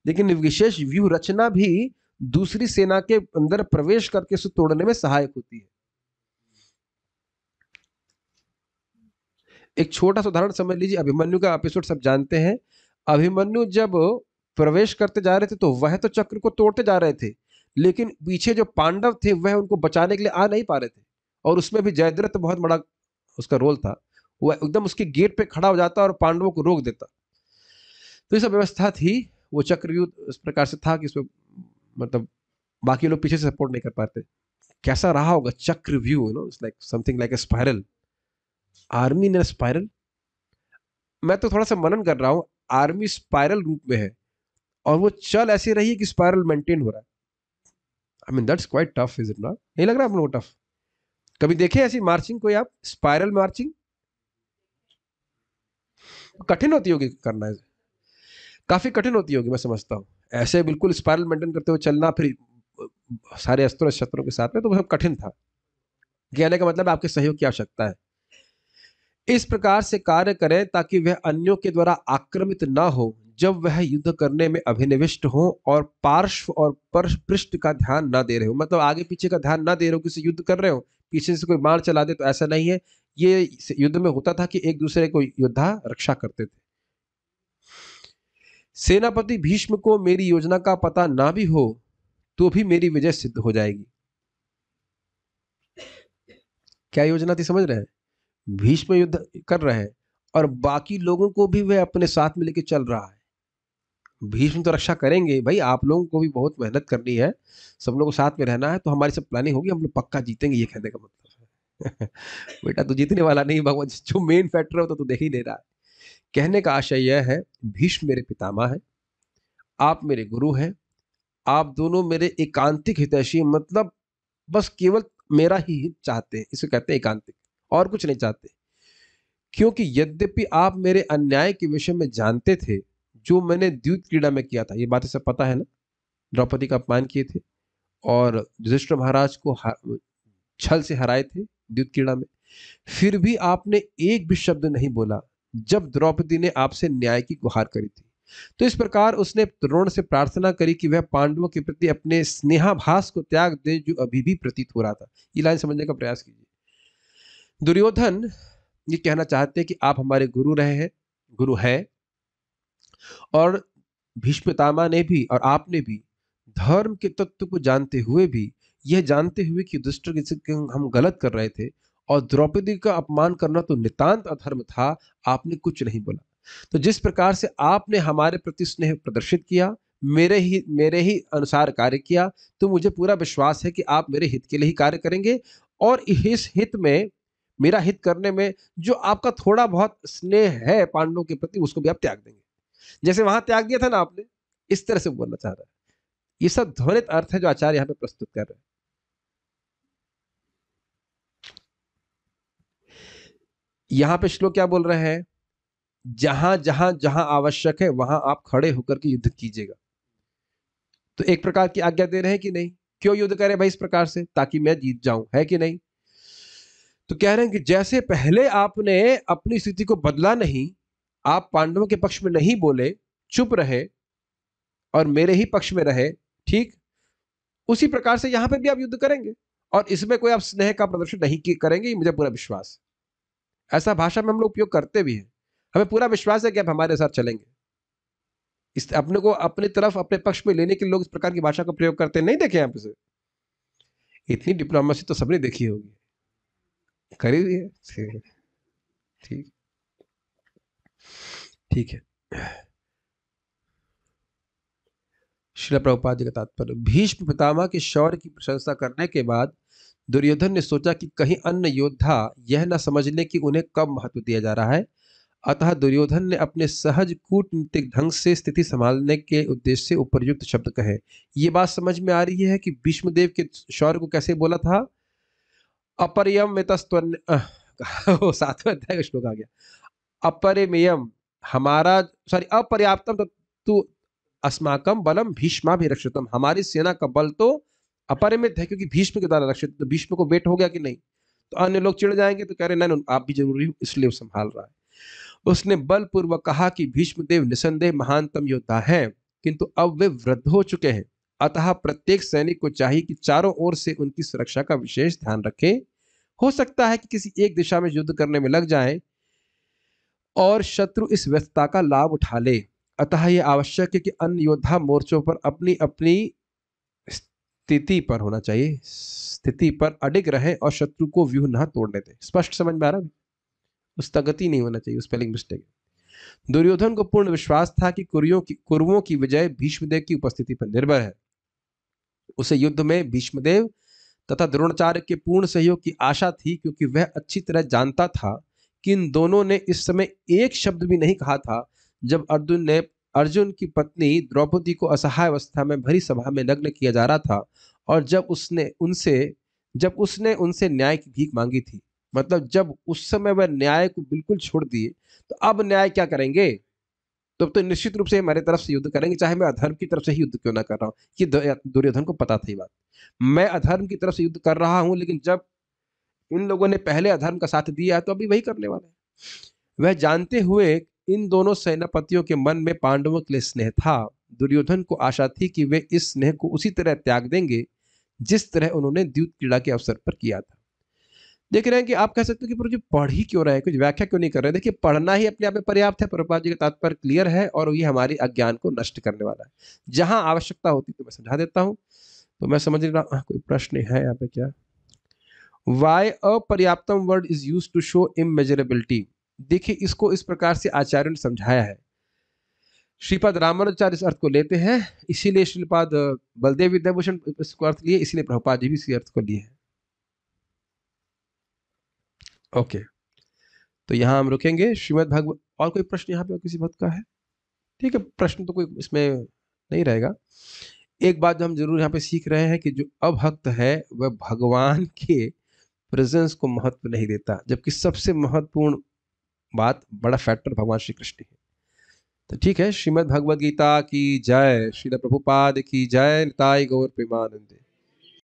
लेकिन विशेष व्यू रचना भी दूसरी सेना के अंदर प्रवेश करके उसे तोड़ने में सहायक होती है। एक छोटा सा उदाहरण समझ लीजिए, अभिमन्यु का एपिसोड सब जानते हैं। अभिमन्यु जब प्रवेश करते जा रहे थे, तो वह तो चक्र को तोड़ते जा रहे थे, लेकिन पीछे जो पांडव थे वह उनको बचाने के लिए आ नहीं पा रहे थे। और उसमें भी जयद्रथ बहुत बड़ा उसका रोल था। वह एकदम उसके गेट पे खड़ा हो जाता और पांडवों को रोक देता। तो ये सब व्यवस्था थी। वो चक्रव्यूह इस प्रकार से था कि इसमें मतलब बाकी लोग पीछे से सपोर्ट नहीं कर पाते। कैसा रहा होगा चक्रव्यूह? It's like something like a spiral, army in spiral. मैं तो थोड़ा सा मनन कर रहा हूं, आर्मी स्पाइरल रूप में है और वो चल ऐसे रही है कि स्पाइरल मेंटेन हो रहा है। I mean that's quite tough, is it not? नहीं लग रहा आप लोगों को टफ? कभी देखे ऐसी मार्चिंग कोई आप, स्पाइरल मार्चिंग? कठिन होती होगी करना, काफी कठिन होती होगी मैं समझता हूँ। ऐसे बिल्कुल स्पाइरल मेंटेन करते हुए चलना, फिर सारे अस्त्रों शस्त्रों के साथ में, तो बहुत कठिन था। कहने का मतलब आपके सहयोग की आवश्यकता है। इस प्रकार से कार्य करें ताकि वह अन्यों के द्वारा आक्रमित ना हो, जब वह युद्ध करने में अभिनिविष्ट हो और पार्श्व और पृष्ठ का ध्यान ना दे रहे हो। मतलब आगे पीछे का ध्यान ना दे रहे हो, किसी युद्ध कर रहे हो, पीछे से कोई बाण चला दे, तो ऐसा नहीं है। ये युद्ध में होता था कि एक दूसरे को योद्धा रक्षा करते थे। सेनापति भीष्म को मेरी योजना का पता ना भी हो, तो भी मेरी विजय सिद्ध हो जाएगी। क्या योजना थी समझ रहे हैं? भीष्म युद्ध कर रहे हैं और बाकी लोगों को भी वह अपने साथ में लेके चल रहा है। भीष्म तो रक्षा करेंगे भाई, आप लोगों को भी बहुत मेहनत करनी है, सब लोगों को साथ में रहना है, तो हमारी सब प्लानिंग होगी, हम लोग पक्का जीतेंगे, ये कहने का मतलब है। बेटा तू जीतने वाला नहीं, भगवान जो मेन फैक्टर होता तो देख ही नहीं रहा है। कहने का आशय यह है, भीष्म मेरे पितामह है, आप मेरे गुरु हैं, आप दोनों मेरे एकांतिक हितैषी, मतलब बस केवल मेरा ही हित चाहते हैं, इसे कहते हैं एकांतिक, और कुछ नहीं चाहते। क्योंकि यद्यपि आप मेरे अन्याय के विषय में जानते थे, जो मैंने द्यूत क्रीड़ा में किया था, ये बातें सब पता है ना, द्रौपदी का अपमान किए थे और युधिष्ठिर महाराज को छल से हराए थे द्यूत क्रीड़ा में, फिर भी आपने एक भी शब्द नहीं बोला जब द्रौपदी ने आपसे न्याय की गुहार करी थी। तो इस प्रकार उसने द्रोण से प्रार्थना करी कि वह पांडवों के प्रति अपने स्नेहाभास को त्याग दे, जो अभी भी प्रतीत हो रहा था। ये लाइन समझने का प्रयास कीजिए। दुर्योधन ये कहना चाहते हैं कि आप हमारे गुरु रहे हैं, गुरु हैं, और भीष्म पितामह ने भी और आपने भी धर्म के तत्व को जानते हुए भी, यह जानते हुए कि दुष्ट हम गलत कर रहे थे और द्रौपदी का अपमान करना तो नितांत अधर्म था, आपने कुछ नहीं बोला। तो जिस प्रकार से आपने हमारे प्रति स्नेह प्रदर्शित किया, मेरे ही अनुसार कार्य किया, तो मुझे पूरा विश्वास है कि आप मेरे हित के लिए ही कार्य करेंगे, और इस हित में, मेरा हित करने में जो आपका थोड़ा बहुत स्नेह है पांडवों के प्रति, उसको भी आप त्याग देंगे, जैसे वहां त्याग दिया था ना आपने। इस तरह से बोलना चाह रहा है। ये सब ध्वनित अर्थ है जो आचार्य यहाँ पे प्रस्तुत कर रहे हैं। यहां पे श्लोक क्या बोल रहे हैं? जहां जहां जहां आवश्यक है वहां आप खड़े होकर के युद्ध कीजिएगा। तो एक प्रकार की आज्ञा दे रहे हैं कि नहीं? क्यों युद्ध करें भाई इस प्रकार से? ताकि मैं जीत जाऊं, है कि नहीं? तो कह रहे हैं कि जैसे पहले आपने अपनी स्थिति को बदला नहीं, आप पांडवों के पक्ष में नहीं बोले, चुप रहे और मेरे ही पक्ष में रहे, ठीक उसी प्रकार से यहां पर भी आप युद्ध करेंगे और इसमें कोई आप स्नेह का प्रदर्शन नहीं करेंगे, मुझे पूरा विश्वास है। ऐसा भाषा में हम लोग उपयोग करते भी हैं, हमें पूरा विश्वास है कि आप हमारे साथ चलेंगे। इस अपने को अपनी तरफ अपने पक्ष में लेने के लिए लोग इस प्रकार की भाषा का प्रयोग करते नहीं देखे आप इसे? इतनी डिप्लोमेसी तो सबने देखी होगी, करी हुई है। ठीक ठीक है। श्रील प्रभुपाद जी का तात्पर्य, भीष्म पितामह के शौर्य की प्रशंसा करने के बाद दुर्योधन ने सोचा कि कहीं अन्य योद्धा यह न समझ ले कि उन्हें कम महत्व दिया जा रहा है। अतः दुर्योधन ने अपने सहज कूटनीतिक ढंग से स्थिति संभालने के उद्देश्य से उपर्युक्त शब्द कहे। ये बात समझ में आ रही है कि भीष्मदेव के शौर्य को कैसे बोला था? अपरियमितस्त्वन्य वो 7वें अध्याय का श्लोक आ गया। अपरिमेयम हमारा, सॉरी, अपर्याप्तम तु अस्माकम बलम भीष्माभिरक्षितम, हमारी सेना का बल तो अपरिमित है क्योंकि भीष्म के द्वारा रक्षित। तो भीष्म को वेट हो गया कि नहीं? तो अन्य लोग चिढ़ जाएंगे, तो कह रहे नहीं आप भी जरूरी हो इसलिए वो संभाल रहा है। उसने बलपूर्वक कहा कि भीष्मदेव निसंदेह महानतम योद्धा हैं, किंतु अब वे वृद्ध हो चुके हैं। अतः प्रत्येक सैनिक को चाहिए कि चारों ओर से उनकी सुरक्षा का विशेष ध्यान रखे। हो सकता है कि किसी एक दिशा में युद्ध करने में लग जाए और शत्रु इस व्यस्तता का लाभ उठा ले। अतः यह आवश्यक है कि अन्य योद्धा मोर्चों पर अपनी अपनी स्थिति पर होना चाहिए, स्थिति पर अडिग रहे और शत्रु को व्यूह न तोड़ने दे। स्पष्ट समझ में आ रहा है? पुस्तगति नहीं होना चाहिए, स्पेलिंग मिस्टेक। दुर्योधन को पूर्ण विश्वास था कि कुरुओं की विजय भीष्मदेव की उपस्थिति पर निर्भर है। उसे युद्ध में भीष्मदेव तथा द्रोणाचार्य के पूर्ण सहयोग की आशा थी, क्योंकि वह अच्छी तरह जानता था कि इन दोनों ने इस समय एक शब्द भी नहीं कहा था जब अर्जुन की पत्नी द्रौपदी को असहाय अवस्था में भरी सभा में नग्न किया जा रहा था और जब उसने उनसे न्याय की भीख मांगी थी। मतलब जब उस समय वह न्याय को बिल्कुल छोड़ दिए, तो अब न्याय क्या करेंगे? तो निश्चित रूप से हमारे तरफ से युद्ध करेंगे, चाहे मैं अधर्म की तरफ से ही युद्ध क्यों ना कर रहा हूं। कि दुर्योधन को पता थी बात, मैं अधर्म की तरफ से युद्ध कर रहा हूं, लेकिन जब इन लोगों ने पहले अधर्म का साथ दिया तो अभी वही करने वाले हैं। वह जानते हुए इन दोनों सेनापतियों के मन में पांडवों के लिए स्नेह था। दुर्योधन को आशा थी कि वे इस स्नेह को उसी तरह त्याग देंगे जिस तरह उन्होंने द्यूत क्रीड़ा के अवसर पर किया था। देख रहे हैं कि आप कह सकते हो कि प्रभु जी पढ़ ही क्यों रहे हैं, कुछ व्याख्या क्यों नहीं कर रहे? देखिए, पढ़ना ही अपने आप में पर्याप्त है। प्रभुपाद जी का तात्पर्य क्लियर है और ये हमारी अज्ञान को नष्ट करने वाला है। जहां आवश्यकता होती तो मैं समझा देता हूं। तो मैं समझ रहा, कोई प्रश्न है यहाँ पे क्या? वाई अपर्याप्तम word is use to show immeasurability. देखिए, इसको इस प्रकार से आचार्य ने समझाया है। श्रीपाद रामानुजाचार्य इस अर्थ को लेते हैं, इसीलिए श्रीपाद बलदेव विद्याभूषण इसको अर्थ लिए, इसीलिए प्रभुपाद जी भी इसी अर्थ को लिए हैं। ओके, तो यहां हम रुकेंगे। श्रीमद् भागवत। और कोई प्रश्न यहाँ पे किसी भक्त का है? ठीक है, प्रश्न तो कोई इसमें नहीं रहेगा। एक बात जो हम जरूर यहाँ पे सीख रहे हैं कि जो अभक्त है वह भगवान के प्रेजेंस को महत्व नहीं देता, जबकि सबसे महत्वपूर्ण बात, बड़ा फैक्टर भगवान श्री कृष्ण है। तो ठीक है, श्रीमद् भगवद गीता की जय, श्रील प्रभुपाद की जय, निताई गौर प्रेमानंदे।